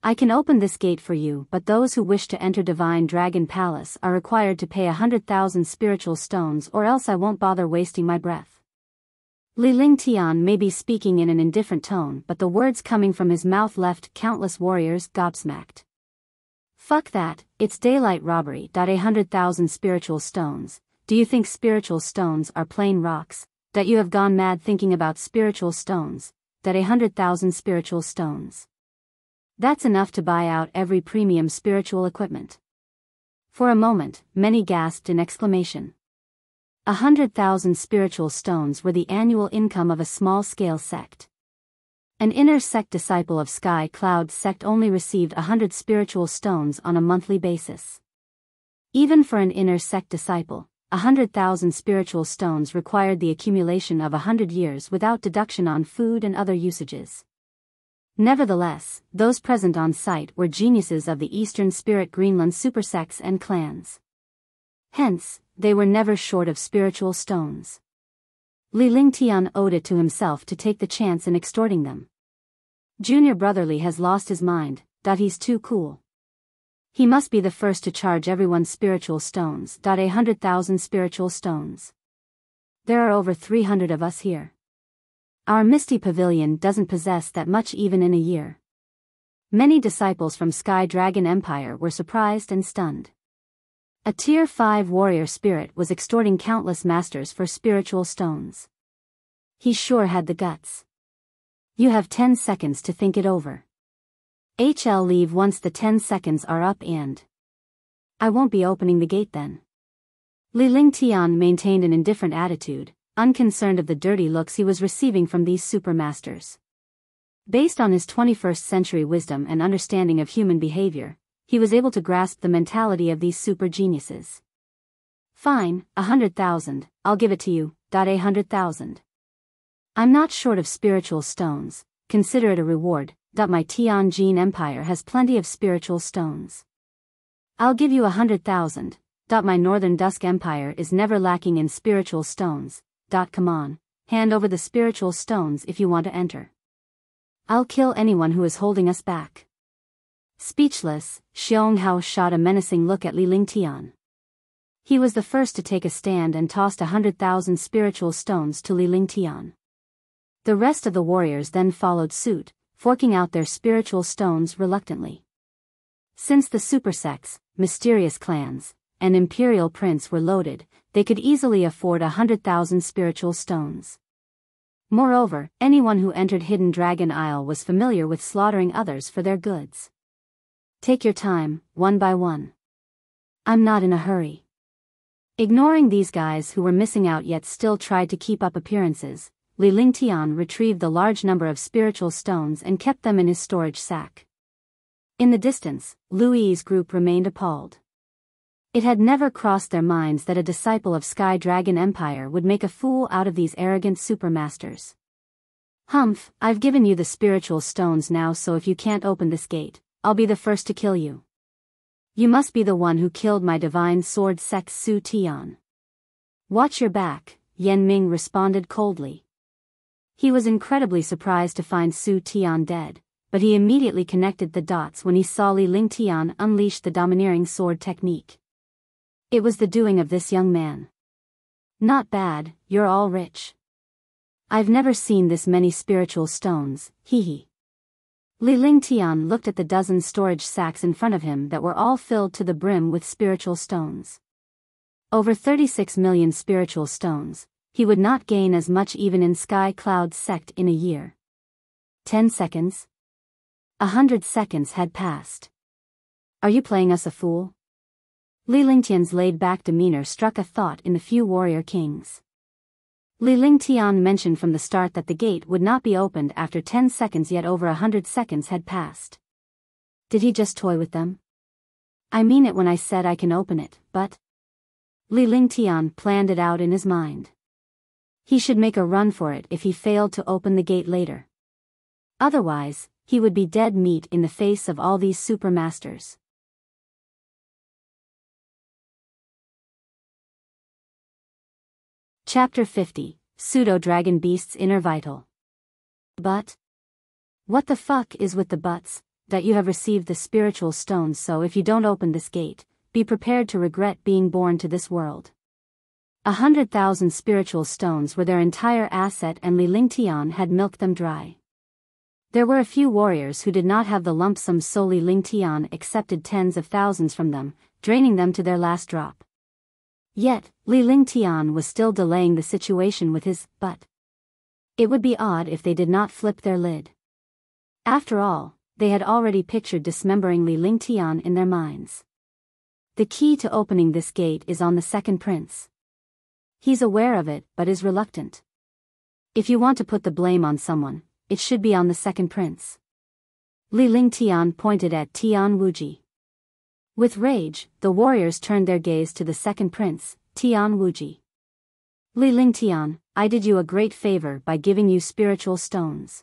I can open this gate for you, but those who wish to enter Divine Dragon Palace are required to pay 100,000 spiritual stones or else I won't bother wasting my breath. Li Lingtian may be speaking in an indifferent tone but the words coming from his mouth left countless warriors gobsmacked. Fuck that, it's daylight robbery. 100,000 spiritual stones. Do you think spiritual stones are plain rocks? That you have gone mad thinking about spiritual stones? That 100,000 spiritual stones. That's enough to buy out every premium spiritual equipment. For a moment, many gasped in exclamation. 100,000 spiritual stones were the annual income of a small-scale sect. An inner sect disciple of Sky Cloud sect only received 100 spiritual stones on a monthly basis. Even for an inner sect disciple, 100,000 spiritual stones required the accumulation of 100 years without deduction on food and other usages. Nevertheless, those present on site were geniuses of the Eastern Spirit Greenland supersects and clans. Hence, they were never short of spiritual stones. Li Lingtian owed it to himself to take the chance in extorting them. Junior Brotherly has lost his mind, he's too cool. He must be the first to charge everyone spiritual stones. 100,000 spiritual stones. There are over 300 of us here. Our Misty Pavilion doesn't possess that much even in a year. Many disciples from Sky Dragon Empire were surprised and stunned. A Tier 5 warrior spirit was extorting countless masters for spiritual stones. He sure had the guts. You have 10 seconds to think it over. HL leave once the 10 seconds are up and... I won't be opening the gate then. Li Lingtian maintained an indifferent attitude, unconcerned of the dirty looks he was receiving from these supermasters. Based on his 21st century wisdom and understanding of human behavior, he was able to grasp the mentality of these super geniuses. Fine, 100,000, I'll give it to you. 100,000. I'm not short of spiritual stones, consider it a reward. My Tianjin Empire has plenty of spiritual stones. I'll give you 100,000. My Northern Dusk Empire is never lacking in spiritual stones. Come on, hand over the spiritual stones if you want to enter. I'll kill anyone who is holding us back. Speechless, Xiong Hao shot a menacing look at Li Lingtian. He was the first to take a stand and tossed 100,000 spiritual stones to Li Lingtian. The rest of the warriors then followed suit, forking out their spiritual stones reluctantly. Since the supersects, mysterious clans, and imperial prince were loaded, they could easily afford 100,000 spiritual stones. Moreover, anyone who entered Hidden Dragon Isle was familiar with slaughtering others for their goods. Take your time, one by one. I'm not in a hurry. Ignoring these guys who were missing out yet still tried to keep up appearances, Li Lingtian retrieved the large number of spiritual stones and kept them in his storage sack. In the distance, Louis's group remained appalled. It had never crossed their minds that a disciple of Sky Dragon Empire would make a fool out of these arrogant supermasters. Humph, I've given you the spiritual stones now, so if you can't open this gate, I'll be the first to kill you. You must be the one who killed my divine sword sect Su Tian. Watch your back, Yan Ming responded coldly. He was incredibly surprised to find Su Tian dead, but he immediately connected the dots when he saw Li Lingtian unleash the domineering sword technique. It was the doing of this young man. Not bad, you're all rich. I've never seen this many spiritual stones, hee hee. Li Lingtian looked at the dozen storage sacks in front of him that were all filled to the brim with spiritual stones. Over 36 million spiritual stones. He would not gain as much even in Sky Cloud sect in a year. 10 seconds? 100 seconds had passed. Are you playing us a fool? Li Lingtian's laid-back demeanor struck a thought in the few warrior kings. Li Lingtian mentioned from the start that the gate would not be opened after 10 seconds, yet over 100 seconds had passed. Did he just toy with them? I mean it when I said I can open it, but... Li Lingtian planned it out in his mind. He should make a run for it if he failed to open the gate later. Otherwise, he would be dead meat in the face of all these supermasters. Chapter 50, Pseudo-Dragon Beast's Inner Vital. But? What the fuck is with the buts? That you have received the spiritual stones, so if you don't open this gate, be prepared to regret being born to this world. 100,000 spiritual stones were their entire asset and Li Lingtian had milked them dry. There were a few warriors who did not have the lump sum, so Li Lingtian accepted tens of thousands from them, draining them to their last drop. Yet, Li Lingtian was still delaying the situation with his but. It would be odd if they did not flip their lid. After all, they had already pictured dismembering Li Lingtian in their minds. The key to opening this gate is on the second prince. He's aware of it but is reluctant. If you want to put the blame on someone, it should be on the second prince. Li Lingtian pointed at Tian Wuji. With rage, the warriors turned their gaze to the second prince, Tian Wuji. Li Lingtian, I did you a great favor by giving you spiritual stones.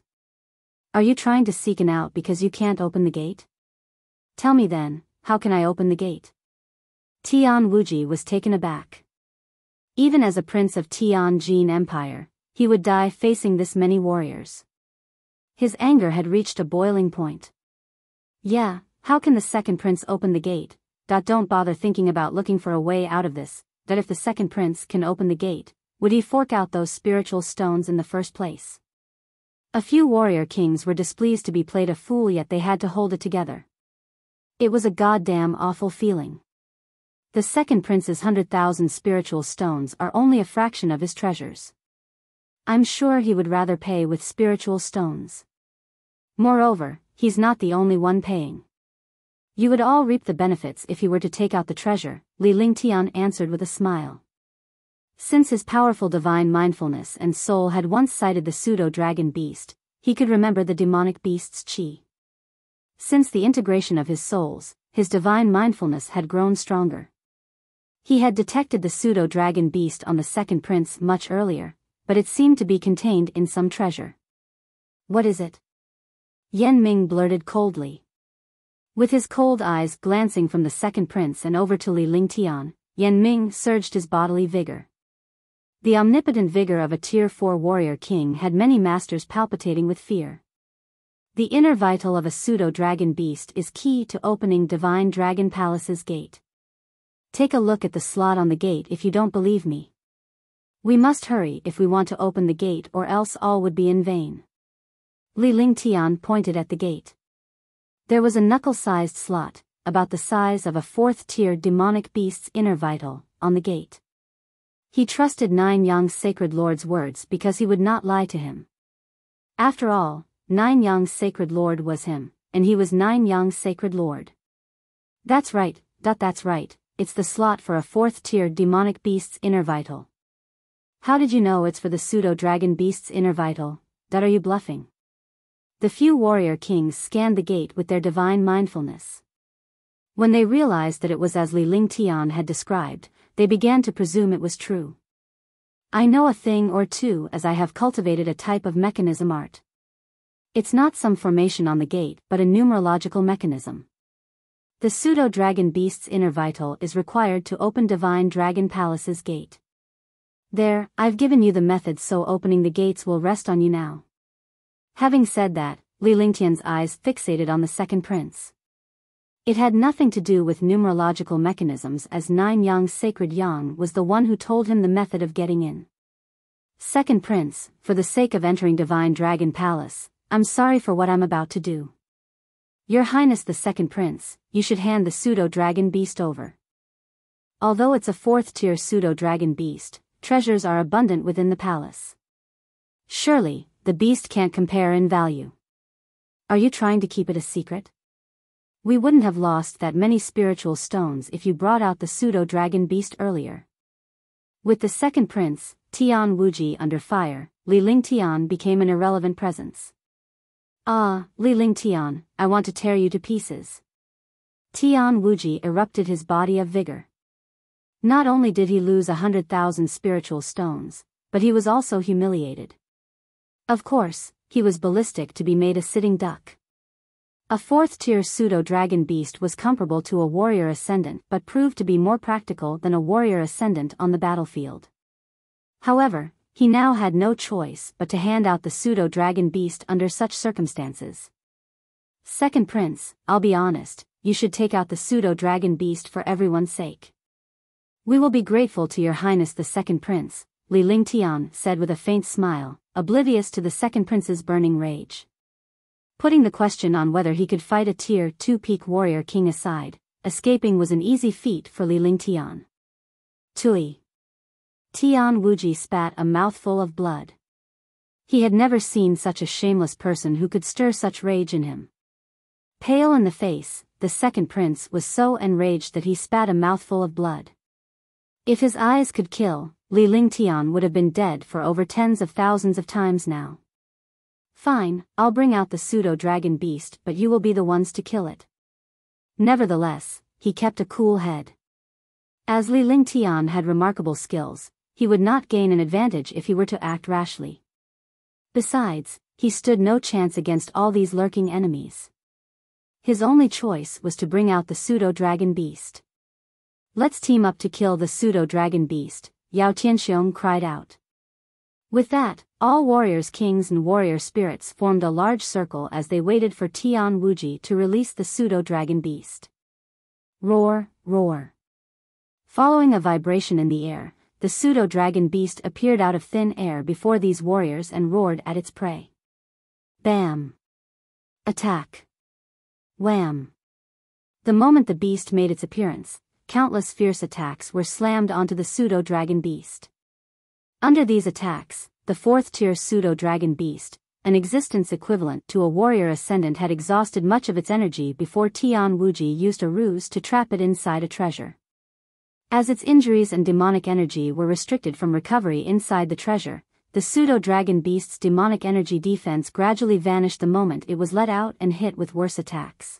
Are you trying to seek an out because you can't open the gate? Tell me then, how can I open the gate? Tian Wuji was taken aback. Even as a prince of Tianjin Empire, he would die facing this many warriors. His anger had reached a boiling point. Yeah, how can the second prince open the gate? Don't bother thinking about looking for a way out of this, that if the second prince can open the gate, would he fork out those spiritual stones in the first place? A few warrior kings were displeased to be played a fool, yet they had to hold it together. It was a goddamn awful feeling. The second prince's 100,000 spiritual stones are only a fraction of his treasures. I'm sure he would rather pay with spiritual stones. Moreover, he's not the only one paying. You would all reap the benefits if he were to take out the treasure, Li Lingtian answered with a smile. Since his powerful divine mindfulness and soul had once sighted the pseudo-dragon beast, he could remember the demonic beast's chi. Since the integration of his souls, his divine mindfulness had grown stronger. He had detected the pseudo-dragon beast on the second prince much earlier, but it seemed to be contained in some treasure. What is it? Yan Ming blurted coldly. With his cold eyes glancing from the second prince and over to Li Lingtian, Yan Ming surged his bodily vigor. The omnipotent vigor of a Tier 4 warrior king had many masters palpitating with fear. The inner vital of a pseudo-dragon beast is key to opening Divine Dragon Palace's gate. Take a look at the slot on the gate if you don't believe me. We must hurry if we want to open the gate, or else all would be in vain. Li Lingtian pointed at the gate. There was a knuckle-sized slot, about the size of a 4th-tier demonic beast's inner vital, on the gate. He trusted Nine Yang's sacred lord's words because he would not lie to him. After all, Nine Yang's sacred lord was him, and he was Nine Yang's sacred lord. That's right, it's the slot for a 4th-tier demonic beast's inner vital. How did you know it's for the pseudo-dragon beast's inner vital? Are you bluffing? The few warrior kings scanned the gate with their divine mindfulness. When they realized that it was as Li Lingtian had described, they began to presume it was true. I know a thing or two, as I have cultivated a type of mechanism art. It's not some formation on the gate but a numerological mechanism. The pseudo-dragon beast's inner vital is required to open Divine Dragon Palace's gate. There, I've given you the method, so opening the gates will rest on you now. Having said that, Li Lingtian's eyes fixated on the second prince. It had nothing to do with numerological mechanisms, as Nine Yang's sacred yang was the one who told him the method of getting in. Second prince, for the sake of entering Divine Dragon Palace, I'm sorry for what I'm about to do. Your Highness the second prince, you should hand the pseudo-dragon beast over. Although it's a 4th-tier pseudo-dragon beast, treasures are abundant within the palace. Surely, the beast can't compare in value. Are you trying to keep it a secret? We wouldn't have lost that many spiritual stones if you brought out the pseudo-dragon beast earlier. With the second prince, Tian Wuji, under fire, Li Lingtian became an irrelevant presence. Ah, Li Lingtian, I want to tear you to pieces. Tian Wuji erupted his body of vigor. Not only did he lose 100,000 spiritual stones, but he was also humiliated. Of course, he was ballistic to be made a sitting duck. A 4th-tier pseudo-dragon beast was comparable to a warrior ascendant but proved to be more practical than a warrior ascendant on the battlefield. However, he now had no choice but to hand out the pseudo-dragon beast under such circumstances. Second prince, I'll be honest, you should take out the pseudo-dragon beast for everyone's sake. We will be grateful to your Highness the second prince, Li Lingtian said with a faint smile, oblivious to the second prince's burning rage. Putting the question on whether he could fight a Tier 2 peak warrior king aside, escaping was an easy feat for Li Lingtian. Tui. Tian Wuji spat a mouthful of blood. He had never seen such a shameless person who could stir such rage in him. Pale in the face, the second prince was so enraged that he spat a mouthful of blood. If his eyes could kill, Li Lingtian would have been dead for over tens of thousands of times now. Fine, I'll bring out the pseudo-dragon beast, but you will be the ones to kill it. Nevertheless, he kept a cool head. As Li Lingtian had remarkable skills, he would not gain an advantage if he were to act rashly. Besides, he stood no chance against all these lurking enemies. His only choice was to bring out the pseudo-dragon beast. Let's team up to kill the pseudo-dragon beast, Yao Tianxiong cried out. With that, all warriors, kings and warrior spirits formed a large circle as they waited for Tian Wuji to release the pseudo-dragon beast. Roar, roar. Following a vibration in the air, the pseudo-dragon beast appeared out of thin air before these warriors and roared at its prey. Bam! Attack! Wham! The moment the beast made its appearance, countless fierce attacks were slammed onto the pseudo-dragon beast. Under these attacks, the fourth-tier pseudo-dragon beast, an existence equivalent to a warrior ascendant, had exhausted much of its energy before Tian Wuji used a ruse to trap it inside a treasure. As its injuries and demonic energy were restricted from recovery inside the treasure, the pseudo-dragon beast's demonic energy defense gradually vanished the moment it was let out and hit with worse attacks.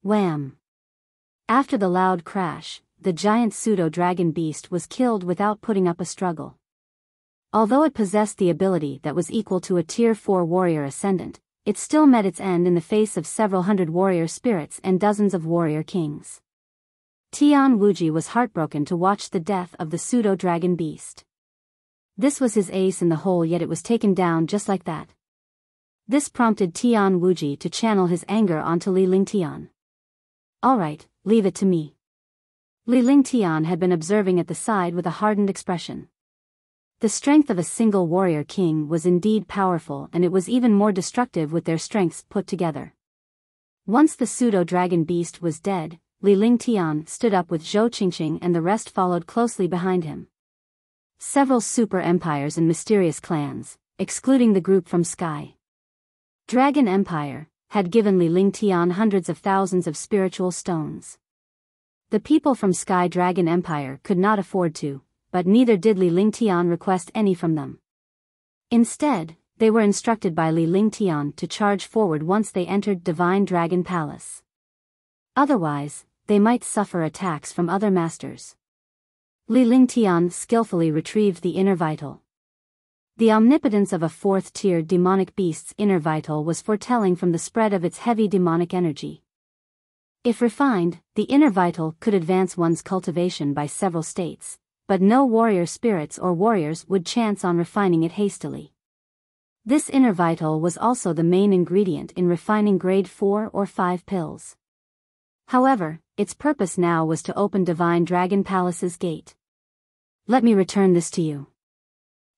Wham! After the loud crash, the giant pseudo-dragon beast was killed without putting up a struggle. Although it possessed the ability that was equal to a Tier 4 warrior ascendant, it still met its end in the face of several hundred warrior spirits and dozens of warrior kings. Tian Wuji was heartbroken to watch the death of the pseudo-dragon beast. This was his ace in the hole, yet it was taken down just like that. This prompted Tian Wuji to channel his anger onto Li Lingtian. Alright, leave it to me. Li Lingtian had been observing at the side with a hardened expression. The strength of a single warrior king was indeed powerful, and it was even more destructive with their strengths put together. Once the pseudo-dragon beast was dead, Li Lingtian stood up with Zhou Qingqing and the rest followed closely behind him. Several super empires and mysterious clans, excluding the group from Sky Dragon Empire, had given Li Lingtian hundreds of thousands of spiritual stones. The people from Sky Dragon Empire could not afford to, but neither did Li Lingtian request any from them. Instead, they were instructed by Li Lingtian to charge forward once they entered Divine Dragon Palace. Otherwise, they might suffer attacks from other masters. Li Lingtian skillfully retrieved the inner vital. The omnipotence of a fourth-tier demonic beast's inner vital was foretelling from the spread of its heavy demonic energy. If refined, the inner vital could advance one's cultivation by several states, but no warrior spirits or warriors would chance on refining it hastily. This inner vital was also the main ingredient in refining grade 4 or 5 pills. However, its purpose now was to open Divine Dragon Palace's gate. Let me return this to you.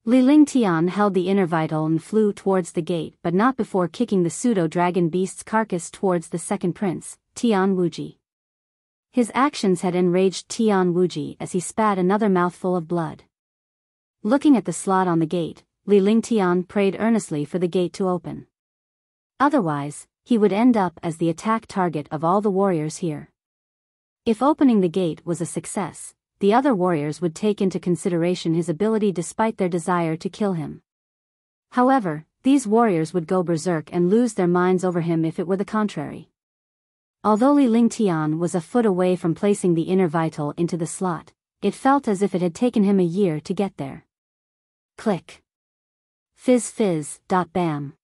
Li Lingtian held the inner vital and flew towards the gate, but not before kicking the pseudo-dragon beast's carcass towards the second prince, Tian Wuji. His actions had enraged Tian Wuji as he spat another mouthful of blood. Looking at the slot on the gate, Li Lingtian prayed earnestly for the gate to open. Otherwise, he would end up as the attack target of all the warriors here. If opening the gate was a success, the other warriors would take into consideration his ability despite their desire to kill him. However, these warriors would go berserk and lose their minds over him if it were the contrary. Although Li Lingtian was a foot away from placing the inner vital into the slot, it felt as if it had taken him a year to get there. Click. Fizz fizz. Bam.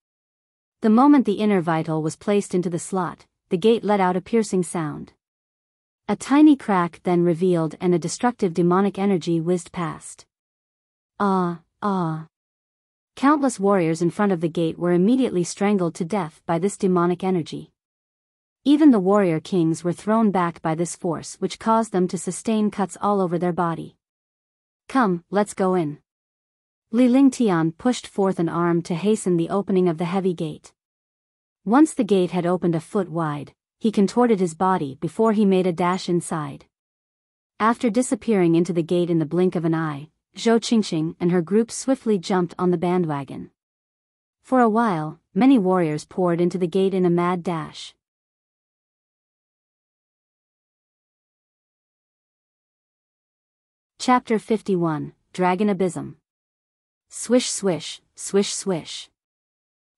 The moment the inner vital was placed into the slot, the gate let out a piercing sound. A tiny crack then revealed and a destructive demonic energy whizzed past. Ah. Countless warriors in front of the gate were immediately strangled to death by this demonic energy. Even the warrior kings were thrown back by this force, which caused them to sustain cuts all over their body. Come, let's go in. Li Lingtian pushed forth an arm to hasten the opening of the heavy gate. Once the gate had opened a foot wide, he contorted his body before he made a dash inside. After disappearing into the gate in the blink of an eye, Zhou Qingqing and her group swiftly jumped on the bandwagon. For a while, many warriors poured into the gate in a mad dash. Chapter 51, Dragon Abysm. Swish swish, swish swish.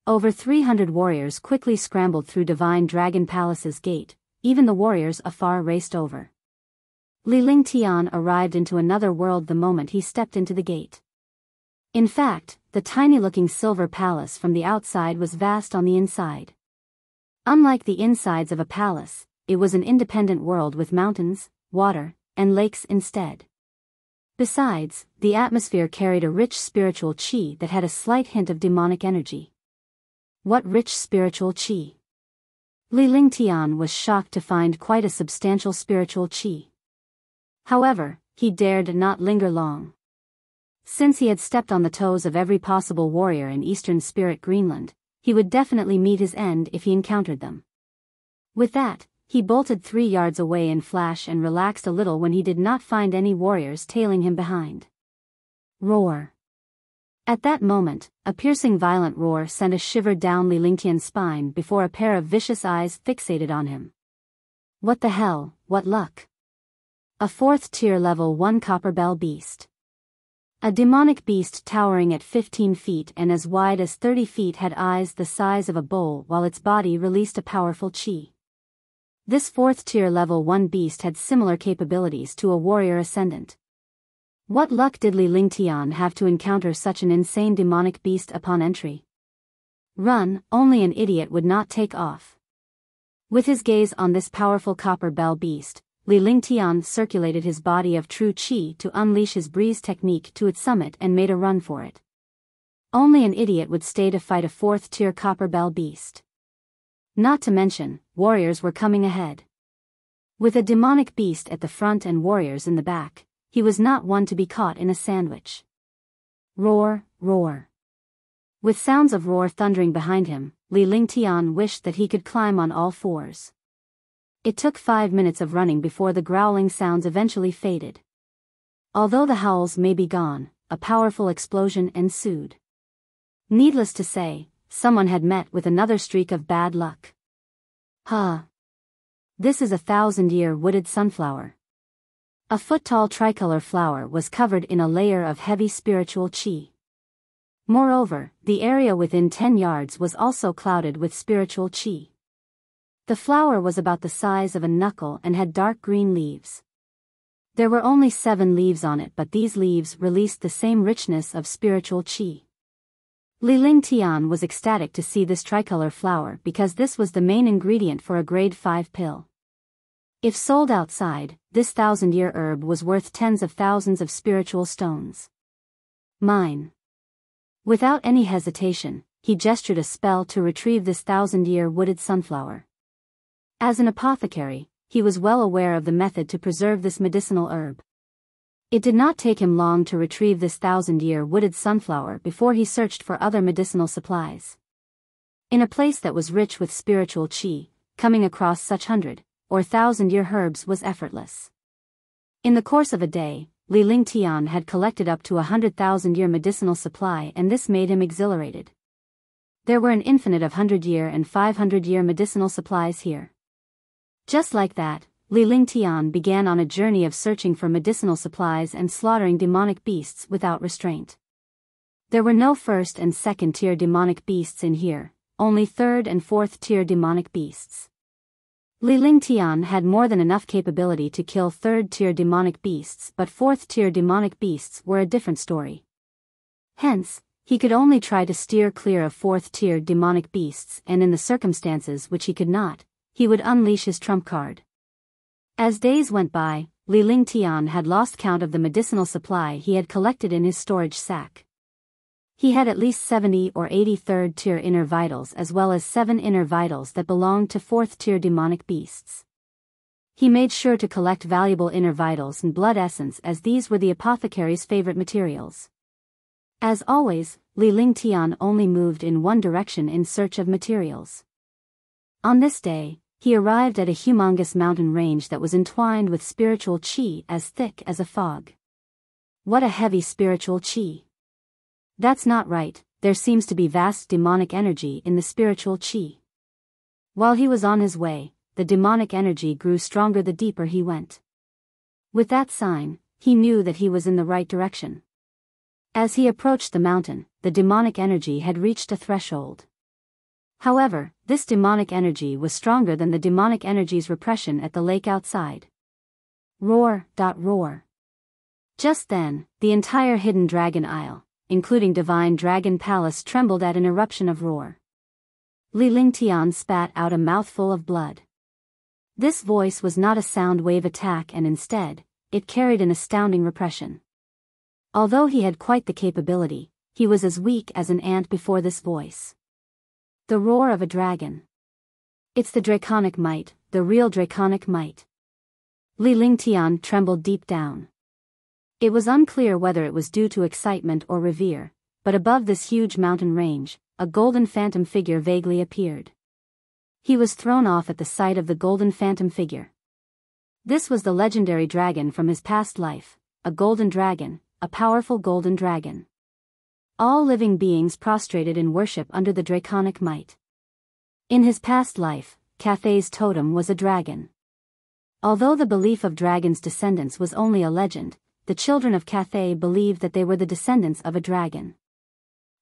Over 300 warriors quickly scrambled through Divine Dragon Palace's gate, even the warriors afar raced over. Li Lingtian arrived into another world the moment he stepped into the gate. In fact, the tiny-looking silver palace from the outside was vast on the inside. Unlike the insides of a palace, it was an independent world with mountains, water, and lakes instead. Besides, the atmosphere carried a rich spiritual qi that had a slight hint of demonic energy. What rich spiritual qi? Li Lingtian was shocked to find quite a substantial spiritual qi. However, he dared not linger long. Since he had stepped on the toes of every possible warrior in Eastern Spirit Greenland, he would definitely meet his end if he encountered them. With that, he bolted 3 yards away in flash and relaxed a little when he did not find any warriors tailing him behind. Roar. At that moment, a piercing violent roar sent a shiver down Li Lingtian's spine before a pair of vicious eyes fixated on him. What the hell, what luck? A 4th tier level 1 copper bell beast. A demonic beast towering at 15 feet and as wide as 30 feet had eyes the size of a bowl while its body released a powerful qi. This 4th tier level 1 beast had similar capabilities to a warrior ascendant. What luck did Li Lingtian have to encounter such an insane demonic beast upon entry? Run, only an idiot would not take off. With his gaze on this powerful copper bell beast, Li Lingtian circulated his body of true qi to unleash his breeze technique to its summit and made a run for it. Only an idiot would stay to fight a 4th tier copper bell beast. Not to mention, warriors were coming ahead. With a demonic beast at the front and warriors in the back, he was not one to be caught in a sandwich. Roar, roar. With sounds of roar thundering behind him, Li Lingtian wished that he could climb on all fours. It took 5 minutes of running before the growling sounds eventually faded. Although the howls may be gone, a powerful explosion ensued. Needless to say, someone had met with another streak of bad luck. This is a 1,000-year wooded sunflower. A foot-tall tricolor flower was covered in a layer of heavy spiritual qi. Moreover, the area within 10 yards was also clouded with spiritual qi. The flower was about the size of a knuckle and had dark green leaves. There were only 7 leaves on it, but these leaves released the same richness of spiritual qi. Li Lingtian was ecstatic to see this tricolor flower because this was the main ingredient for a grade 5 pill. If sold outside, this 1,000-year herb was worth tens of thousands of spiritual stones. Mine. Without any hesitation, he gestured a spell to retrieve this 1,000-year wooded sunflower. As an apothecary, he was well aware of the method to preserve this medicinal herb. It did not take him long to retrieve this 1,000-year wooded sunflower before he searched for other medicinal supplies. In a place that was rich with spiritual qi, coming across such 100 or 1,000-year herbs was effortless. In the course of a day, Li Lingtian had collected up to 100,000-year medicinal supply, and this made him exhilarated. There were an infinite of 100-year and 500-year medicinal supplies here. Just like that, Li Lingtian began on a journey of searching for medicinal supplies and slaughtering demonic beasts without restraint. There were no 1st and 2nd tier demonic beasts in here, only 3rd and 4th tier demonic beasts. Li Lingtian had more than enough capability to kill 3rd tier demonic beasts, but 4th tier demonic beasts were a different story. Hence, he could only try to steer clear of 4th tier demonic beasts, and in the circumstances which he could not, he would unleash his trump card. As days went by, Li Lingtian had lost count of the medicinal supply he had collected in his storage sack. He had at least 70 or 80 3rd tier inner vitals as well as 7 inner vitals that belonged to 4th tier demonic beasts. He made sure to collect valuable inner vitals and blood essence, as these were the apothecary's favorite materials. As always, Li Lingtian only moved in one direction in search of materials. On this day, he arrived at a humongous mountain range that was entwined with spiritual qi as thick as a fog. What a heavy spiritual qi. That's not right, there seems to be vast demonic energy in the spiritual qi. While he was on his way, the demonic energy grew stronger the deeper he went. With that sign, he knew that he was in the right direction. As he approached the mountain, the demonic energy had reached a threshold. However, this demonic energy was stronger than the demonic energy's repression at the lake outside. Roar, roar. Just then, the entire hidden dragon isle, including Divine Dragon Palace, trembled at an eruption of roar. Li Lingtian spat out a mouthful of blood. This voice was not a sound wave attack, and instead, it carried an astounding repression. Although he had quite the capability, he was as weak as an ant before this voice. The roar of a dragon. It's the draconic might, the real draconic might. Li Lingtian trembled deep down. It was unclear whether it was due to excitement or revere, but above this huge mountain range, a golden phantom figure vaguely appeared. He was thrown off at the sight of the golden phantom figure. This was the legendary dragon from his past life, a golden dragon, a powerful golden dragon. All living beings prostrated in worship under the draconic might. In his past life, Cathay's totem was a dragon. Although the belief of dragons' descendants was only a legend, the children of Cathay believed that they were the descendants of a dragon.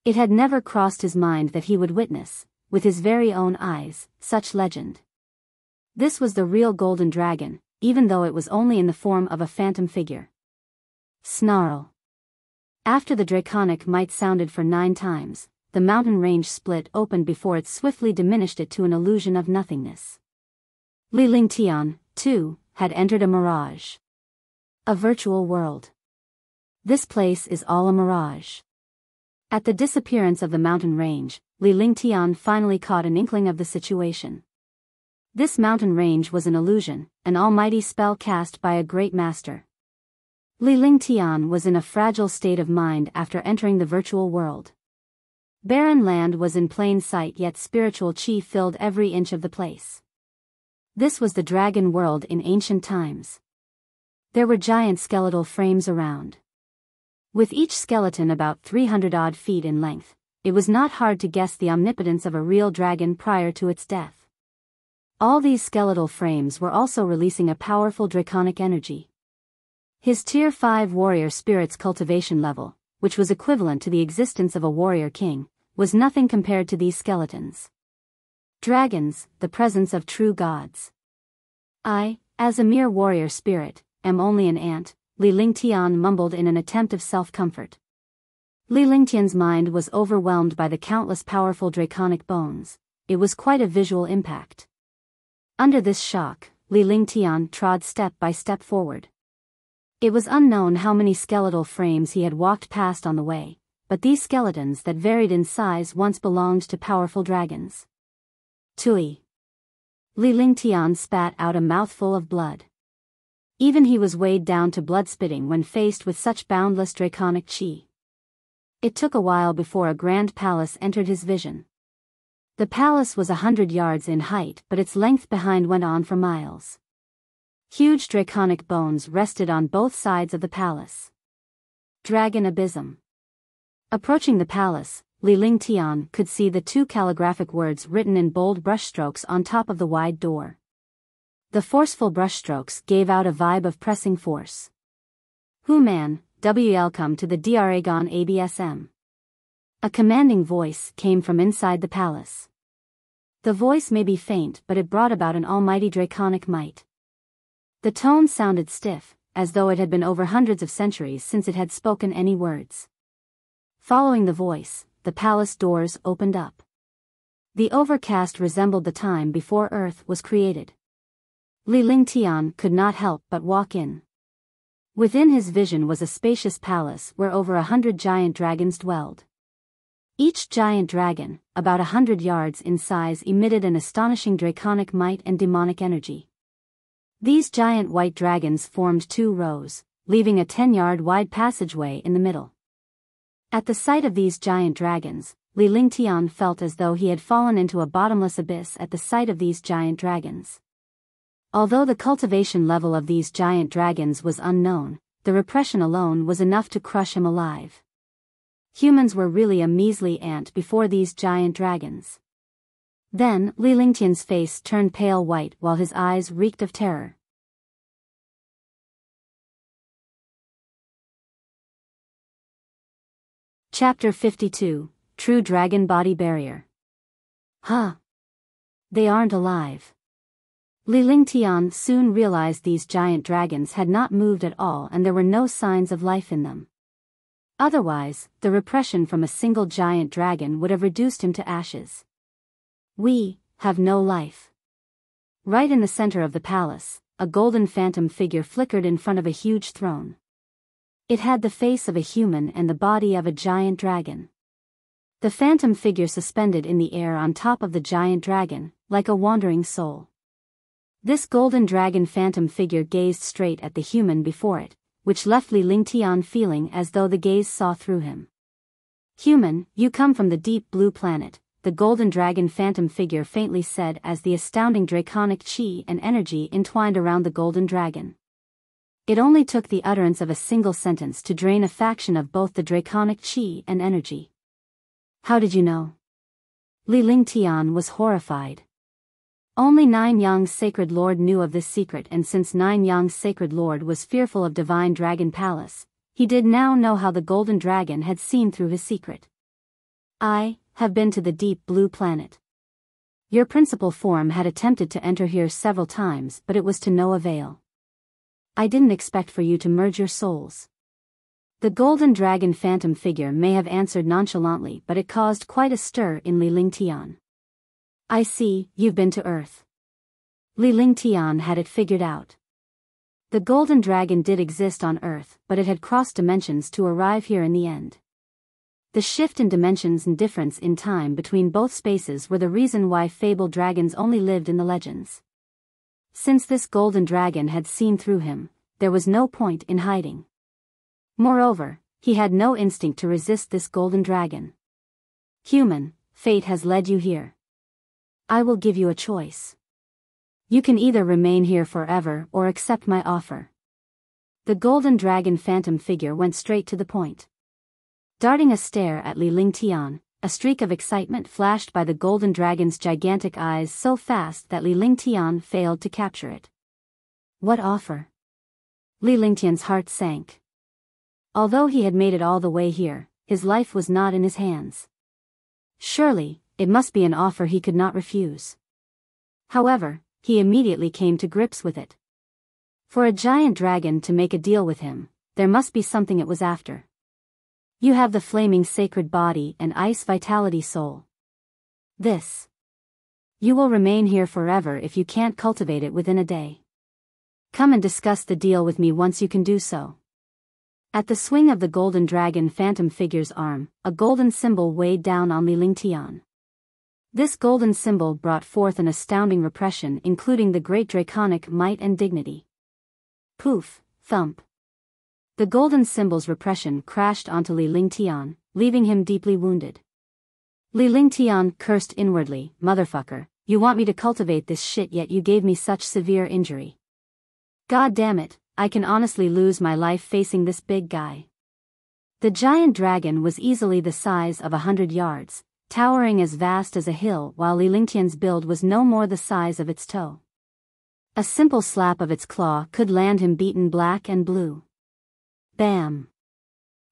It had never crossed his mind that he would witness, with his very own eyes, such legend. This was the real golden dragon, even though it was only in the form of a phantom figure. Snarl. After the draconic might sounded for 9 times, the mountain range split open before it swiftly diminished it to an illusion of nothingness. Li Lingtian, too, had entered a mirage. A virtual world. This place is all a mirage. At the disappearance of the mountain range, Li Lingtian finally caught an inkling of the situation. This mountain range was an illusion, an almighty spell cast by a great master. Li Lingtian was in a fragile state of mind after entering the virtual world. Barren land was in plain sight, yet spiritual qi filled every inch of the place. This was the dragon world in ancient times. There were giant skeletal frames around. With each skeleton about 300-odd feet in length, it was not hard to guess the omnipotence of a real dragon prior to its death. All these skeletal frames were also releasing a powerful draconic energy. His Tier 5 warrior spirit's cultivation level, which was equivalent to the existence of a warrior king, was nothing compared to these skeletons. Dragons, the presence of true gods. I, as a mere warrior spirit, am only an ant, Li Lingtian mumbled in an attempt of self-comfort. Li Lingtian's mind was overwhelmed by the countless powerful draconic bones. It was quite a visual impact. Under this shock, Li Lingtian trod step by step forward. It was unknown how many skeletal frames he had walked past on the way, but these skeletons that varied in size once belonged to powerful dragons. Tui. Li Lingtian spat out a mouthful of blood. Even he was weighed down to blood-spitting when faced with such boundless draconic qi. It took a while before a grand palace entered his vision. The palace was 100 yards in height, but its length behind went on for miles. Huge draconic bones rested on both sides of the palace. Dragon Abysm. Approaching the palace, Li Lingtian could see the 2 calligraphic words written in bold brushstrokes on top of the wide door. The forceful brushstrokes gave out a vibe of pressing force. Human, welcome to the Dragon ABSM. A commanding voice came from inside the palace. The voice may be faint, but it brought about an almighty draconic might. The tone sounded stiff, as though it had been over hundreds of centuries since it had spoken any words. Following the voice, the palace doors opened up. The overcast resembled the time before Earth was created. Li Lingtian could not help but walk in. Within his vision was a spacious palace where over 100 giant dragons dwelled. Each giant dragon, about 100 yards in size, emitted an astonishing draconic might and demonic energy. These giant white dragons formed 2 rows, leaving a 10-yard wide passageway in the middle. At the sight of these giant dragons, Li Lingtian felt as though he had fallen into a bottomless abyss at the sight of these giant dragons. Although the cultivation level of these giant dragons was unknown, the repression alone was enough to crush him alive. Humans were really a measly ant before these giant dragons. Then, Li Lingtian's face turned pale white while his eyes reeked of terror. Chapter 52, True Dragon Body Barrier. Huh. They aren't alive. Li Lingtian soon realized these giant dragons had not moved at all and there were no signs of life in them. Otherwise, the repression from a single giant dragon would have reduced him to ashes. We have no life. Right in the center of the palace, a golden phantom figure flickered in front of a huge throne. It had the face of a human and the body of a giant dragon. The phantom figure suspended in the air on top of the giant dragon, like a wandering soul. This golden dragon phantom figure gazed straight at the human before it, which left Li Lingtian feeling as though the gaze saw through him. Human, you come from the deep blue planet, the golden dragon phantom figure faintly said as the astounding draconic chi and energy entwined around the golden dragon. It only took the utterance of a single sentence to drain a faction of both the draconic chi and energy. How did you know? Li Lingtian was horrified. Only Nine Yang's Sacred Lord knew of this secret, and since Nine Yang's Sacred Lord was fearful of Divine Dragon Palace, he did now know how the Golden Dragon had seen through his secret. I have been to the deep blue planet. Your principal form had attempted to enter here several times, but it was to no avail. I didn't expect for you to merge your souls. The Golden Dragon phantom figure may have answered nonchalantly, but it caused quite a stir in Li Lingtian. I see, you've been to Earth. Li Lingtian had it figured out. The Golden Dragon did exist on Earth, but it had crossed dimensions to arrive here in the end. The shift in dimensions and difference in time between both spaces were the reason why fabled dragons only lived in the legends. Since this Golden Dragon had seen through him, there was no point in hiding. Moreover, he had no instinct to resist this Golden Dragon. Human, fate has led you here. I will give you a choice. You can either remain here forever or accept my offer. The Golden Dragon phantom figure went straight to the point. Darting a stare at Li Lingtian, a streak of excitement flashed by the Golden Dragon's gigantic eyes so fast that Li Lingtian failed to capture it. What offer? Li Lingtian's heart sank. Although he had made it all the way here, his life was not in his hands. Surely, it must be an offer he could not refuse. However, he immediately came to grips with it. For a giant dragon to make a deal with him, there must be something it was after. You have the flaming sacred body and ice vitality soul. This. You will remain here forever if you can't cultivate it within a day. Come and discuss the deal with me once you can do so. At the swing of the Golden Dragon phantom figure's arm, a golden symbol weighed down on Li Lingtian. This golden symbol brought forth an astounding repression, including the great draconic might and dignity. Poof, thump. The golden symbol's repression crashed onto Li Lingtian, leaving him deeply wounded. Li Lingtian cursed inwardly, motherfucker, you want me to cultivate this shit yet you gave me such severe injury. God damn it, I can honestly lose my life facing this big guy. The giant dragon was easily the size of 100 yards. Towering as vast as a hill, while Li Lingtian's build was no more the size of its toe. A simple slap of its claw could land him beaten black and blue. Bam!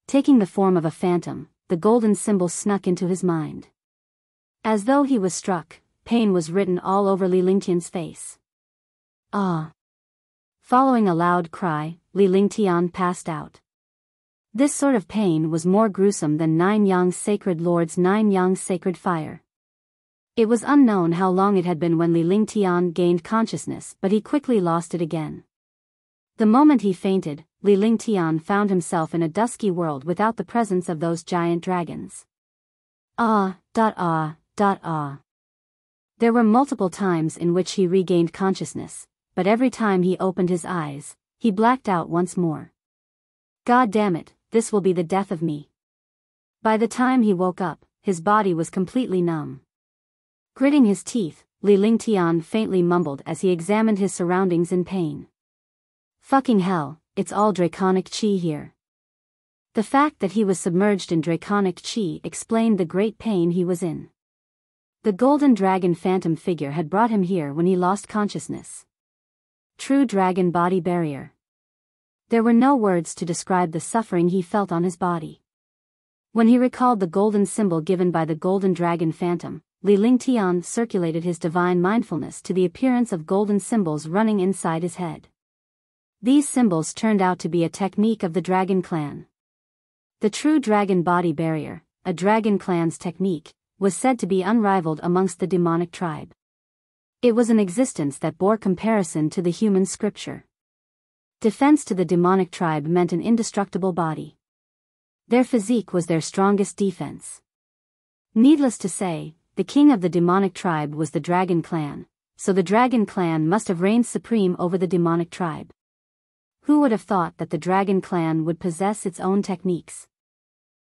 Taking the form of a phantom, the golden symbol snuck into his mind. As though he was struck, pain was written all over Li Lingtian's face. Ah! Following a loud cry, Li Lingtian passed out. This sort of pain was more gruesome than Nine Yang's Sacred Lord's Nine Yang's Sacred Fire. It was unknown how long it had been when Li Lingtian gained consciousness, but he quickly lost it again. The moment he fainted, Li Lingtian found himself in a dusky world without the presence of those giant dragons. Ah. There were multiple times in which he regained consciousness, but every time he opened his eyes, he blacked out once more. God damn it, this will be the death of me. By the time he woke up, his body was completely numb. Gritting his teeth, Li Lingtian faintly mumbled as he examined his surroundings in pain. Fucking hell, it's all draconic chi here. The fact that he was submerged in draconic chi explained the great pain he was in. The golden dragon phantom figure had brought him here when he lost consciousness. True dragon body barrier. There were no words to describe the suffering he felt on his body. When he recalled the golden symbol given by the golden dragon phantom, Li Lingtian circulated his divine mindfulness to the appearance of golden symbols running inside his head. These symbols turned out to be a technique of the dragon clan. The true dragon body barrier, a dragon clan's technique, was said to be unrivaled amongst the demonic tribe. It was an existence that bore comparison to the human scripture. Defense to the demonic tribe meant an indestructible body. Their physique was their strongest defense. Needless to say, the king of the demonic tribe was the dragon clan, so the dragon clan must have reigned supreme over the demonic tribe. Who would have thought that the dragon clan would possess its own techniques?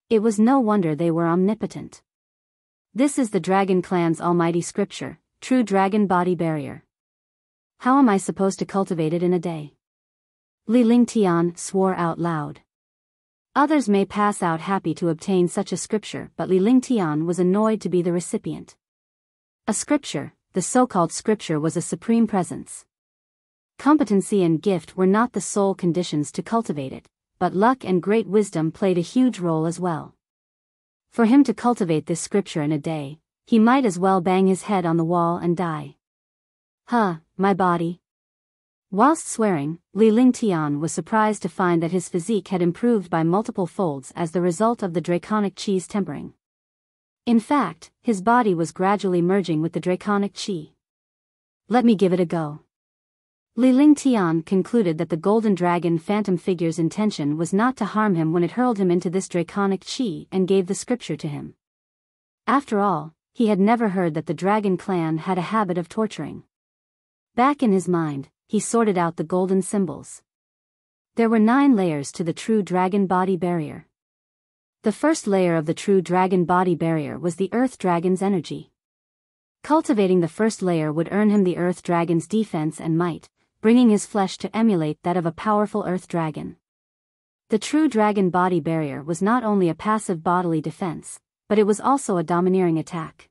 It was no wonder they were omnipotent. This is the dragon clan's almighty scripture, true dragon body barrier. How am I supposed to cultivate it in a day? Li Lingtian swore out loud. Others may pass out happy to obtain such a scripture, but Li Lingtian was annoyed to be the recipient. A scripture, the so-called scripture, was a supreme presence. Competency and gift were not the sole conditions to cultivate it, but luck and great wisdom played a huge role as well. For him to cultivate this scripture in a day, he might as well bang his head on the wall and die. My body. Whilst swearing, Li Lingtian was surprised to find that his physique had improved by multiple folds as the result of the draconic chi's tempering. In fact, his body was gradually merging with the draconic chi. Let me give it a go. Li Lingtian concluded that the golden dragon phantom figure's intention was not to harm him when it hurled him into this draconic chi and gave the scripture to him. After all, he had never heard that the dragon clan had a habit of torturing. Back in his mind, he sorted out the golden symbols. There were 9 layers to the true dragon body barrier. The first layer of the true dragon body barrier was the earth dragon's energy. Cultivating the first layer would earn him the earth dragon's defense and might, bringing his flesh to emulate that of a powerful earth dragon. The true dragon body barrier was not only a passive bodily defense, but it was also a domineering attack.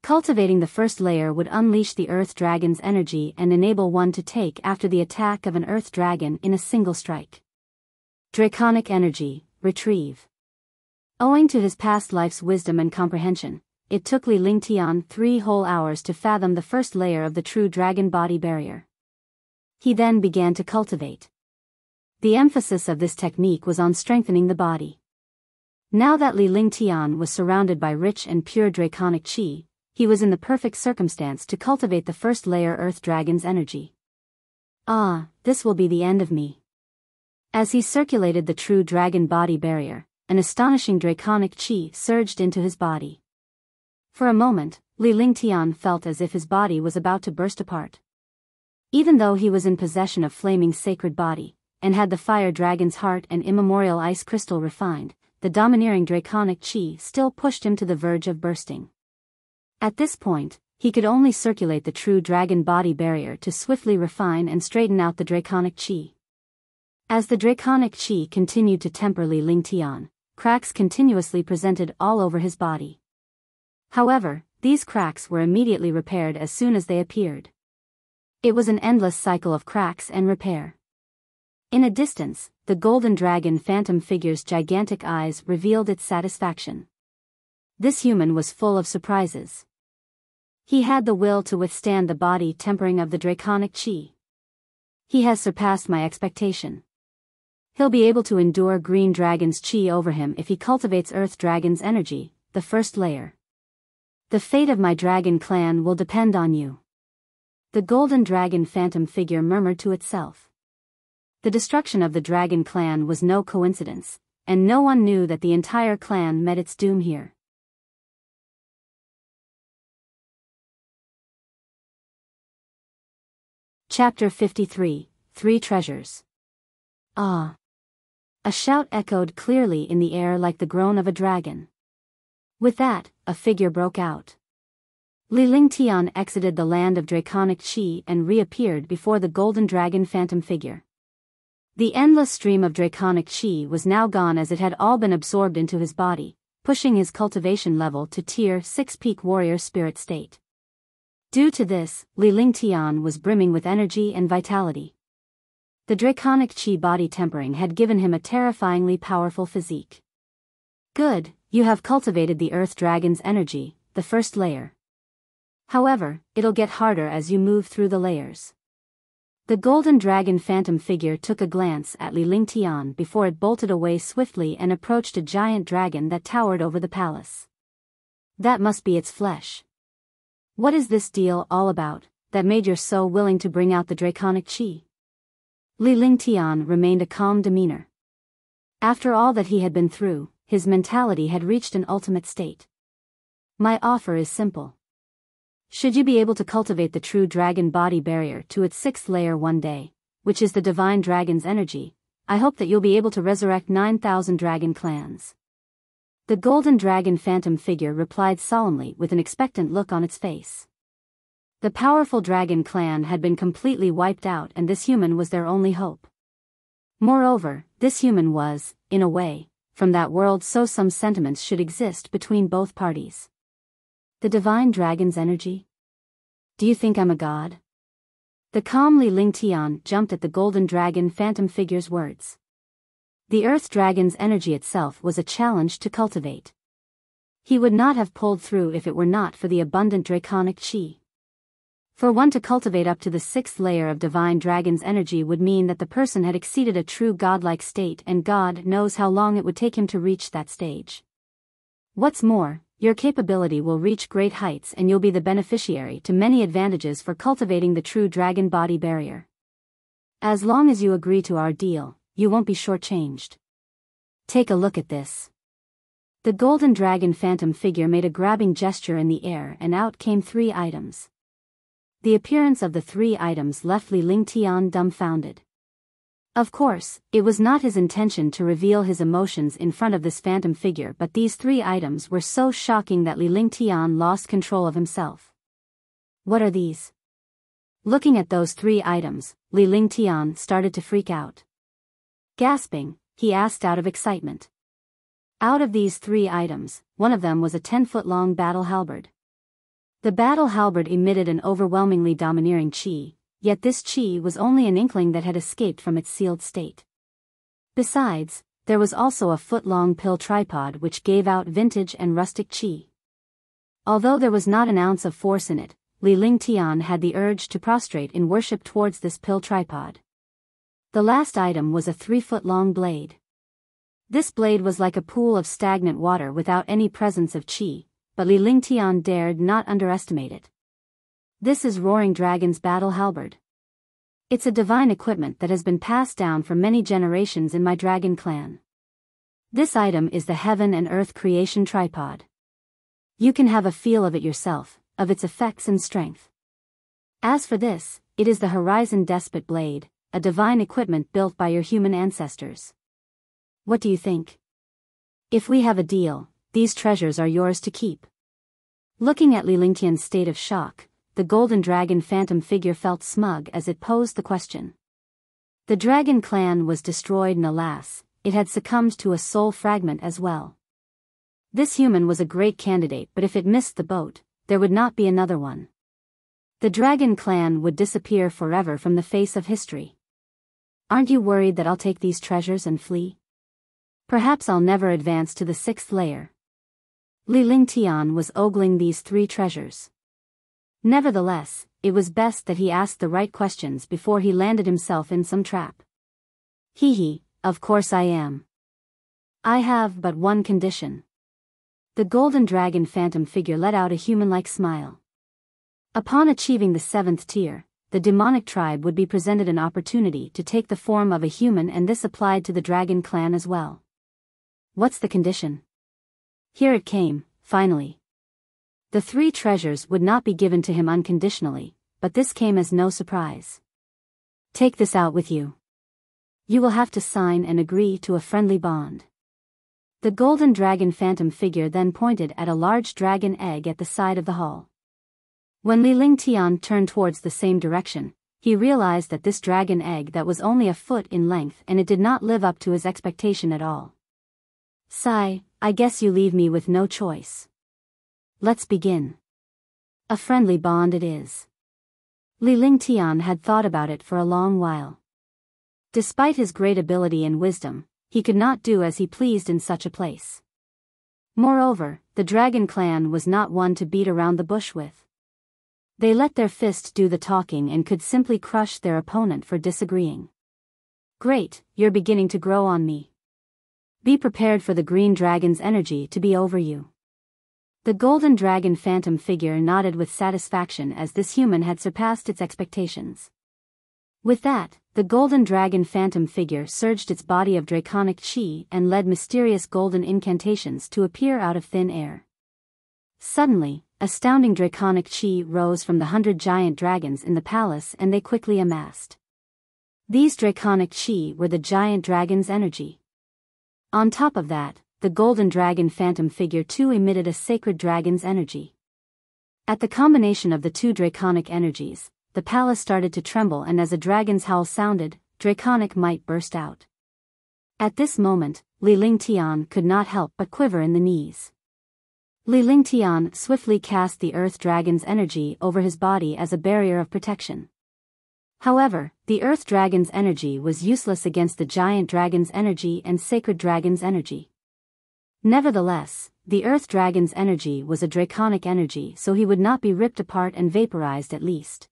Cultivating the first layer would unleash the earth dragon's energy and enable one to take after the attack of an earth dragon in a single strike. Draconic energy, retrieve. Owing to his past life's wisdom and comprehension, it took Li Lingtian 3 whole hours to fathom the first layer of the true dragon body barrier. He then began to cultivate. The emphasis of this technique was on strengthening the body. Now that Li Lingtian was surrounded by rich and pure draconic chi, he was in the perfect circumstance to cultivate the first layer earth dragon's energy. This will be the end of me. As he circulated the true dragon body barrier, an astonishing draconic chi surged into his body. For a moment, Li Lingtian felt as if his body was about to burst apart. Even though he was in possession of flaming sacred body, and had the fire dragon's heart and immemorial ice crystal refined, the domineering draconic chi still pushed him to the verge of bursting. At this point, he could only circulate the true dragon body barrier to swiftly refine and straighten out the draconic chi. As the draconic chi continued to temper Li Lingtian, cracks continuously presented all over his body. However, these cracks were immediately repaired as soon as they appeared. It was an endless cycle of cracks and repair. In a distance, the golden dragon phantom figure's gigantic eyes revealed its satisfaction. This human was full of surprises. He had the will to withstand the body tempering of the draconic chi. He has surpassed my expectation. He'll be able to endure green dragon's chi over him if he cultivates earth dragon's energy, the first layer. The fate of my dragon clan will depend on you. The golden dragon phantom figure murmured to itself. The destruction of the dragon clan was no coincidence, and no one knew that the entire clan met its doom here. Chapter 53, 3 Treasures. Ah! A shout echoed clearly in the air like the groan of a dragon. With that, a figure broke out. Li Lingtian exited the land of draconic qi and reappeared before the golden dragon phantom figure. The endless stream of draconic qi was now gone as it had all been absorbed into his body, pushing his cultivation level to Tier 6 peak warrior spirit state. Due to this, Li Lingtian was brimming with energy and vitality. The draconic qi body tempering had given him a terrifyingly powerful physique. Good, you have cultivated the earth dragon's energy, the first layer. However, it'll get harder as you move through the layers. The golden dragon phantom figure took a glance at Li Lingtian before it bolted away swiftly and approached a giant dragon that towered over the palace. That must be its flesh. What is this deal all about, that made you so willing to bring out the draconic qi? Li Lingtian remained a calm demeanor. After all that he had been through, his mentality had reached an ultimate state. My offer is simple. Should you be able to cultivate the true dragon body barrier to its 6th layer one day, which is the divine dragon's energy, I hope that you'll be able to resurrect 9,000 dragon clans. The golden dragon phantom figure replied solemnly with an expectant look on its face. The powerful dragon clan had been completely wiped out and this human was their only hope. Moreover, this human was, in a way, from that world, so some sentiments should exist between both parties. The divine dragon's energy? Do you think I'm a god? The calm Li Lingtian jumped at the golden dragon phantom figure's words. The earth dragon's energy itself was a challenge to cultivate. He would not have pulled through if it were not for the abundant draconic qi. For one to cultivate up to the 6th layer of divine dragon's energy would mean that the person had exceeded a true godlike state, and God knows how long it would take him to reach that stage. What's more, your capability will reach great heights and you'll be the beneficiary to many advantages for cultivating the true dragon body barrier. As long as you agree to our deal, you won't be shortchanged. Take a look at this. The golden dragon phantom figure made a grabbing gesture in the air and out came 3 items. The appearance of the 3 items left Li Lingtian dumbfounded. Of course, it was not his intention to reveal his emotions in front of this phantom figure, but these 3 items were so shocking that Li Lingtian lost control of himself. What are these? Looking at those 3 items, Li Lingtian started to freak out. Gasping, he asked out of excitement. Out of these 3 items, one of them was a 10-foot-long battle halberd. The battle halberd emitted an overwhelmingly domineering qi, yet this qi was only an inkling that had escaped from its sealed state. Besides, there was also a foot-long pill tripod which gave out vintage and rustic qi. Although there was not an ounce of force in it, Li Lingtian had the urge to prostrate in worship towards this pill tripod. The last item was a 3-foot-long blade. This blade was like a pool of stagnant water without any presence of qi, but Li Lingtian dared not underestimate it. This is Roaring Dragon's battle halberd. It's a divine equipment that has been passed down for many generations in my dragon clan. This item is the heaven and earth creation tripod. You can have a feel of it yourself, of its effects and strength. As for this, it is the Horizon Despot blade, a divine equipment built by your human ancestors. What do you think? If we have a deal, these treasures are yours to keep. Looking at Li Lingtian's state of shock, the golden dragon phantom figure felt smug as it posed the question. The dragon clan was destroyed and alas, it had succumbed to a soul fragment as well. This human was a great candidate, but if it missed the boat, there would not be another one. The dragon clan would disappear forever from the face of history. Aren't you worried that I'll take these treasures and flee? Perhaps I'll never advance to the 6th layer. Li Lingtian was ogling these 3 treasures. Nevertheless, it was best that he asked the right questions before he landed himself in some trap. Of course I am. I have but one condition. The golden dragon phantom figure let out a human-like smile. Upon achieving the 7th tier, the demonic tribe would be presented an opportunity to take the form of a human, and this applied to the dragon clan as well. What's the condition? Here it came, finally. The 3 treasures would not be given to him unconditionally, but this came as no surprise. Take this out with you. You will have to sign and agree to a friendly bond. The golden dragon phantom figure then pointed at a large dragon egg at the side of the hall. When Li Lingtian turned towards the same direction, he realized that this dragon egg that was only a foot in length and it did not live up to his expectation at all. Sigh, I guess you leave me with no choice. Let's begin. A friendly bond it is. Li Lingtian had thought about it for a long while. Despite his great ability and wisdom, he could not do as he pleased in such a place. Moreover, the dragon clan was not one to beat around the bush with. They let their fist do the talking and could simply crush their opponent for disagreeing. Great, you're beginning to grow on me. Be prepared for the green dragon's energy to be over you. The golden dragon phantom figure nodded with satisfaction as this human had surpassed its expectations. With that, the golden dragon phantom figure surged its body of draconic chi and led mysterious golden incantations to appear out of thin air. Suddenly, astounding draconic chi rose from the 100 giant dragons in the palace and they quickly amassed. These draconic chi were the giant dragon's energy. On top of that, the golden dragon phantom figure too emitted a sacred dragon's energy. At the combination of the two draconic energies, the palace started to tremble and as a dragon's howl sounded, draconic might burst out. At this moment, Li Lingtian could not help but quiver in the knees. Li Lingtian swiftly cast the earth dragon's energy over his body as a barrier of protection. However, the earth dragon's energy was useless against the giant dragon's energy and sacred dragon's energy. Nevertheless, the earth dragon's energy was a draconic energy so he would not be ripped apart and vaporized at least.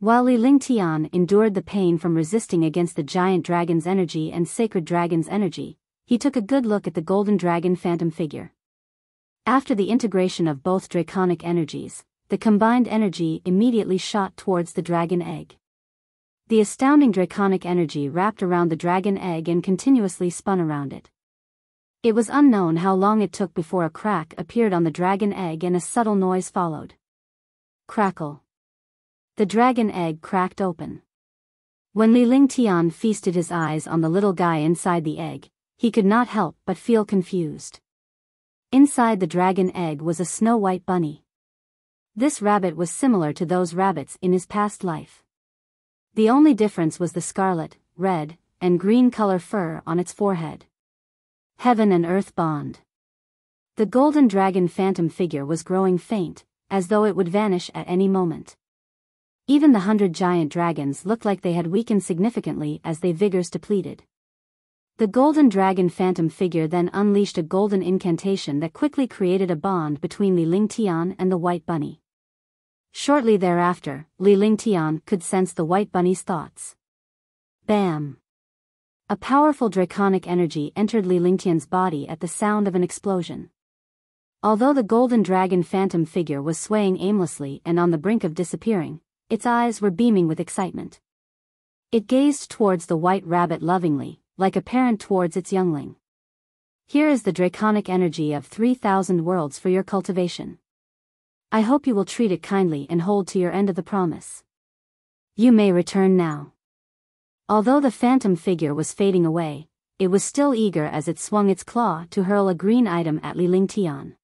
While Li Lingtian endured the pain from resisting against the giant dragon's energy and sacred dragon's energy, he took a good look at the golden dragon phantom figure. After the integration of both draconic energies, the combined energy immediately shot towards the dragon egg. The astounding draconic energy wrapped around the dragon egg and continuously spun around it. It was unknown how long it took before a crack appeared on the dragon egg and a subtle noise followed. Crackle. The dragon egg cracked open. When Li Lingtian feasted his eyes on the little guy inside the egg, he could not help but feel confused. Inside the dragon egg was a snow-white bunny. This rabbit was similar to those rabbits in his past life. The only difference was the scarlet, red, and green color fur on its forehead. Heaven and earth bond. The golden dragon phantom figure was growing faint, as though it would vanish at any moment. Even the 100 giant dragons looked like they had weakened significantly as their vigors depleted. The golden dragon phantom figure then unleashed a golden incantation that quickly created a bond between Li Lingtian and the white bunny. Shortly thereafter, Li Lingtian could sense the white bunny's thoughts. Bam! A powerful draconic energy entered Li Lingtian's body at the sound of an explosion. Although the golden dragon phantom figure was swaying aimlessly and on the brink of disappearing, its eyes were beaming with excitement. It gazed towards the white rabbit lovingly, like a parent towards its youngling. Here is the draconic energy of 3,000 worlds for your cultivation. I hope you will treat it kindly and hold to your end of the promise. You may return now. Although the phantom figure was fading away, it was still eager as it swung its claw to hurl a green item at Li Lingtian.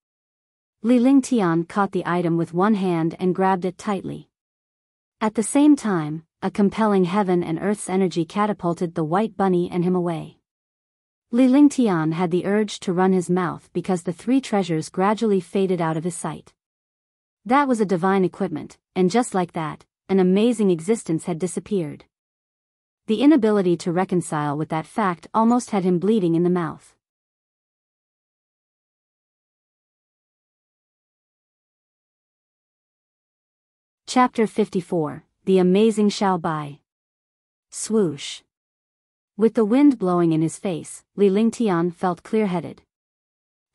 Li Lingtian caught the item with one hand and grabbed it tightly. At the same time, a compelling heaven and earth's energy catapulted the white bunny and him away. Li Lingtian had the urge to run his mouth because the three treasures gradually faded out of his sight. That was a divine equipment, and just like that, an amazing existence had disappeared. The inability to reconcile with that fact almost had him bleeding in the mouth. Chapter 54, The Amazing Xiao Bai. Swoosh. With the wind blowing in his face, Li Lingtian felt clear-headed.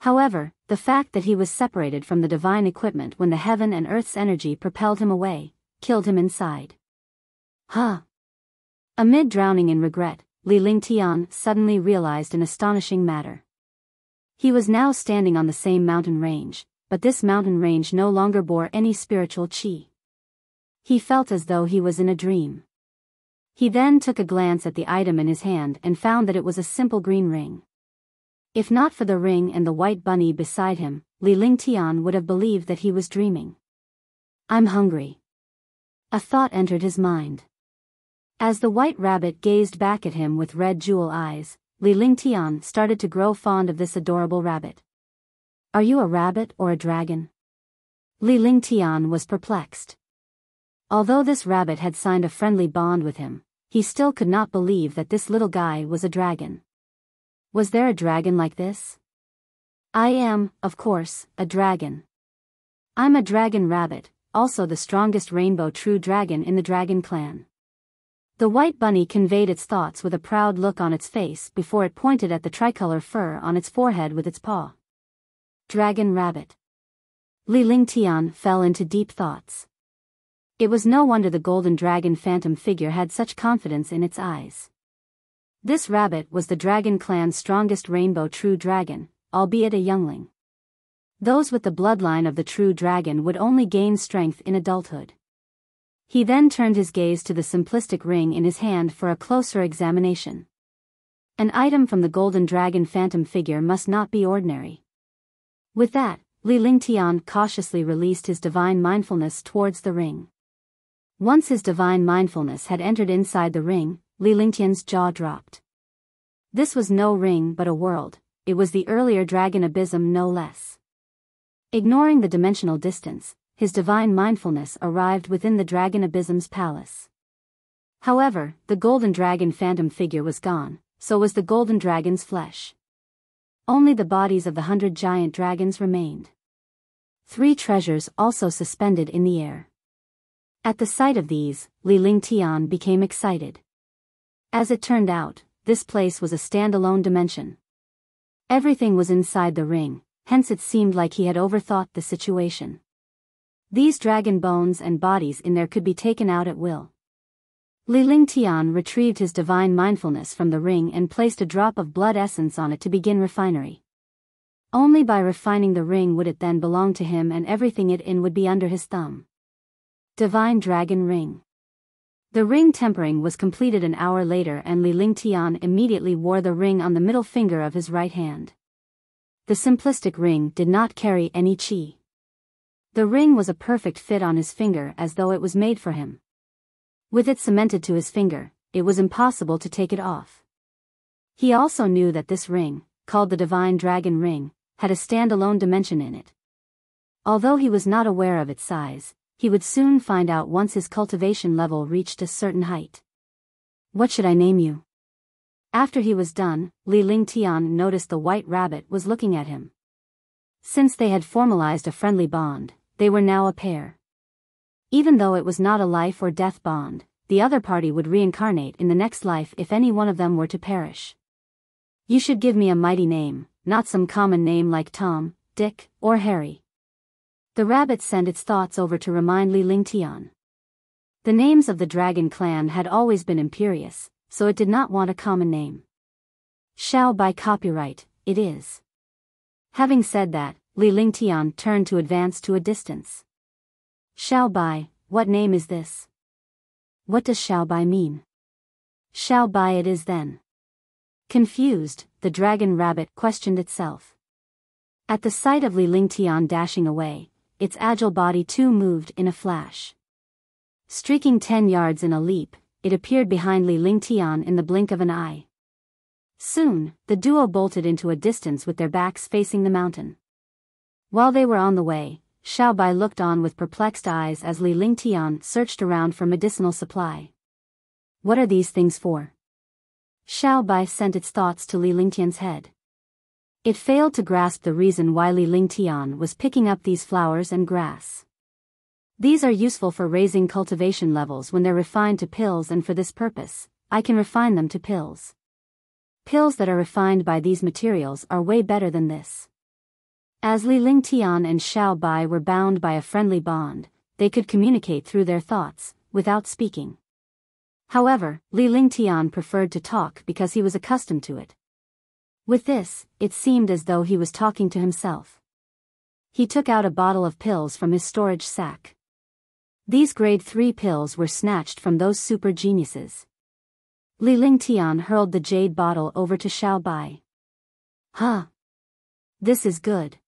However, the fact that he was separated from the divine equipment when the heaven and earth's energy propelled him away, killed him inside. Huh. Amid drowning in regret, Li Lingtian suddenly realized an astonishing matter. He was now standing on the same mountain range, but this mountain range no longer bore any spiritual chi. He felt as though he was in a dream. He then took a glance at the item in his hand and found that it was a simple green ring. If not for the ring and the white bunny beside him, Li Lingtian would have believed that he was dreaming. I'm hungry. A thought entered his mind. As the white rabbit gazed back at him with red jewel eyes, Li Lingtian started to grow fond of this adorable rabbit. Are you a rabbit or a dragon? Li Lingtian was perplexed. Although this rabbit had signed a friendly bond with him, he still could not believe that this little guy was a dragon. Was there a dragon like this? I am, of course, a dragon. I'm a dragon rabbit, also the strongest rainbow true dragon in the dragon clan. The white bunny conveyed its thoughts with a proud look on its face before it pointed at the tricolor fur on its forehead with its paw. Dragon rabbit. Li Lingtian fell into deep thoughts. It was no wonder the golden dragon phantom figure had such confidence in its eyes. This rabbit was the dragon clan's strongest rainbow true dragon, albeit a youngling. Those with the bloodline of the true dragon would only gain strength in adulthood. He then turned his gaze to the simplistic ring in his hand for a closer examination. An item from the golden dragon phantom figure must not be ordinary. With that, Li Lingtian cautiously released his divine mindfulness towards the ring. Once his divine mindfulness had entered inside the ring, Li Lingtian's jaw dropped. This was no ring but a world, it was the earlier dragon abysm no less. Ignoring the dimensional distance, his divine mindfulness arrived within the dragon abysm's palace. However, the golden dragon phantom figure was gone, so was the golden dragon's flesh. Only the bodies of the 100 giant dragons remained. 3 treasures also suspended in the air. At the sight of these, Li Lingtian became excited. As it turned out, this place was a standalone dimension. Everything was inside the ring, hence it seemed like he had overthought the situation. These dragon bones and bodies in there could be taken out at will. Li Lingtian retrieved his divine mindfulness from the ring and placed a drop of blood essence on it to begin refinery. Only by refining the ring would it then belong to him and everything it in would be under his thumb. Divine Dragon Ring. The ring tempering was completed an hour later and Li Lingtian immediately wore the ring on the middle finger of his right hand. The simplistic ring did not carry any qi. The ring was a perfect fit on his finger as though it was made for him. With it cemented to his finger, it was impossible to take it off. He also knew that this ring, called the Divine Dragon Ring, had a standalone dimension in it. Although he was not aware of its size, he would soon find out once his cultivation level reached a certain height. What should I name you? After he was done, Li Lingtian noticed the white rabbit was looking at him. Since they had formalized a friendly bond, they were now a pair. Even though it was not a life or death bond, the other party would reincarnate in the next life if any one of them were to perish. You should give me a mighty name, not some common name like Tom, Dick, or Harry. The rabbit sent its thoughts over to remind Li Lingtian. The names of the dragon clan had always been imperious, so it did not want a common name. Shall by copyright, it is. Having said that, Li Lingtian turned to advance to a distance. Shall by, what name is this? What does shall by mean? Shall by it is then. Confused, the dragon rabbit questioned itself. At the sight of Li Lingtian dashing away, its agile body too moved in a flash. Streaking 10 yards in a leap, it appeared behind Li Lingtian in the blink of an eye. Soon, the duo bolted into a distance with their backs facing the mountain. While they were on the way, Xiao Bai looked on with perplexed eyes as Li Lingtian searched around for medicinal supply. What are these things for? Xiao Bai sent its thoughts to Li Lingtian's head. It failed to grasp the reason why Li Lingtian was picking up these flowers and grass. These are useful for raising cultivation levels when they're refined to pills, and for this purpose, I can refine them to pills. Pills that are refined by these materials are way better than this. As Li Lingtian and Xiao Bai were bound by a friendly bond, they could communicate through their thoughts, without speaking. However, Li Lingtian preferred to talk because he was accustomed to it. With this, it seemed as though he was talking to himself. He took out a bottle of pills from his storage sack. These grade 3 pills were snatched from those super geniuses. Li Lingtian hurled the jade bottle over to Xiao Bai. Huh. This is good.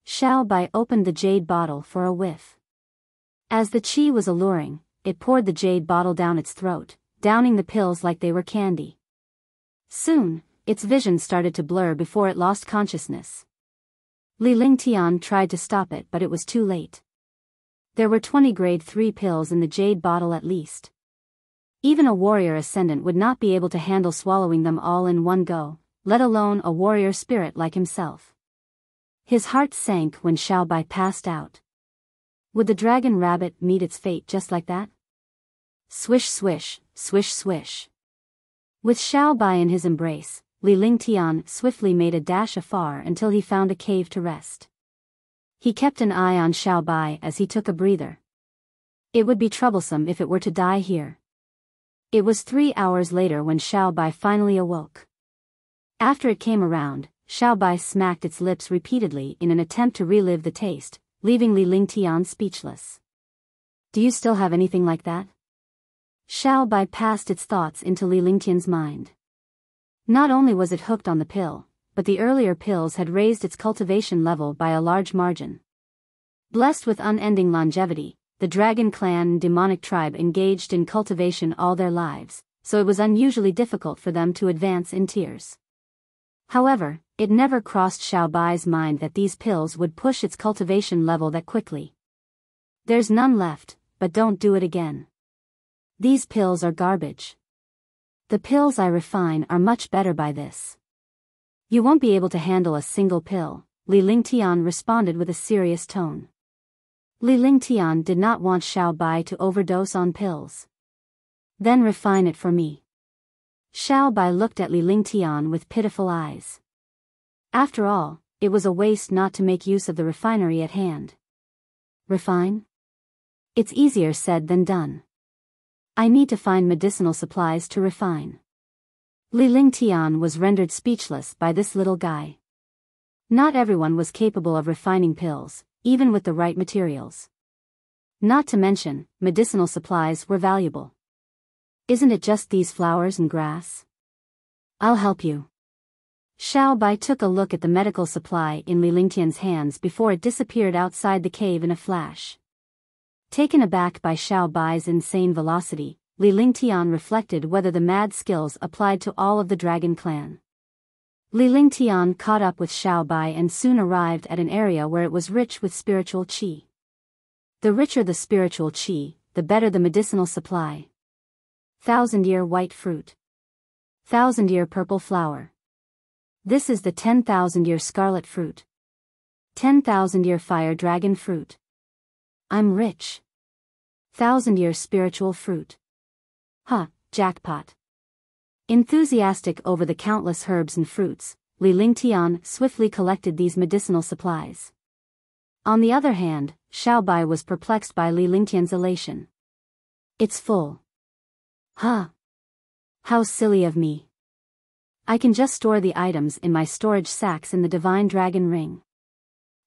Xiao Bai opened the jade bottle for a whiff. As the qi was alluring, it poured the jade bottle down its throat, downing the pills like they were candy. Soon, its vision started to blur before it lost consciousness. Li Lingtian tried to stop it, but it was too late. There were 20 grade 3 pills in the jade bottle at least. Even a warrior ascendant would not be able to handle swallowing them all in one go, let alone a warrior spirit like himself. His heart sank when Xiao Bai passed out. Would the dragon rabbit meet its fate just like that? Swish swish, swish swish. With Xiao Bai in his embrace, Li Lingtian swiftly made a dash afar until he found a cave to rest. He kept an eye on Xiao Bai as he took a breather. It would be troublesome if it were to die here. It was 3 hours later when Xiao Bai finally awoke. After it came around, Xiao Bai smacked its lips repeatedly in an attempt to relive the taste, leaving Li Lingtian speechless. Do you still have anything like that? Xiao Bai passed its thoughts into Li Lingtian's mind. Not only was it hooked on the pill, but the earlier pills had raised its cultivation level by a large margin. Blessed with unending longevity, the dragon clan and demonic tribe engaged in cultivation all their lives, so it was unusually difficult for them to advance in tiers. However, it never crossed Xiao Bai's mind that these pills would push its cultivation level that quickly. There's none left, but don't do it again. These pills are garbage. The pills I refine are much better by this. You won't be able to handle a single pill, Li Lingtian responded with a serious tone. Li Lingtian did not want Xiao Bai to overdose on pills. Then refine it for me. Xiao Bai looked at Li Lingtian with pitiful eyes. After all, it was a waste not to make use of the refinery at hand. Refine? It's easier said than done. I need to find medicinal supplies to refine. Li Lingtian was rendered speechless by this little guy. Not everyone was capable of refining pills, even with the right materials. Not to mention, medicinal supplies were valuable. Isn't it just these flowers and grass? I'll help you. Xiao Bai took a look at the medical supply in Li Lingtian's hands before it disappeared outside the cave in a flash. Taken aback by Xiao Bai's insane velocity, Li Lingtian reflected whether the mad skills applied to all of the dragon clan. Li Lingtian caught up with Xiao Bai and soon arrived at an area where it was rich with spiritual qi. The richer the spiritual qi, the better the medicinal supply. 1,000-year white fruit. 1,000-year purple flower. This is the 10,000-year scarlet fruit. 10,000-year fire dragon fruit. I'm rich. 1,000-year spiritual fruit. Huh, jackpot. Enthusiastic over the countless herbs and fruits, Li Lingtian swiftly collected these medicinal supplies. On the other hand, Xiao Bai was perplexed by Li Lingtian's elation. It's full. Huh. How silly of me. I can just store the items in my storage sacks in the Divine Dragon Ring.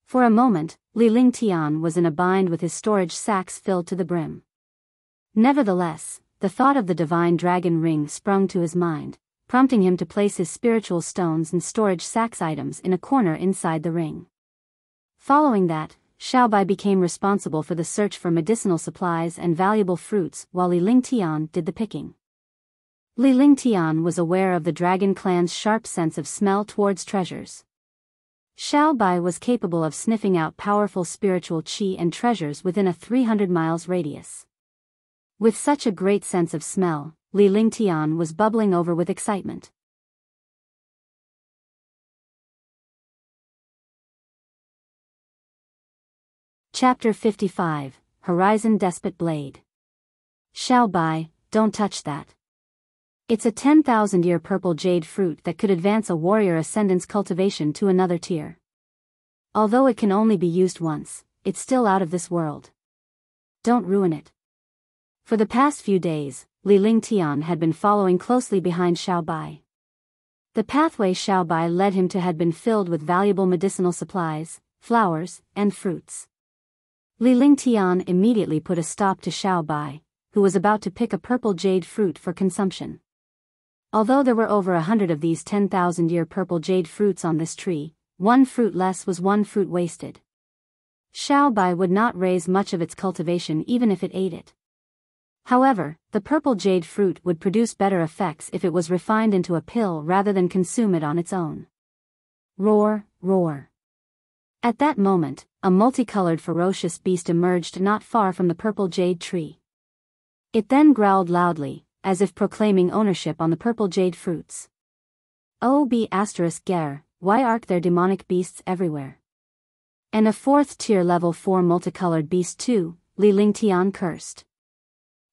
For a moment, Li Lingtian was in a bind with his storage sacks filled to the brim. Nevertheless, the thought of the Divine Dragon Ring sprung to his mind, prompting him to place his spiritual stones and storage sacks items in a corner inside the ring. Following that, Xiao Bai became responsible for the search for medicinal supplies and valuable fruits while Li Lingtian did the picking. Li Lingtian was aware of the dragon clan's sharp sense of smell towards treasures. Xiao Bai was capable of sniffing out powerful spiritual qi and treasures within a 300 miles radius. With such a great sense of smell, Li Lingtian was bubbling over with excitement. Chapter 55, Horizon Despot Blade. Xiao Bai, don't touch that. It's a 10,000-year purple jade fruit that could advance a warrior ascendant's cultivation to another tier. Although it can only be used once, it's still out of this world. Don't ruin it. For the past few days, Li Lingtian had been following closely behind Xiao Bai. The pathway Xiao Bai led him to had been filled with valuable medicinal supplies, flowers, and fruits. Li Lingtian immediately put a stop to Xiao Bai, who was about to pick a purple jade fruit for consumption. Although there were over 100 of these 10,000-year purple jade fruits on this tree, one fruit less was one fruit wasted. Xiaobai would not raise much of its cultivation even if it ate it. However, the purple jade fruit would produce better effects if it was refined into a pill rather than consume it on its own. Roar, roar. At that moment, a multicolored ferocious beast emerged not far from the purple jade tree. It then growled loudly, as if proclaiming ownership on the purple jade fruits. *****, why are there demonic beasts everywhere? And a 4th tier level 4 multicolored beast too, Li Lingtian cursed.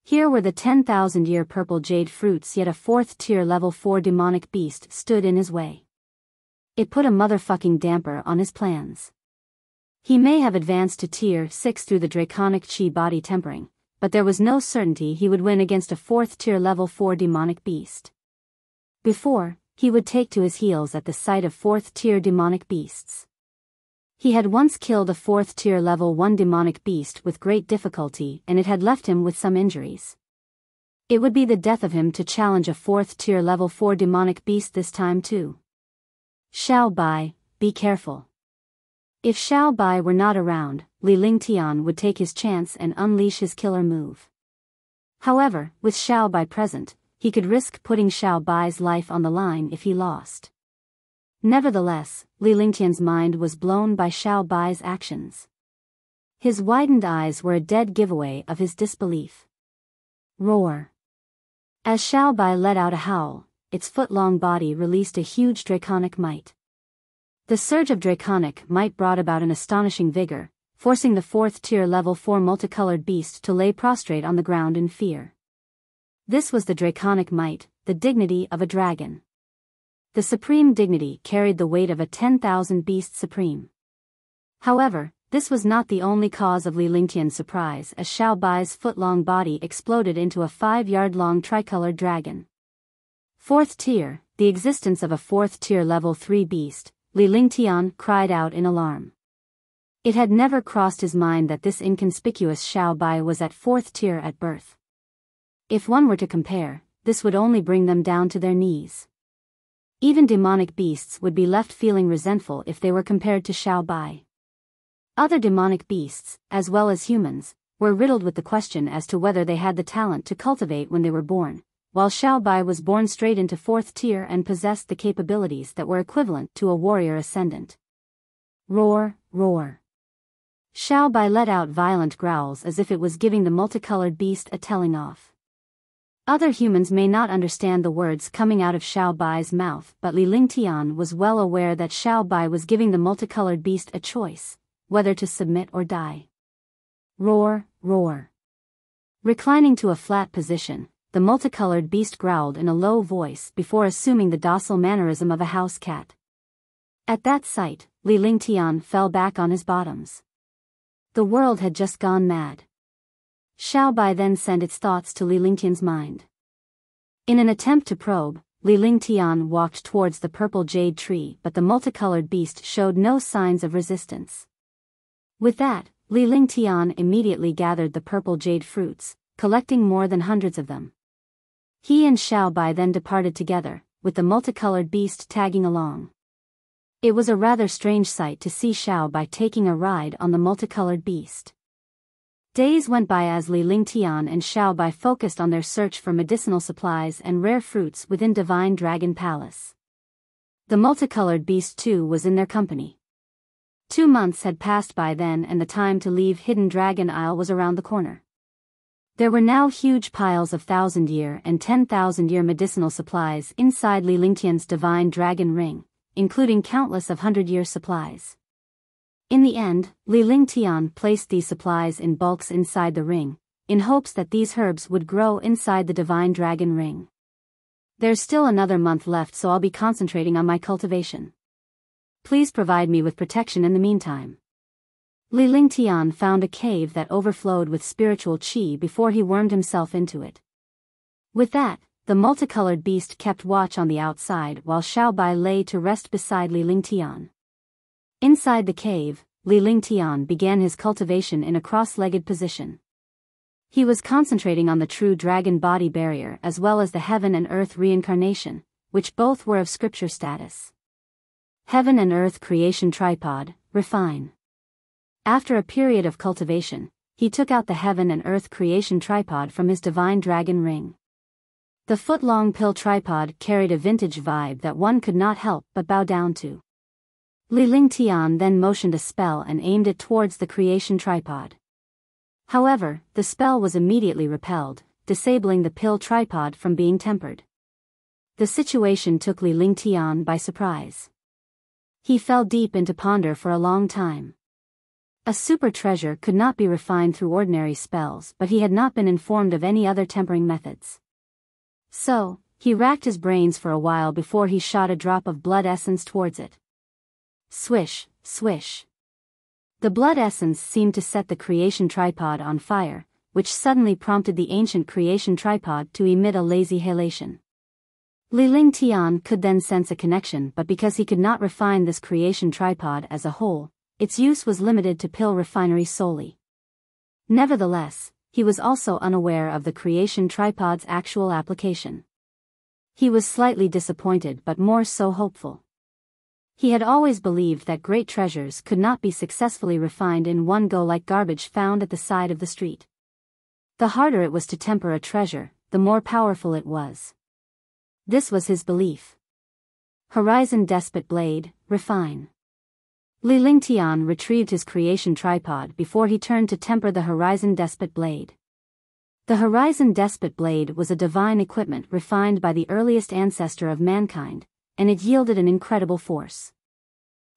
Here were the 10,000-year purple jade fruits, yet a 4th tier level 4 demonic beast stood in his way. It put a motherfucking damper on his plans. He may have advanced to tier 6 through the draconic chi body tempering, but there was no certainty he would win against a 4th tier level 4 demonic beast. Before, he would take to his heels at the sight of 4th tier demonic beasts. He had once killed a 4th tier level 1 demonic beast with great difficulty, and it had left him with some injuries. It would be the death of him to challenge a 4th tier level 4 demonic beast this time too. Xiaobai, be careful. If Xiaobai were not around, Li Lingtian would take his chance and unleash his killer move. However, with Xiaobai present, he could risk putting Xiaobai's life on the line if he lost. Nevertheless, Li Lingtian's mind was blown by Xiaobai's actions. His widened eyes were a dead giveaway of his disbelief. Roar. As Xiaobai let out a howl, its foot-long body released a huge draconic might. The surge of draconic might brought about an astonishing vigor, forcing the 4th tier level 4 multicolored beast to lay prostrate on the ground in fear. This was the draconic might, the dignity of a dragon. The supreme dignity carried the weight of a 10,000 beast supreme. However, this was not the only cause of Li Lingtian's surprise, as Xiaobai's foot-long body exploded into a 5-yard-long tricolored dragon. 4th tier, the existence of a 4th tier level 3 beast, Li Lingtian cried out in alarm. It had never crossed his mind that this inconspicuous Xiaobai was at 4th tier at birth. If one were to compare, this would only bring them down to their knees. Even demonic beasts would be left feeling resentful if they were compared to Xiaobai. Other demonic beasts, as well as humans, were riddled with the question as to whether they had the talent to cultivate when they were born, while Xiaobai was born straight into 4th tier and possessed the capabilities that were equivalent to a warrior ascendant. Roar, roar. Xiaobai let out violent growls as if it was giving the multicolored beast a telling off. Other humans may not understand the words coming out of Xiaobai's mouth, but Li Lingtian was well aware that Xiaobai was giving the multicolored beast a choice, whether to submit or die. Roar, roar. Reclining to a flat position, the multicolored beast growled in a low voice before assuming the docile mannerism of a house cat. At that sight, Li Lingtian fell back on his bottoms. The world had just gone mad. Xiaobai then sent its thoughts to Li Lingtian's mind. In an attempt to probe, Li Lingtian walked towards the purple jade tree, but the multicolored beast showed no signs of resistance. With that, Li Lingtian immediately gathered the purple jade fruits, collecting more than hundreds of them. He and Xiaobai then departed together, with the multicolored beast tagging along. It was a rather strange sight to see Xiaobai taking a ride on the multicolored beast. Days went by as Li Lingtian and Xiaobai focused on their search for medicinal supplies and rare fruits within Divine Dragon Palace. The multicolored beast too was in their company. 2 months had passed by then, and the time to leave Hidden Dragon Isle was around the corner. There were now huge piles of 1,000-year and 10,000-year medicinal supplies inside Li Lingtian's Divine Dragon Ring, including countless of 100-year supplies. In the end, Li Lingtian placed these supplies in bulks inside the ring, in hopes that these herbs would grow inside the Divine Dragon Ring. There's still another month left, so I'll be concentrating on my cultivation. Please provide me with protection in the meantime. Li Lingtian found a cave that overflowed with spiritual qi before he wormed himself into it. With that, the multicolored beast kept watch on the outside while Xiaobai lay to rest beside Li Lingtian. Inside the cave, Li Lingtian began his cultivation in a cross-legged position. He was concentrating on the true dragon body barrier as well as the heaven and earth reincarnation, which both were of scripture status. Heaven and earth creation tripod, refine. After a period of cultivation, he took out the heaven and earth creation tripod from his divine dragon ring. The foot-long pill tripod carried a vintage vibe that one could not help but bow down to. Li Lingtian then motioned a spell and aimed it towards the creation tripod. However, the spell was immediately repelled, disabling the pill tripod from being tempered. The situation took Li Lingtian by surprise. He fell deep into ponder for a long time. A super treasure could not be refined through ordinary spells, but he had not been informed of any other tempering methods. So, he racked his brains for a while before he shot a drop of blood essence towards it. Swish, swish. The blood essence seemed to set the creation tripod on fire, which suddenly prompted the ancient creation tripod to emit a lazy halation. Li Lingtian could then sense a connection, but because he could not refine this creation tripod as a whole, its use was limited to pill refinery solely. Nevertheless, he was also unaware of the creation tripod's actual application. He was slightly disappointed but more so hopeful. He had always believed that great treasures could not be successfully refined in one go like garbage found at the side of the street. The harder it was to temper a treasure, the more powerful it was. This was his belief. Horizon Despot Blade, refine. Li Lingtian retrieved his creation tripod before he turned to temper the Horizon Despot Blade. The Horizon Despot Blade was a divine equipment refined by the earliest ancestor of mankind, and it yielded an incredible force.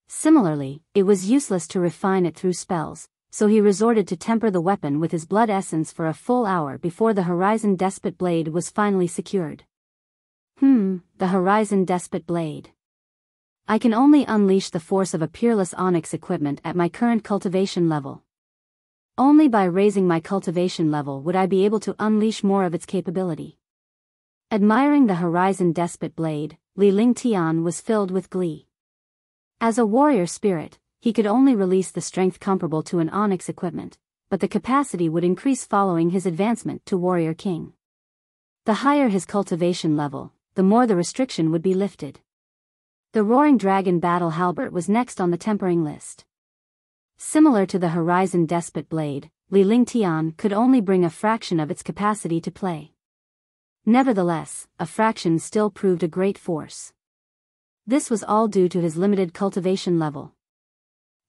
Similarly, it was useless to refine it through spells, so he resorted to temper the weapon with his blood essence for a full hour before the Horizon Despot Blade was finally secured. The Horizon Despot Blade. I can only unleash the force of a peerless onyx equipment at my current cultivation level. Only by raising my cultivation level would I be able to unleash more of its capability. Admiring the Horizon Despot Blade, Li Lingtian was filled with glee. As a warrior spirit, he could only release the strength comparable to an onyx equipment, but the capacity would increase following his advancement to warrior king. The higher his cultivation level, the more the restriction would be lifted. The Roaring Dragon Battle Halbert was next on the tempering list. Similar to the Horizon Despot Blade, Li Lingtian could only bring a fraction of its capacity to play. Nevertheless, a fraction still proved a great force. This was all due to his limited cultivation level.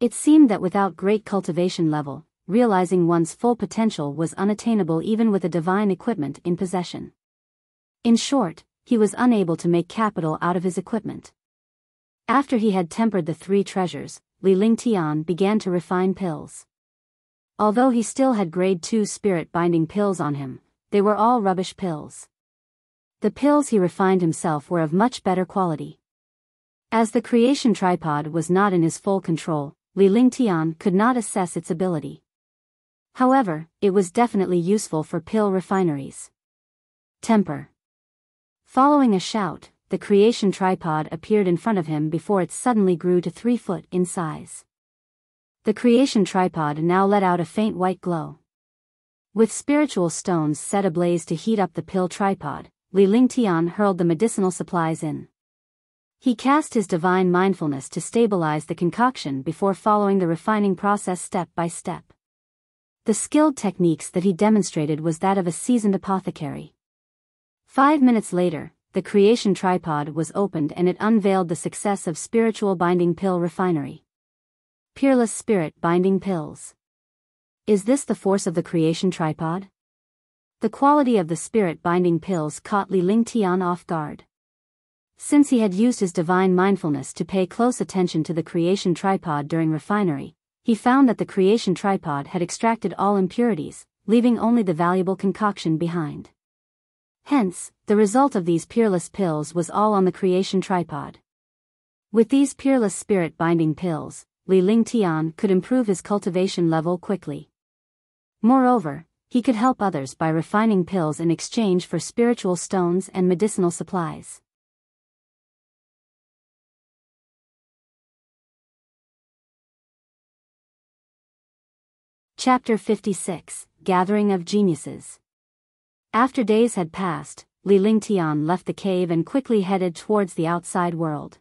It seemed that without great cultivation level, realizing one's full potential was unattainable even with a divine equipment in possession. In short, he was unable to make capital out of his equipment. After he had tempered the three treasures, Li Lingtian began to refine pills. Although he still had grade 2 spirit binding pills on him, they were all rubbish pills. The pills he refined himself were of much better quality. As the creation tripod was not in his full control, Li Lingtian could not assess its ability. However, it was definitely useful for pill refineries. Temper. Following a shout, the creation tripod appeared in front of him before it suddenly grew to 3 foot in size. The creation tripod now let out a faint white glow. With spiritual stones set ablaze to heat up the pill tripod, Li Lingtian hurled the medicinal supplies in. He cast his divine mindfulness to stabilize the concoction before following the refining process step by step. The skilled techniques that he demonstrated was that of a seasoned apothecary. 5 minutes later, the creation tripod was opened and it unveiled the success of spiritual binding pill refinery. Peerless spirit binding pills. Is this the force of the creation tripod? The quality of the spirit binding pills caught Li Lingtian off guard. Since he had used his divine mindfulness to pay close attention to the creation tripod during refinery, he found that the creation tripod had extracted all impurities, leaving only the valuable concoction behind. Hence, the result of these peerless pills was all on the creation tripod. With these peerless spirit binding pills, Li Lingtian could improve his cultivation level quickly. Moreover, he could help others by refining pills in exchange for spiritual stones and medicinal supplies. Chapter 56, Gathering of Geniuses. After days had passed, Li Lingtian left the cave and quickly headed towards the outside world.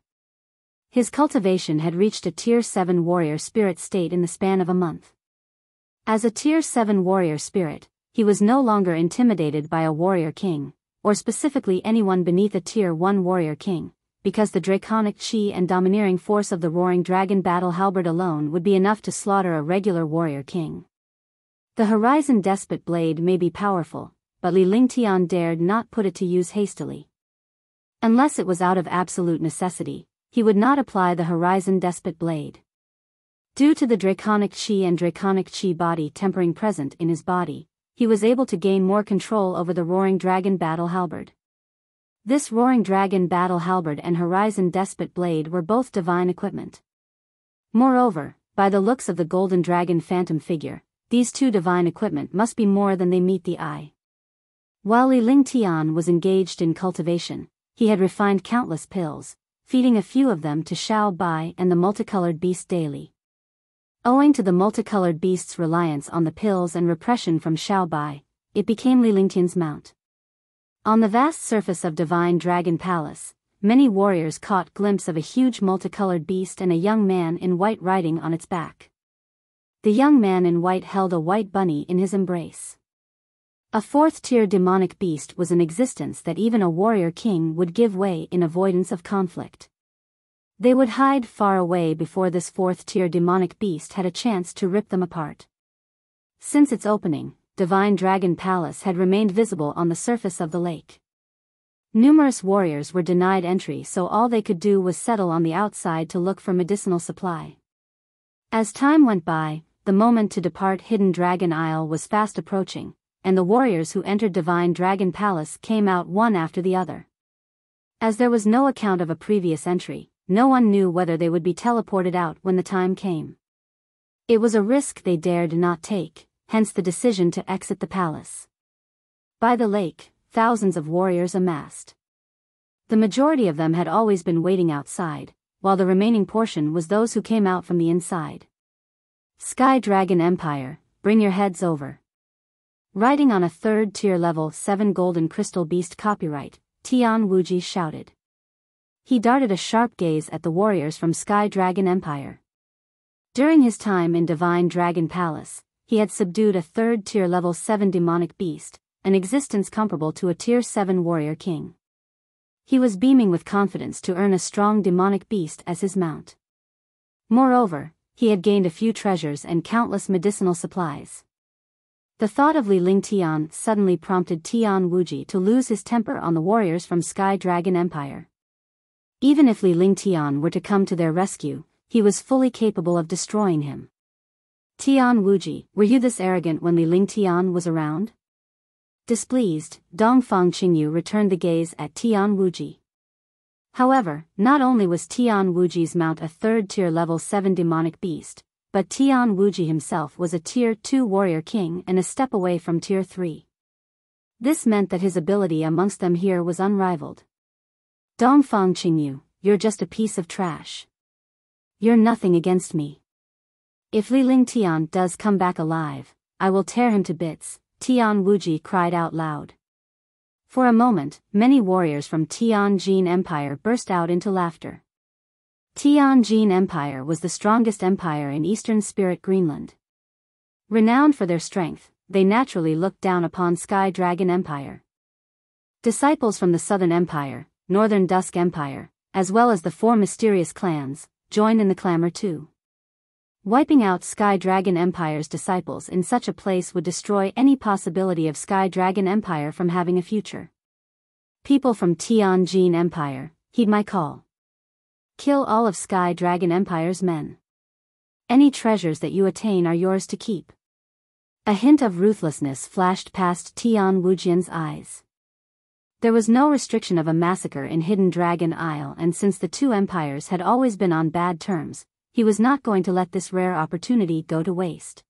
His cultivation had reached a Tier 7 warrior spirit state in the span of a month. As a Tier 7 warrior spirit, he was no longer intimidated by a warrior king, or specifically anyone beneath a Tier 1 warrior king, because the draconic chi and domineering force of the roaring dragon battle halberd alone would be enough to slaughter a regular warrior king. The Horizon Despot blade may be powerful, but Li Lingtian dared not put it to use hastily. Unless it was out of absolute necessity, he would not apply the Horizon Despot blade. Due to the draconic chi and draconic chi body tempering present in his body, he was able to gain more control over the roaring dragon battle halberd. This roaring dragon battle halberd and Horizon Despot blade were both divine equipment. Moreover, by the looks of the golden dragon phantom figure, these two divine equipment must be more than they meet the eye. While Li Lingtian was engaged in cultivation, he had refined countless pills, feeding a few of them to Xiao Bai and the multicolored beast daily. Owing to the multicolored beast's reliance on the pills and repression from Xiao Bai, it became Li Lingtian's mount. On the vast surface of Divine Dragon Palace, many warriors caught glimpse of a huge multicolored beast and a young man in white riding on its back. The young man in white held a white bunny in his embrace. A fourth-tier demonic beast was in existence that even a warrior king would give way in avoidance of conflict. They would hide far away before this fourth-tier demonic beast had a chance to rip them apart. Since its opening, Divine Dragon Palace had remained visible on the surface of the lake. Numerous warriors were denied entry, so all they could do was settle on the outside to look for medicinal supply. As time went by, the moment to depart Hidden Dragon Isle was fast approaching, and the warriors who entered Divine Dragon Palace came out one after the other. As there was no account of a previous entry, no one knew whether they would be teleported out when the time came. It was a risk they dared not take, hence the decision to exit the palace. By the lake, thousands of warriors amassed. The majority of them had always been waiting outside, while the remaining portion was those who came out from the inside. Sky Dragon Empire, bring your heads over. Riding on a third-tier level 7 golden crystal beast copyright, Tian Wuji shouted. He darted a sharp gaze at the warriors from Sky Dragon Empire. During his time in Divine Dragon Palace, he had subdued a third-tier level 7 demonic beast, an existence comparable to a Tier 7 warrior king. He was beaming with confidence to earn a strong demonic beast as his mount. Moreover, he had gained a few treasures and countless medicinal supplies. The thought of Li Lingtian suddenly prompted Tian Wuji to lose his temper on the warriors from Sky Dragon Empire. Even if Li Lingtian were to come to their rescue, he was fully capable of destroying him. Tian Wuji, were you this arrogant when Li Lingtian was around? Displeased, Dongfang Qingyu returned the gaze at Tian Wuji. However, not only was Tian Wuji's mount a third-tier level 7 demonic beast, but Tian Wuji himself was a Tier 2 warrior king and a step away from Tier 3. This meant that his ability amongst them here was unrivaled. Dongfang Qingyu, you're just a piece of trash. You're nothing against me. If Li Lingtian does come back alive, I will tear him to bits, Tian Wuji cried out loud. For a moment, many warriors from Tianjin Empire burst out into laughter. Tianjin Empire was the strongest empire in Eastern Spirit Greenland. Renowned for their strength, they naturally looked down upon Sky Dragon Empire. Disciples from the Southern Empire, Northern Dusk Empire, as well as the 4 mysterious clans, joined in the clamor too. Wiping out Sky Dragon Empire's disciples in such a place would destroy any possibility of Sky Dragon Empire from having a future. People from Tianjin Empire, heed my call. Kill all of Sky Dragon Empire's men. Any treasures that you attain are yours to keep. A hint of ruthlessness flashed past Tian Wujian's eyes. There was no restriction of a massacre in Hidden Dragon Isle, and since the two empires had always been on bad terms, he was not going to let this rare opportunity go to waste.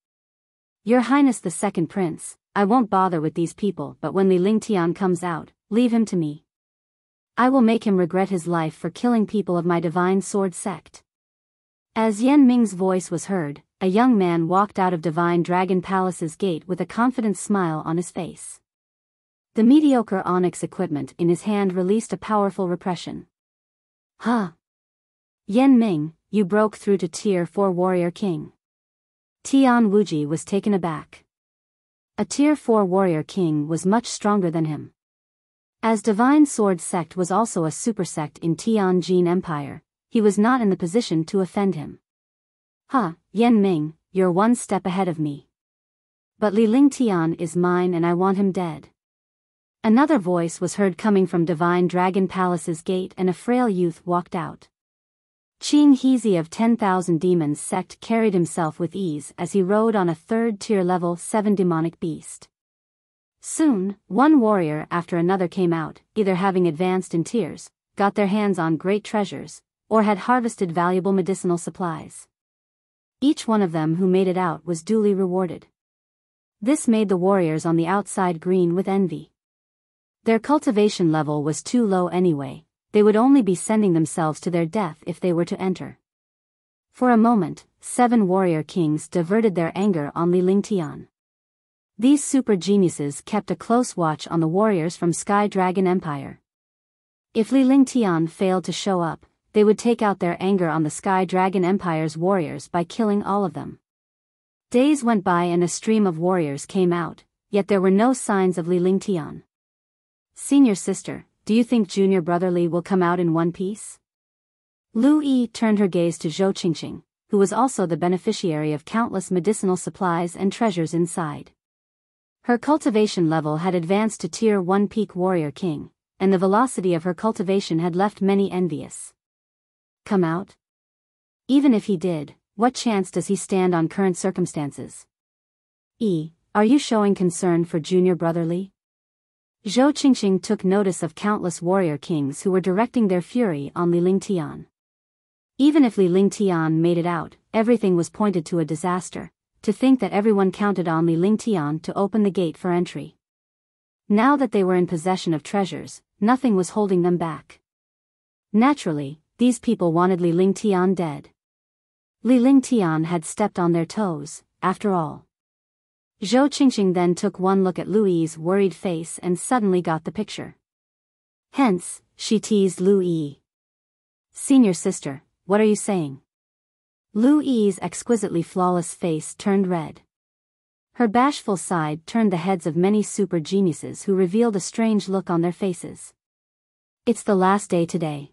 Your Highness the Second Prince, I won't bother with these people, but when Li Lingtian comes out, leave him to me. I will make him regret his life for killing people of my divine sword sect. As Yan Ming's voice was heard, a young man walked out of Divine Dragon Palace's gate with a confident smile on his face. The mediocre onyx equipment in his hand released a powerful repression. Huh! Yan Ming, you broke through to Tier 4 Warrior King. Tian Wuji was taken aback. A Tier 4 Warrior King was much stronger than him. As Divine Sword Sect was also a supersect in Tianjin Empire, he was not in the position to offend him. Huh, Yan Ming, you're one step ahead of me. But Li Lingtian is mine and I want him dead. Another voice was heard coming from Divine Dragon Palace's gate and a frail youth walked out. Qing Hezi of 10,000 Demons Sect carried himself with ease as he rode on a 3rd tier level 7 demonic beast. Soon, one warrior after another came out, either having advanced in tiers, got their hands on great treasures, or had harvested valuable medicinal supplies. Each one of them who made it out was duly rewarded. This made the warriors on the outside green with envy. Their cultivation level was too low anyway, they would only be sending themselves to their death if they were to enter. For a moment, 7 warrior kings diverted their anger on Li Lingtian. These super geniuses kept a close watch on the warriors from Sky Dragon Empire. If Li Lingtian failed to show up, they would take out their anger on the Sky Dragon Empire's warriors by killing all of them. Days went by and a stream of warriors came out, yet there were no signs of Li Lingtian. Senior sister, do you think junior brother Li will come out in one piece? Lu Yi turned her gaze to Zhou Qingqing, who was also the beneficiary of countless medicinal supplies and treasures inside. Her cultivation level had advanced to Tier 1 Peak Warrior King, and the velocity of her cultivation had left many envious. Come out? Even if he did, what chance does he stand on current circumstances? Are you showing concern for junior brother Li? Zhou Qingqing took notice of countless warrior kings who were directing their fury on Li Lingtian. Even if Li Lingtian made it out, everything was pointed to a disaster. To think that everyone counted on Li Lingtian to open the gate for entry. Now that they were in possession of treasures, nothing was holding them back. Naturally, these people wanted Li Lingtian dead. Li Lingtian had stepped on their toes, after all. Zhou Qingqing then took one look at Lu Yi's worried face and suddenly got the picture. Hence, she teased Lu Yi. Senior sister, what are you saying? Lu Yi's exquisitely flawless face turned red. Her bashful side turned the heads of many super geniuses who revealed a strange look on their faces. It's the last day today.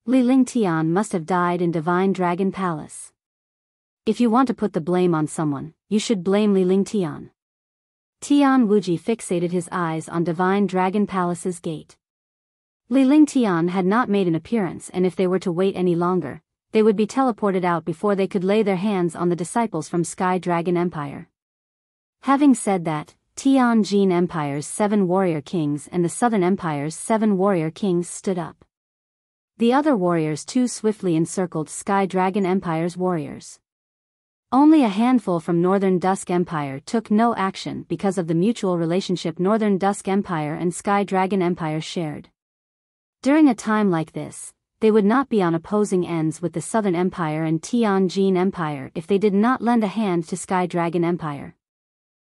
Li Lingtian must have died in Divine Dragon Palace. If you want to put the blame on someone, you should blame Li Lingtian. Tian Wuji fixated his eyes on Divine Dragon Palace's gate. Li Lingtian had not made an appearance, and if they were to wait any longer, they would be teleported out before they could lay their hands on the disciples from Sky Dragon Empire. Having said that, Tianjin Empire's 7 warrior kings and the Southern Empire's 7 warrior kings stood up. The other warriors too swiftly encircled Sky Dragon Empire's warriors. Only a handful from Northern Dusk Empire took no action because of the mutual relationship Northern Dusk Empire and Sky Dragon Empire shared. During a time like this, they would not be on opposing ends with the Southern Empire and Tianjin Empire if they did not lend a hand to Sky Dragon Empire.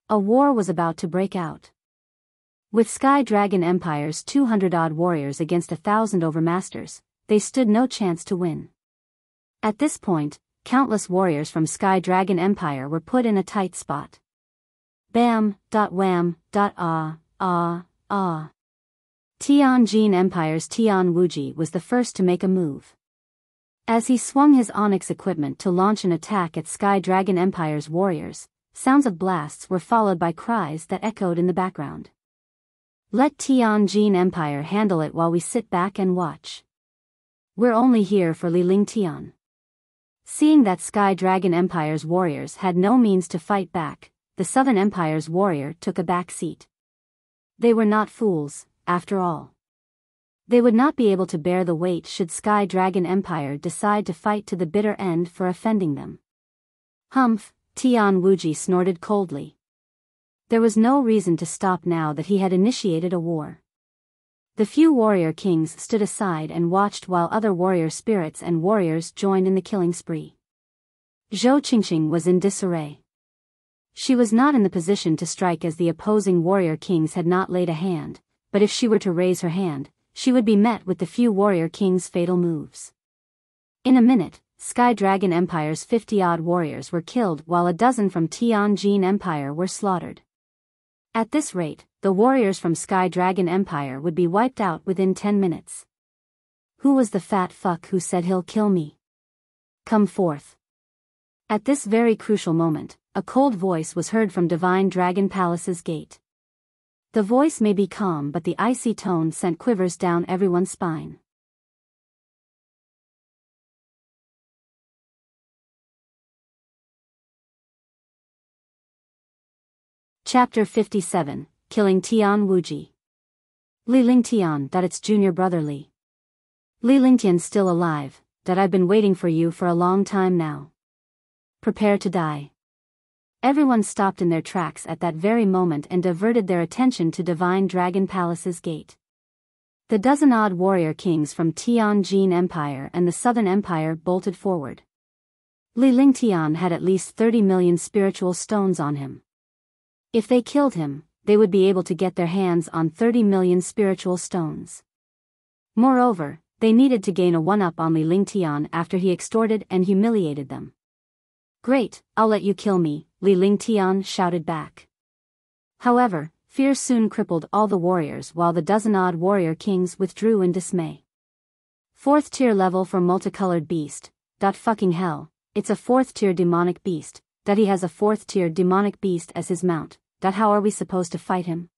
A war was about to break out. With Sky Dragon Empire's 200-odd warriors against 1,000 overmasters, they stood no chance to win. At this point, countless warriors from Sky Dragon Empire were put in a tight spot. Bam, wham, ah. Tianjin Empire's Tian Wuji was the first to make a move. As he swung his onyx equipment to launch an attack at Sky Dragon Empire's warriors, sounds of blasts were followed by cries that echoed in the background. Let Tianjin Empire handle it while we sit back and watch. We're only here for Li Lingtian. Seeing that Sky Dragon Empire's warriors had no means to fight back, the Southern Empire's warrior took a back seat. They were not fools, after all. They would not be able to bear the weight should Sky Dragon Empire decide to fight to the bitter end for offending them. Humph, Tian Wuji snorted coldly. There was no reason to stop now that he had initiated a war. The few warrior kings stood aside and watched while other warrior spirits and warriors joined in the killing spree. Zhou Qingqing was in disarray. She was not in the position to strike as the opposing warrior kings had not laid a hand, but if she were to raise her hand, she would be met with the few warrior kings' fatal moves. In a minute, Sky Dragon Empire's 50-odd warriors were killed while a dozen from Tianjin Empire were slaughtered. At this rate, the warriors from Sky Dragon Empire would be wiped out within 10 minutes. Who was the fat fuck who said he'll kill me? Come forth. At this very crucial moment, a cold voice was heard from Divine Dragon Palace's gate. The voice may be calm, but the icy tone sent quivers down everyone's spine. Chapter 57, Killing Tian Wuji. Li Lingtian, that it's junior brother Li. Li Lingtian's still alive, that I've been waiting for you for a long time now. Prepare to die. Everyone stopped in their tracks at that very moment and diverted their attention to Divine Dragon Palace's gate. The dozen-odd warrior kings from Tianjin Empire and the Southern Empire bolted forward. Li Lingtian had at least 30 million spiritual stones on him. If they killed him, they would be able to get their hands on 30 million spiritual stones. Moreover, they needed to gain a one-up on Li Lingtian after he extorted and humiliated them. Great, I'll let you kill me, Li Lingtian shouted back. However, fear soon crippled all the warriors while the dozen-odd warrior kings withdrew in dismay. 4th tier level for multicolored beast. Fucking hell, it's a 4th tier demonic beast, that he has a 4th tier demonic beast as his mount. How are we supposed to fight him?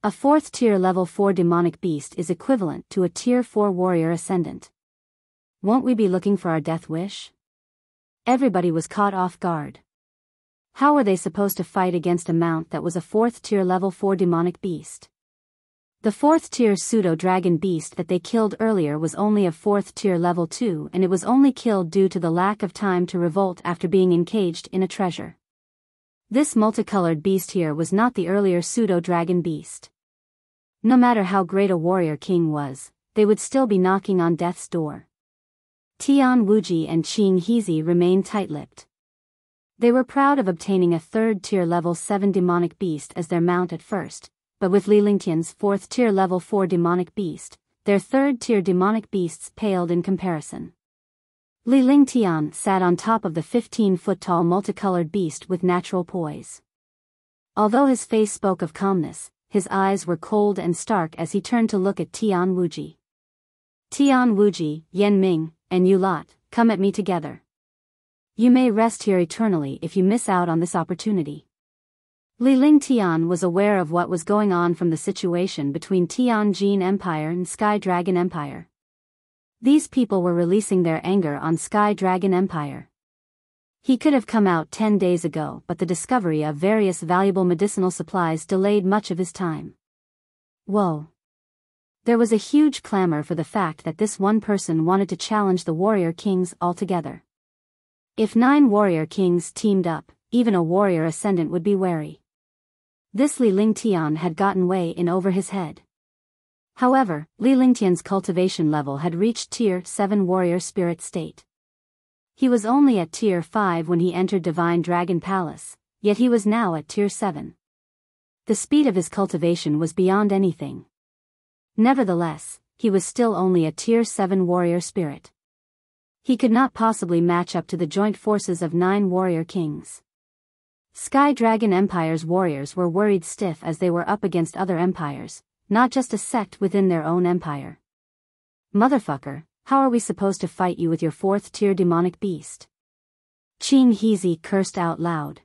A 4th tier level 4 demonic beast is equivalent to a tier 4 warrior ascendant. Won't we be looking for our death wish? Everybody was caught off guard. How were they supposed to fight against a mount that was a 4th tier level 4 demonic beast? The 4th tier pseudo-dragon beast that they killed earlier was only of 4th tier level 2, and it was only killed due to the lack of time to revolt after being encaged in a treasure. This multicolored beast here was not the earlier pseudo-dragon beast. No matter how great a warrior king was, they would still be knocking on death's door. Tian Wuji and Qing Heezi remained tight-lipped. They were proud of obtaining a 3rd tier level 7 demonic beast as their mount at first, but with Li Lingtian's 4th tier level 4 demonic beast, their 3rd tier demonic beasts paled in comparison. Li Lingtian sat on top of the 15-foot-tall multicolored beast with natural poise. Although his face spoke of calmness, his eyes were cold and stark as he turned to look at Tian Wuji. Tian Wuji, Yan Ming, and you lot, come at me together. You may rest here eternally if you miss out on this opportunity. Li Lingtian was aware of what was going on from the situation between Tianjin Empire and Sky Dragon Empire. These people were releasing their anger on Sky Dragon Empire. He could have come out 10 days ago, but the discovery of various valuable medicinal supplies delayed much of his time. Whoa. There was a huge clamor for the fact that this one person wanted to challenge the warrior kings altogether. If 9 warrior kings teamed up, even a warrior ascendant would be wary. This Li Lingtian had gotten way in over his head. However, Li Lingtian's cultivation level had reached Tier 7 warrior spirit state. He was only at Tier 5 when he entered Divine Dragon Palace, yet he was now at Tier 7. The speed of his cultivation was beyond anything. Nevertheless, he was still only a Tier 7 warrior spirit. He could not possibly match up to the joint forces of 9 warrior kings. Sky Dragon Empire's warriors were worried stiff as they were up against other empires, not just a sect within their own empire. Motherfucker, how are we supposed to fight you with your 4th tier demonic beast? Qing Heezi cursed out loud.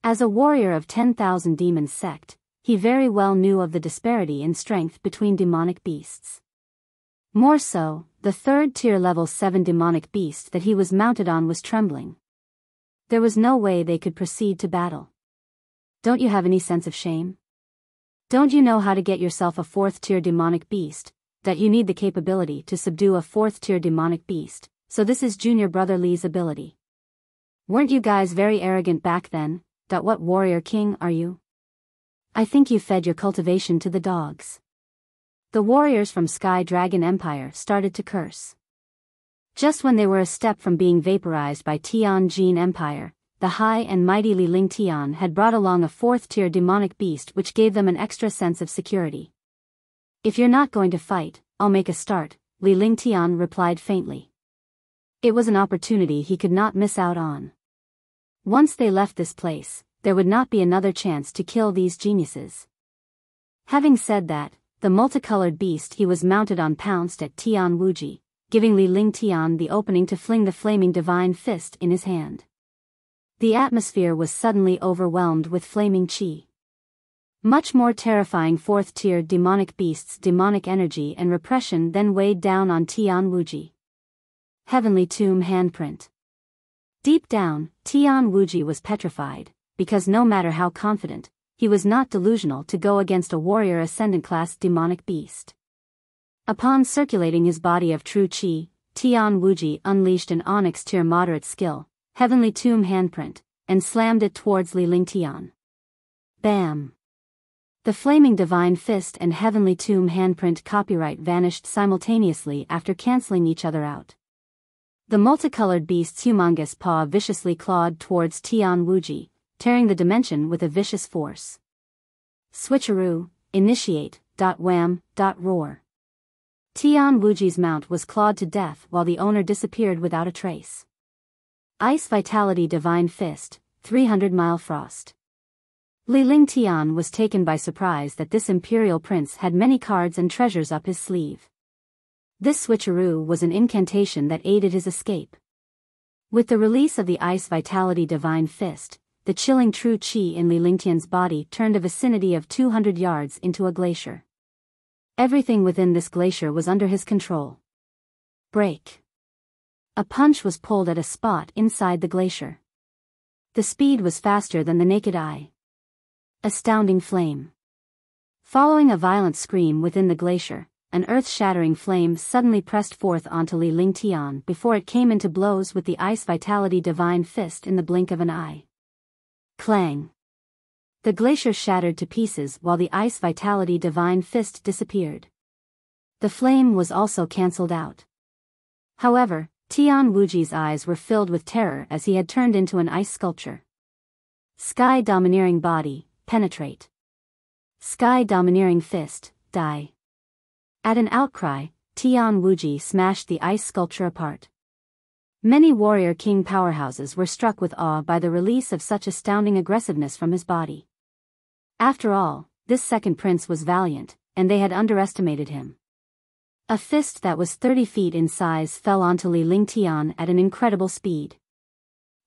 As a warrior of 10,000 demons sect, he very well knew of the disparity in strength between demonic beasts. More so, the 3rd tier level 7 demonic beast that he was mounted on was trembling. There was no way they could proceed to battle. Don't you have any sense of shame? Don't you know how to get yourself a 4th tier demonic beast, that you need the capability to subdue a 4th tier demonic beast, so this is junior brother Li's ability. Weren't you guys very arrogant back then? What warrior king are you? I think you fed your cultivation to the dogs. The warriors from Sky Dragon Empire started to curse. Just when they were a step from being vaporized by Tianjin Empire, the high and mighty Li Lingtian had brought along a fourth-tier demonic beast which gave them an extra sense of security. "If you're not going to fight, I'll make a start," Li Lingtian replied faintly. It was an opportunity he could not miss out on. Once they left this place, there would not be another chance to kill these geniuses. Having said that, the multicolored beast he was mounted on pounced at Tian Wuji, giving Li Lingtian the opening to fling the flaming divine fist in his hand. The atmosphere was suddenly overwhelmed with flaming chi. Much more terrifying fourth-tier demonic beasts' demonic energy and repression then weighed down on Tian Wuji. Heavenly Tomb handprint. Deep down, Tian Wuji was petrified, because no matter how confident, he was not delusional to go against a warrior ascendant-class demonic beast. Upon circulating his body of true chi, Tian Wuji unleashed an onyx-tier moderate skill, Heavenly Tomb handprint, and slammed it towards Li Lingtian. Bam! The flaming divine fist and Heavenly Tomb handprint copyright vanished simultaneously after cancelling each other out. The multicolored beast's humongous paw viciously clawed towards Tian Wuji, tearing the dimension with a vicious force. Switcheroo, initiate, wham, roar. Tian Wuji's mount was clawed to death while the owner disappeared without a trace. Ice Vitality Divine Fist, 300-mile frost. Li Lingtian was taken by surprise that this imperial prince had many cards and treasures up his sleeve. This switcheroo was an incantation that aided his escape. With the release of the Ice Vitality Divine Fist, the chilling true chi in Li Lingtian's body turned a vicinity of 200 yards into a glacier. Everything within this glacier was under his control. Break. A punch was pulled at a spot inside the glacier. The speed was faster than the naked eye. Astounding flame. Following a violent scream within the glacier, an earth-shattering flame suddenly pressed forth onto Li Lingtian before it came into blows with the Ice Vitality Divine Fist in the blink of an eye. Clang. The glacier shattered to pieces while the Ice Vitality Divine Fist disappeared. The flame was also cancelled out. However, Tian Wuji's eyes were filled with terror as he had turned into an ice sculpture. Sky Domineering Body, penetrate. Sky Domineering Fist, die. At an outcry, Tian Wuji smashed the ice sculpture apart. Many warrior king powerhouses were struck with awe by the release of such astounding aggressiveness from his body. After all, this second prince was valiant, and they had underestimated him. A fist that was 30 feet in size fell onto Li Lingtian at an incredible speed.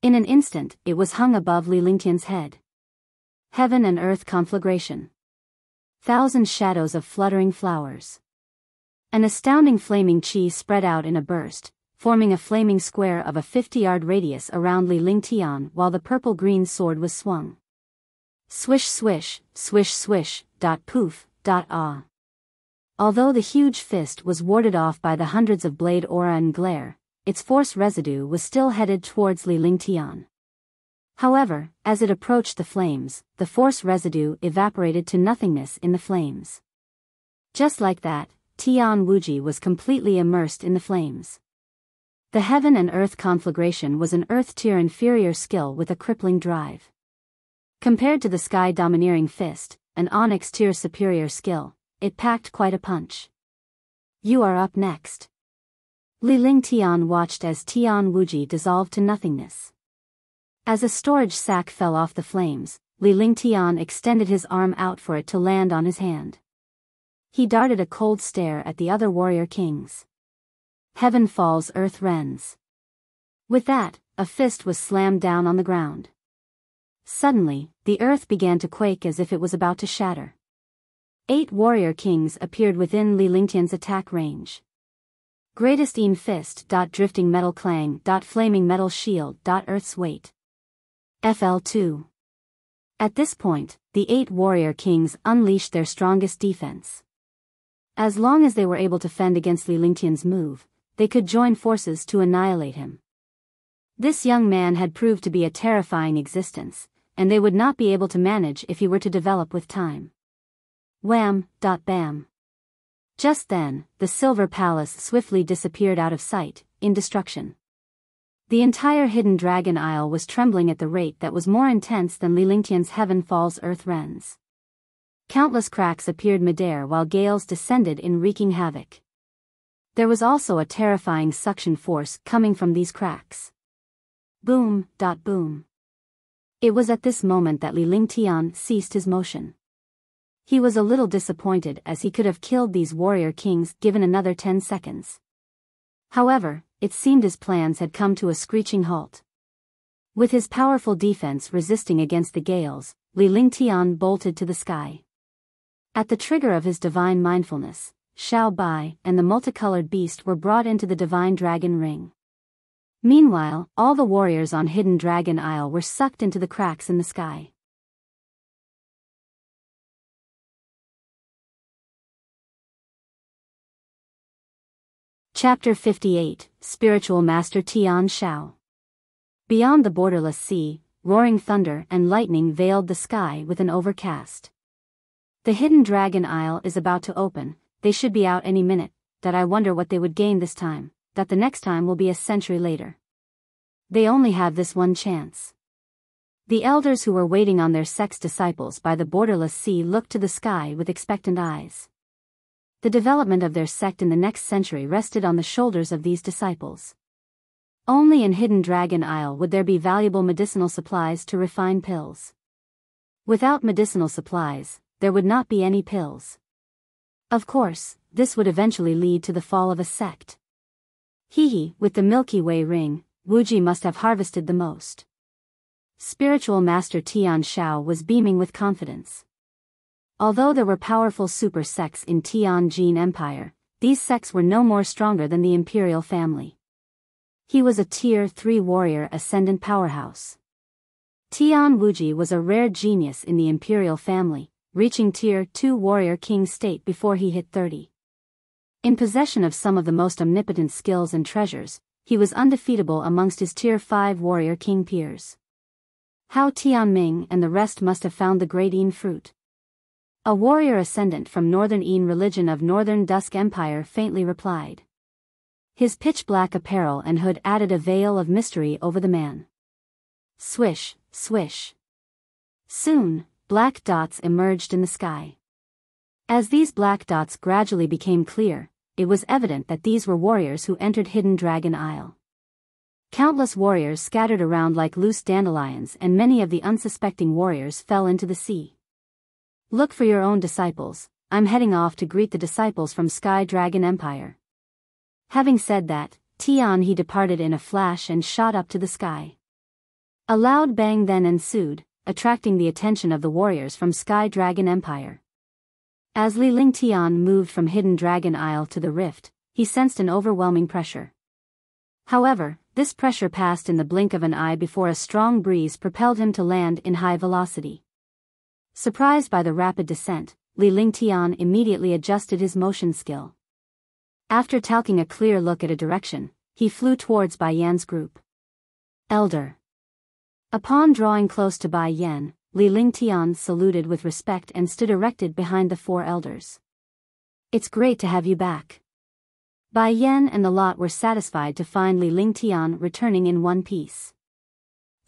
In an instant, it was hung above Li Lingtian's head. Heaven and earth conflagration. Thousand shadows of fluttering flowers. An astounding flaming chi spread out in a burst, forming a flaming square of a 50-yard radius around Li Lingtian while the purple-green sword was swung. Swish swish, swish swish, poof, ah. Although the huge fist was warded off by the hundreds of blade aura and glare, its force residue was still headed towards Li Lingtian. However, as it approached the flames, the force residue evaporated to nothingness in the flames. Just like that, Tian Wuji was completely immersed in the flames. The heaven and earth conflagration was an earth-tier inferior skill with a crippling drive. Compared to the Sky Domineering Fist, an onyx-tier superior skill, it packed quite a punch. You are up next. Li Lingtian watched as Tian Wuji dissolved to nothingness. As a storage sack fell off the flames, Li Lingtian extended his arm out for it to land on his hand. He darted a cold stare at the other warrior kings. Heaven falls, earth rends. With that, a fist was slammed down on the ground. Suddenly, the earth began to quake as if it was about to shatter. 8 warrior kings appeared within Li Lingtian's attack range. Greatest Een Fist. Drifting Metal Clang. Flaming Metal Shield. Earth's Weight. FL2. At this point, the 8 warrior kings unleashed their strongest defense. As long as they were able to fend against Li Lingtian's move, they could join forces to annihilate him. This young man had proved to be a terrifying existence, and they would not be able to manage if he were to develop with time. Wham, bam. Just then, the silver palace swiftly disappeared out of sight, in destruction. The entire hidden dragon isle was trembling at the rate that was more intense than Li Lingtian's heaven falls earth rends. Countless cracks appeared midair while gales descended in wreaking havoc. There was also a terrifying suction force coming from these cracks. Boom, boom. It was at this moment that Li Lingtian ceased his motion. He was a little disappointed as he could have killed these warrior kings given another 10 seconds. However, it seemed his plans had come to a screeching halt. With his powerful defense resisting against the gales, Li Lingtian bolted to the sky. At the trigger of his divine mindfulness, Xiao Bai and the multicolored beast were brought into the divine dragon ring. Meanwhile, all the warriors on Hidden Dragon Isle were sucked into the cracks in the sky. Chapter 58, Spiritual Master Tian Shao. Beyond the borderless sea, roaring thunder and lightning veiled the sky with an overcast. The Hidden Dragon Isle is about to open, they should be out any minute, that I wonder what they would gain this time, that the next time will be a century later. They only have this one chance. The elders who were waiting on their sex disciples by the borderless sea looked to the sky with expectant eyes. The development of their sect in the next century rested on the shoulders of these disciples. Only in Hidden Dragon Isle would there be valuable medicinal supplies to refine pills. Without medicinal supplies, there would not be any pills. Of course, this would eventually lead to the fall of a sect. With the Milky Way ring, Wuji must have harvested the most. Spiritual Master Tian Shao was beaming with confidence. Although there were powerful super sects in Tianjin Empire, these sects were no more stronger than the imperial family. He was a Tier 3 warrior ascendant powerhouse. Tian Wuji was a rare genius in the imperial family, reaching Tier 2 warrior king state before he hit 30. In possession of some of the most omnipotent skills and treasures, he was undefeatable amongst his Tier 5 warrior king peers. How Tianming and the rest must have found the great Yin fruit. A warrior ascendant from Northern Yin religion of Northern Dusk Empire faintly replied. His pitch-black apparel and hood added a veil of mystery over the man. Swish, swish. Soon, black dots emerged in the sky. As these black dots gradually became clear, it was evident that these were warriors who entered Hidden Dragon Isle. Countless warriors scattered around like loose dandelions, and many of the unsuspecting warriors fell into the sea. Look for your own disciples, I'm heading off to greet the disciples from Sky Dragon Empire. Having said that, he departed in a flash and shot up to the sky. A loud bang then ensued, attracting the attention of the warriors from Sky Dragon Empire. As Li Lingtian moved from Hidden Dragon Isle to the rift, he sensed an overwhelming pressure. However, this pressure passed in the blink of an eye before a strong breeze propelled him to land in high velocity. Surprised by the rapid descent, Li Lingtian immediately adjusted his motion skill. After taking a clear look at a direction, he flew towards Bai Yan's group. Elder. Upon drawing close to Bai Yan, Li Lingtian saluted with respect and stood erected behind the 4 elders. It's great to have you back. Bai Yan and the lot were satisfied to find Li Lingtian returning in one piece.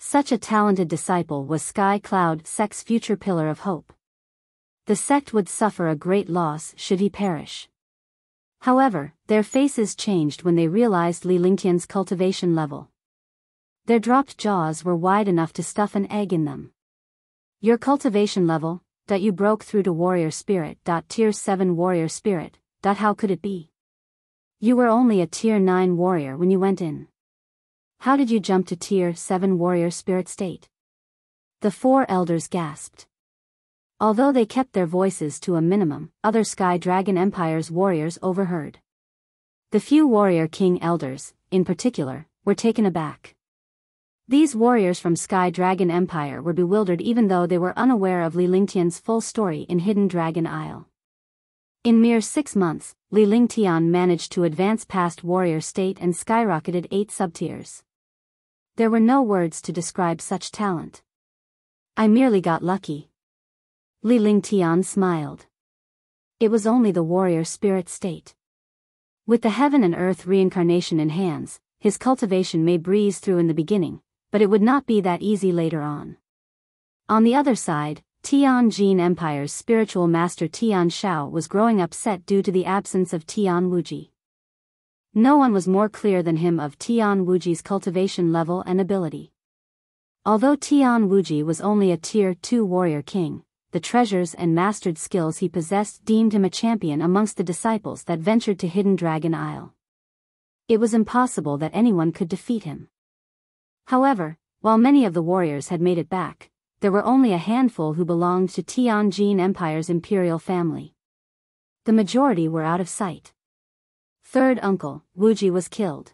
Such a talented disciple was Sky Cloud Sect's future pillar of hope. The sect would suffer a great loss should he perish. However, their faces changed when they realized Li Lingtian's cultivation level. Their dropped jaws were wide enough to stuff an egg in them. Your cultivation level, that you broke through to warrior spirit. Tier 7 warrior spirit. How could it be? You were only a Tier 9 warrior when you went in. How did you jump to Tier 7 warrior spirit state? The 4 elders gasped. Although they kept their voices to a minimum, other Sky Dragon Empire's warriors overheard. The few warrior king elders, in particular, were taken aback. These warriors from Sky Dragon Empire were bewildered even though they were unaware of Li Lingtian's full story in Hidden Dragon Isle. In mere 6 months, Li Lingtian managed to advance past warrior state and skyrocketed 8 subtiers. There were no words to describe such talent. I merely got lucky. Li Lingtian smiled. It was only the warrior spirit state. With the heaven and earth reincarnation in hands, his cultivation may breeze through in the beginning, but it would not be that easy later on. On the other side, Tianjin Empire's spiritual master Tian Shao was growing upset due to the absence of Tian Wuji. No one was more clear than him of Tian Wuji's cultivation level and ability. Although Tian Wuji was only a Tier 2 warrior king, the treasures and mastered skills he possessed deemed him a champion amongst the disciples that ventured to Hidden Dragon Isle. It was impossible that anyone could defeat him. However, while many of the warriors had made it back, there were only a handful who belonged to Tianjin Empire's imperial family. The majority were out of sight. Third uncle, Wuji, was killed.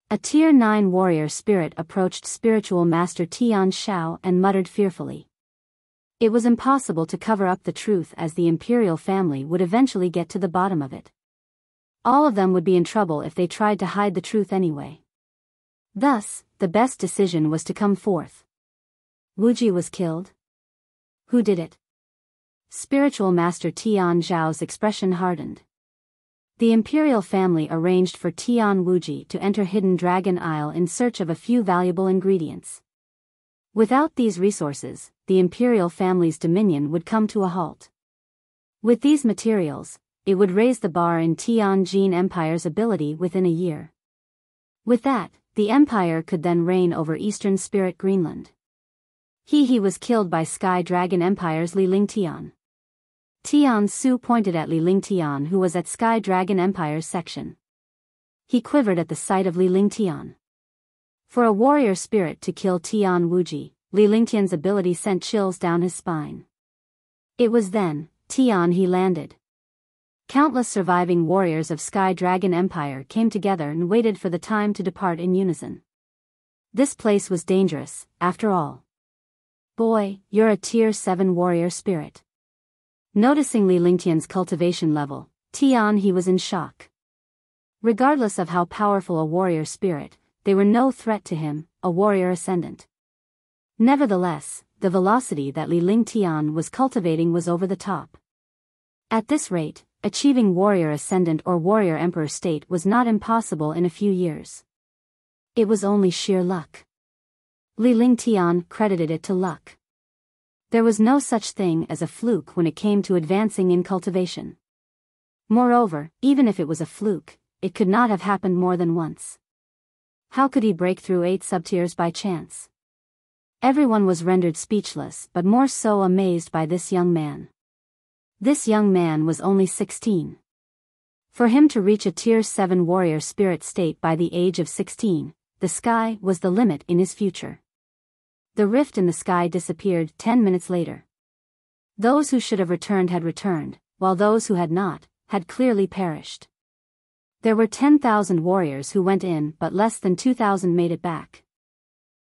A Tier 9 warrior spirit approached spiritual master Tian Shao and muttered fearfully. It was impossible to cover up the truth, as the imperial family would eventually get to the bottom of it. All of them would be in trouble if they tried to hide the truth anyway. Thus, the best decision was to come forth. Wuji was killed? Who did it? Spiritual Master Tian Zhao's expression hardened. The imperial family arranged for Tian Wuji to enter Hidden Dragon Isle in search of a few valuable ingredients. Without these resources, the imperial family's dominion would come to a halt. With these materials, it would raise the bar in Tianjin Empire's ability within a year. With that, the empire could then reign over Eastern Spirit Greenland. He was killed by Sky Dragon Empire's Li Lingtian. Tian Su pointed at Li Lingtian, who was at Sky Dragon Empire's section. He quivered at the sight of Li Lingtian. For a warrior spirit to kill Tian Wuji, Li Lingtian's ability sent chills down his spine. It was then, Tian he landed. Countless surviving warriors of Sky Dragon Empire came together and waited for the time to depart in unison. This place was dangerous, after all. Boy, you're a Tier 7 warrior spirit. Noticing Li Lingtian's cultivation level, Tian he was in shock. Regardless of how powerful a warrior spirit, they were no threat to him, a warrior ascendant. Nevertheless, the velocity that Li Lingtian was cultivating was over the top. At this rate, achieving warrior ascendant or warrior emperor state was not impossible in a few years. It was only sheer luck. Li Lingtian credited it to luck. There was no such thing as a fluke when it came to advancing in cultivation. Moreover, even if it was a fluke, it could not have happened more than once. How could he break through 8 subtiers by chance? Everyone was rendered speechless, but more so amazed by this young man. This young man was only 16. For him to reach a Tier 7 warrior spirit state by the age of 16, the sky was the limit in his future. The rift in the sky disappeared 10 minutes later. Those who should have returned had returned, while those who had not, had clearly perished. There were 10,000 warriors who went in, but less than 2,000 made it back.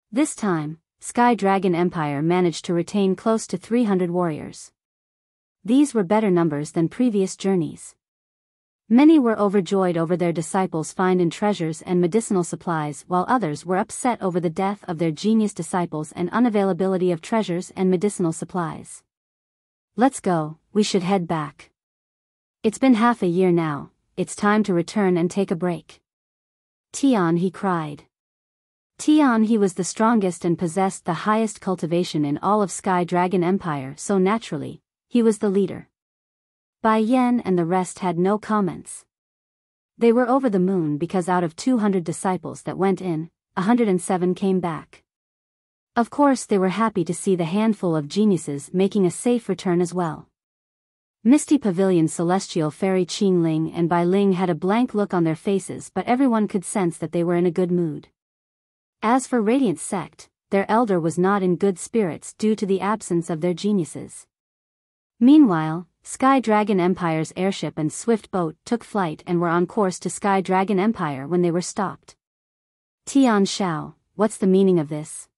This time, Sky Dragon Empire managed to retain close to 300 warriors. These were better numbers than previous journeys. Many were overjoyed over their disciples' find in treasures and medicinal supplies, while others were upset over the death of their genius disciples and unavailability of treasures and medicinal supplies. Let's go, we should head back. It's been half a year now, it's time to return and take a break. Tian he cried. Tian he was the strongest and possessed the highest cultivation in all of Sky Dragon Empire, so naturally, he was the leader. Bai Yan and the rest had no comments. They were over the moon because out of 200 disciples that went in, 107 came back. Of course they were happy to see the handful of geniuses making a safe return as well. Misty Pavilion Celestial Fairy Qing Ling and Bai Ling had a blank look on their faces, but everyone could sense that they were in a good mood. As for Radiant Sect, their elder was not in good spirits due to the absence of their geniuses. Meanwhile, Sky Dragon Empire's airship and swift boat took flight and were on course to Sky Dragon Empire when they were stopped. Tian Shao, what's the meaning of this?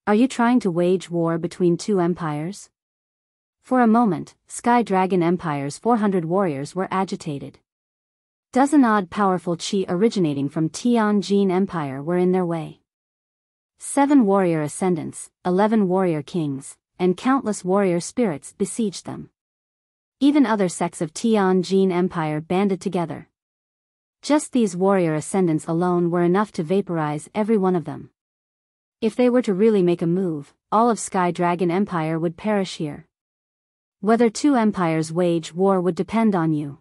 Are you trying to wage war between 2 empires? For a moment, Sky Dragon Empire's 400 warriors were agitated. Dozen-odd powerful qi originating from Tianjin Empire were in their way. 7 warrior ascendants, 11 warrior kings, and countless warrior spirits besieged them. Even other sects of Tianjin Empire banded together. Just these warrior ascendants alone were enough to vaporize every one of them. If they were to really make a move, all of Sky Dragon Empire would perish here. Whether two empires wage war would depend on you.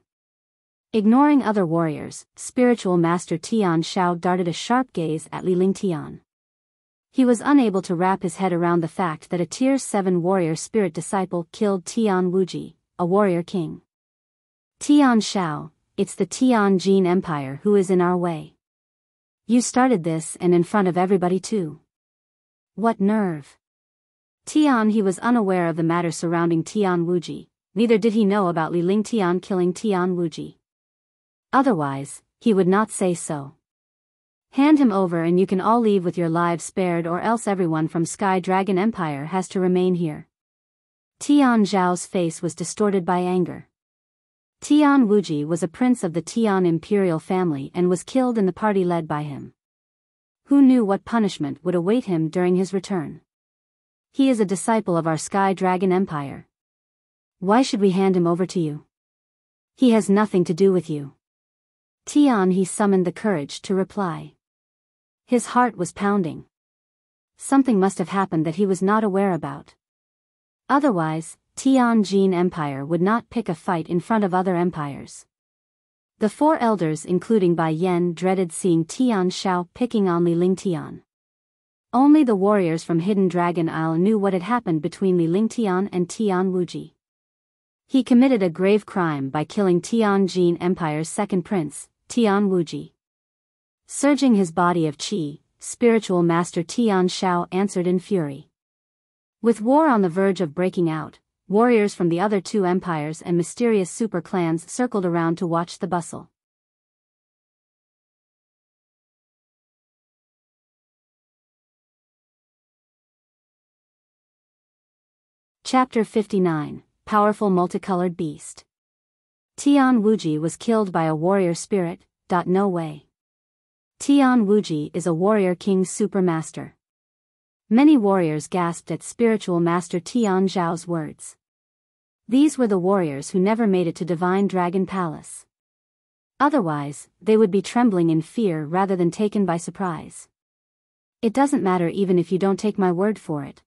Ignoring other warriors, spiritual master Tian Shao darted a sharp gaze at Li Lingtian. He was unable to wrap his head around the fact that a Tier 7 warrior spirit disciple killed Tian Wuji, a warrior king. Tian Shao, it's the Tianjin Empire who is in our way. You started this and in front of everybody too. What nerve. Tian he was unaware of the matter surrounding Tian Wuji, neither did he know about Li Lingtian killing Tian Wuji. Otherwise, he would not say so. Hand him over and you can all leave with your lives spared, or else everyone from Sky Dragon Empire has to remain here. Tian Zhao's face was distorted by anger. Tian Wuji was a prince of the Tian imperial family and was killed in the party led by him. Who knew what punishment would await him during his return? He is a disciple of our Sky Dragon Empire. Why should we hand him over to you? He has nothing to do with you. Tian he summoned the courage to reply. His heart was pounding. Something must have happened that he was not aware about. Otherwise, Tianjin Empire would not pick a fight in front of other empires. The four elders including Bai Yan dreaded seeing Tian Shao picking on Li Lingtian. Only the warriors from Hidden Dragon Isle knew what had happened between Li Lingtian and Tian Wuji. He committed a grave crime by killing Tianjin Empire's second prince, Tian Wuji. Surging his body of qi, spiritual master Tian Shao answered in fury. With war on the verge of breaking out, warriors from the other two empires and mysterious super clans circled around to watch the bustle. Chapter 59, Powerful Multicolored Beast. Tian Wuji was killed by a warrior spirit. No way. Tian Wuji is a warrior king supermaster. Many warriors gasped at spiritual master Tian Zhao's words. These were the warriors who never made it to Divine Dragon Palace. Otherwise, they would be trembling in fear rather than taken by surprise. It doesn't matter even if you don't take my word for it.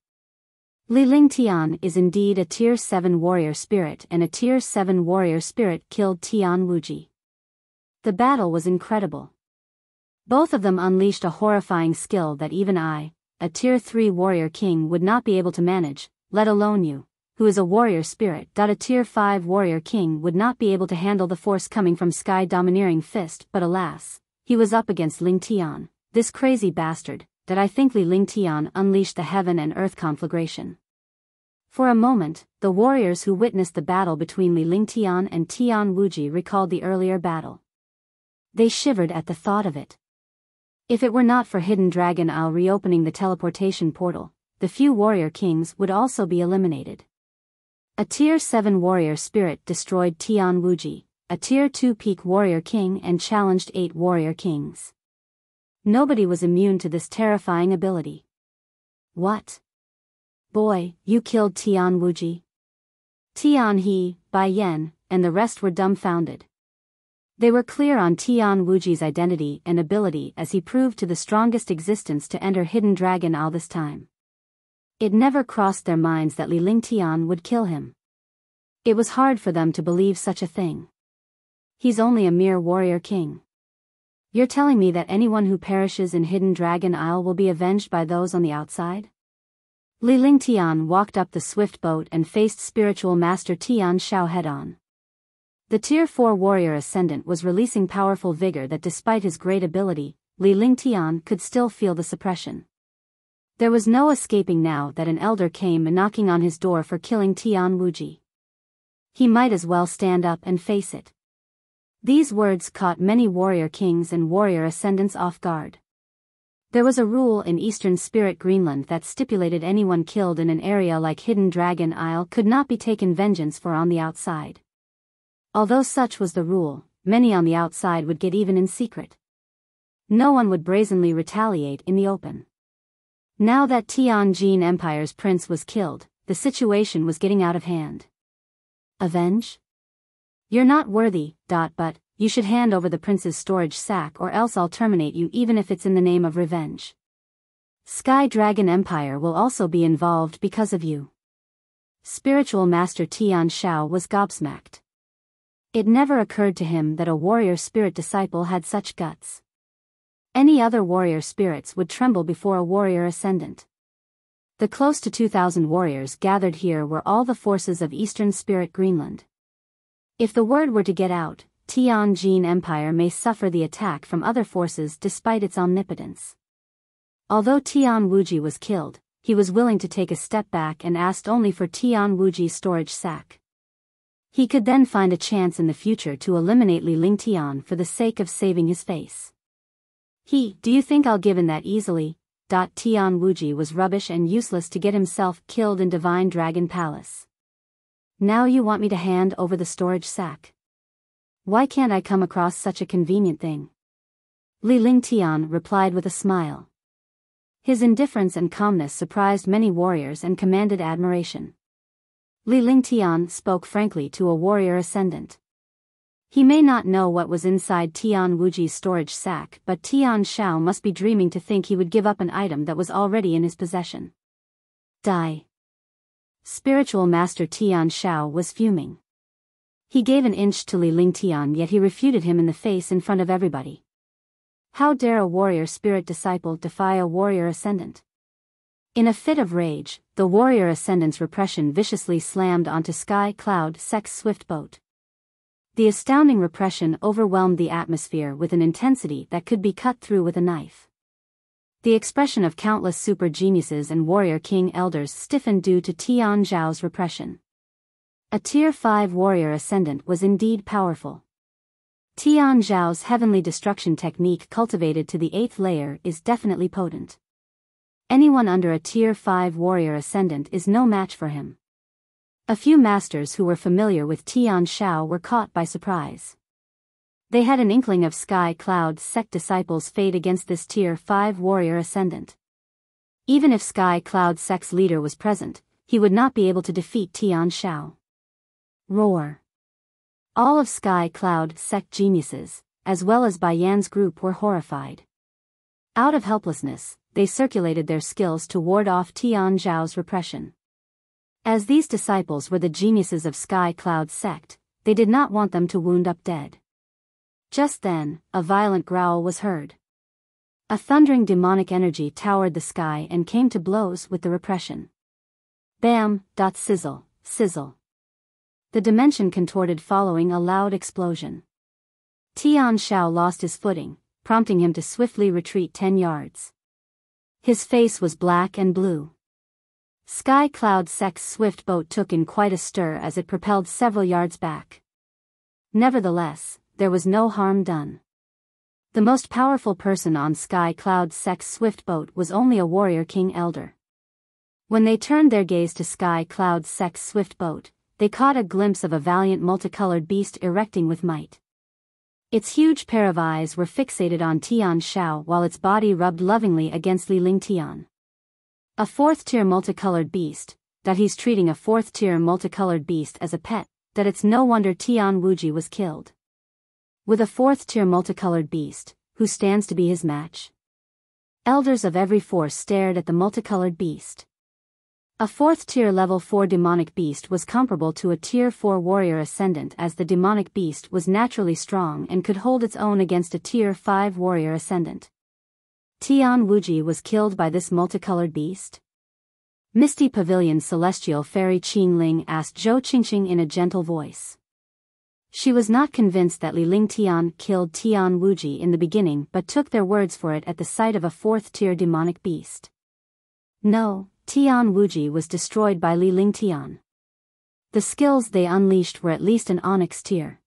Li Lingtian is indeed a Tier 7 warrior spirit, and a Tier 7 warrior spirit killed Tian Wuji. The battle was incredible. Both of them unleashed a horrifying skill that even I, a Tier 3 warrior king, would not be able to manage, let alone you, who is a warrior spirit. A Tier 5 warrior king would not be able to handle the force coming from Sky Domineering Fist, but alas, he was up against Lingtian, this crazy bastard. That I think Li Lingtian unleashed the heaven and earth conflagration. For a moment, the warriors who witnessed the battle between Li Lingtian and Tian Wuji recalled the earlier battle. They shivered at the thought of it. If it were not for Hidden Dragon Isle reopening the teleportation portal, the few warrior kings would also be eliminated. A Tier 7 warrior spirit destroyed Tian Wuji, a Tier 2 peak warrior king, and challenged 8 warrior kings. Nobody was immune to this terrifying ability. What? Boy, you killed Tian Wuji? Tian He, Bai Yan, and the rest were dumbfounded. They were clear on Tian Wuji's identity and ability as he proved to the strongest existence to enter Hidden Dragon Isle this time. It never crossed their minds that Li Lingtian would kill him. It was hard for them to believe such a thing. He's only a mere warrior king. You're telling me that anyone who perishes in Hidden Dragon Isle will be avenged by those on the outside? Li Lingtian walked up the swift boat and faced spiritual master Tian Shao head-on. The Tier 4 warrior ascendant was releasing powerful vigor that despite his great ability, Li Lingtian could still feel the suppression. There was no escaping now that an elder came knocking on his door for killing Tian Wuji. He might as well stand up and face it. These words caught many warrior kings and warrior ascendants off guard. There was a rule in Eastern Spirit Greenland that stipulated anyone killed in an area like Hidden Dragon Isle could not be taken vengeance for on the outside. Although such was the rule, many on the outside would get even in secret. No one would brazenly retaliate in the open. Now that Tianjin Empire's prince was killed, the situation was getting out of hand. Avenge? You're not worthy, but you should hand over the prince's storage sack or else I'll terminate you even if it's in the name of revenge. Sky Dragon Empire will also be involved because of you. Spiritual Master Tian Shao was gobsmacked. It never occurred to him that a warrior spirit disciple had such guts. Any other warrior spirits would tremble before a warrior ascendant. The close to 2,000 warriors gathered here were all the forces of Eastern Spirit Greenland. If the word were to get out, Tianjin Empire may suffer the attack from other forces despite its omnipotence. Although Tian Wuji was killed, he was willing to take a step back and asked only for Tian Wuji's storage sack. He could then find a chance in the future to eliminate Li Lingtian for the sake of saving his face. Do you think I'll give in that easily? Tian Wuji was rubbish and useless to get himself killed in Divine Dragon Palace. Now you want me to hand over the storage sack? Why can't I come across such a convenient thing? Li Lingtian replied with a smile. His indifference and calmness surprised many warriors and commanded admiration. Li Lingtian spoke frankly to a warrior ascendant. He may not know what was inside Tian Wuji's storage sack, but Tian Shao must be dreaming to think he would give up an item that was already in his possession. Die. Spiritual Master Tian Shao was fuming. He gave an inch to Li Lingtian, yet he refuted him in the face in front of everybody. How dare a warrior spirit disciple defy a warrior ascendant? In a fit of rage, the warrior ascendant's repression viciously slammed onto Sky Cloud Sek's swift boat. The astounding repression overwhelmed the atmosphere with an intensity that could be cut through with a knife. The expression of countless super geniuses and warrior king elders stiffened due to Tian Zhao's repression. A Tier 5 warrior ascendant was indeed powerful. Tian Zhao's heavenly destruction technique cultivated to the 8th layer is definitely potent. Anyone under a Tier 5 warrior ascendant is no match for him. A few masters who were familiar with Tian Shao were caught by surprise. They had an inkling of Sky Cloud Sect disciples' fate against this Tier 5 warrior ascendant. Even if Sky Cloud Sect's leader was present, he would not be able to defeat Tian Shao. Roar. All of Sky Cloud Sect geniuses, as well as Bayan's group, were horrified. Out of helplessness, they circulated their skills to ward off Tian Zhao's repression. As these disciples were the geniuses of Sky Cloud Sect, they did not want them to wound up dead. Just then, a violent growl was heard. A thundering demonic energy towered the sky and came to blows with the repression. Bam! Sizzle, sizzle. The dimension contorted following a loud explosion. Tian Shao lost his footing, prompting him to swiftly retreat 10 yards. His face was black and blue. Sky Cloud Sect's swift boat took in quite a stir as it propelled several yards back. Nevertheless, there was no harm done. The most powerful person on Sky Cloud Sect's swift boat was only a warrior king elder. When they turned their gaze to Sky Cloud Sect's swift boat, they caught a glimpse of a valiant multicolored beast erecting with might. Its huge pair of eyes were fixated on Tian Shao while its body rubbed lovingly against Li Lingtian. A 4th-tier multicolored beast, that he's treating a 4th-tier multicolored beast as a pet, that it's no wonder Tian Wuji was killed. With a 4th-tier multicolored beast, who stands to be his match? Elders of every force stared at the multicolored beast. A 4th-tier level 4 demonic beast was comparable to a Tier 4 warrior ascendant, as the demonic beast was naturally strong and could hold its own against a Tier 5 warrior ascendant. Tian Wuji was killed by this multicolored beast? Misty Pavilion Celestial Fairy Qing Ling asked Zhou Qingqing in a gentle voice. She was not convinced that Li Lingtian killed Tian Wuji in the beginning, but took their words for it at the sight of a 4th-tier demonic beast. No, Tian Wuji was destroyed by Li Lingtian. The skills they unleashed were at least an onyx tier.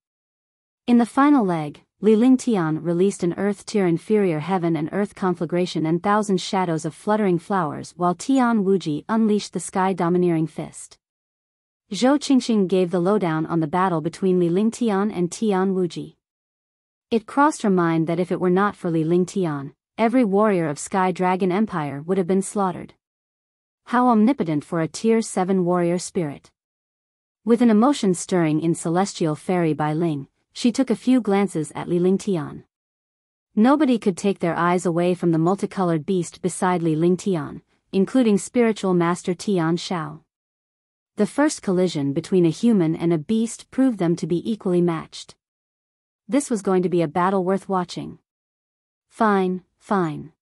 In the final leg, Li Lingtian released an earth-tier inferior heaven and earth conflagration and 1,000 shadows of fluttering flowers, while Tian Wuji unleashed the sky-domineering fist. Zhou Qingqing gave the lowdown on the battle between Li Lingtian and Tian Wuji. It crossed her mind that if it were not for Li Lingtian, every warrior of Sky Dragon Empire would have been slaughtered. How omnipotent for a Tier 7 warrior spirit. With an emotion stirring in Celestial Fairy by Ling, she took a few glances at Li Lingtian. Nobody could take their eyes away from the multicolored beast beside Li Lingtian, including spiritual master Tian Shao. The first collision between a human and a beast proved them to be equally matched. This was going to be a battle worth watching. Fine, fine.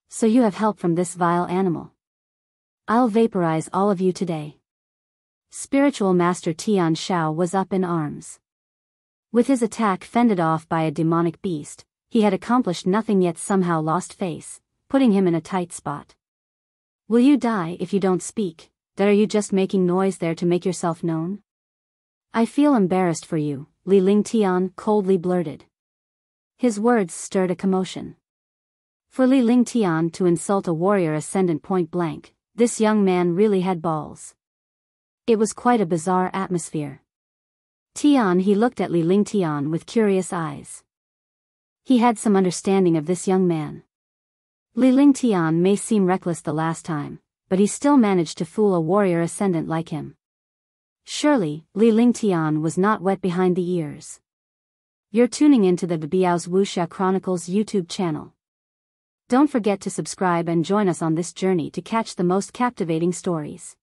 So you have help from this vile animal. I'll vaporize all of you today. Spiritual Master Tian Shao was up in arms. With his attack fended off by a demonic beast, he had accomplished nothing yet somehow lost face, putting him in a tight spot. Will you die if you don't speak? That are you just making noise there to make yourself known? I feel embarrassed for you, Li Lingtian coldly blurted. His words stirred a commotion. For Li Lingtian to insult a warrior ascendant point blank, this young man really had balls. It was quite a bizarre atmosphere. He looked at Li Lingtian with curious eyes. He had some understanding of this young man. Li Lingtian may seem reckless the last time, but he still managed to fool a warrior ascendant like him. Surely, Li Lingtian was not wet behind the ears. You're tuning into the Biyao's Wuxia Chronicles YouTube channel. Don't forget to subscribe and join us on this journey to catch the most captivating stories.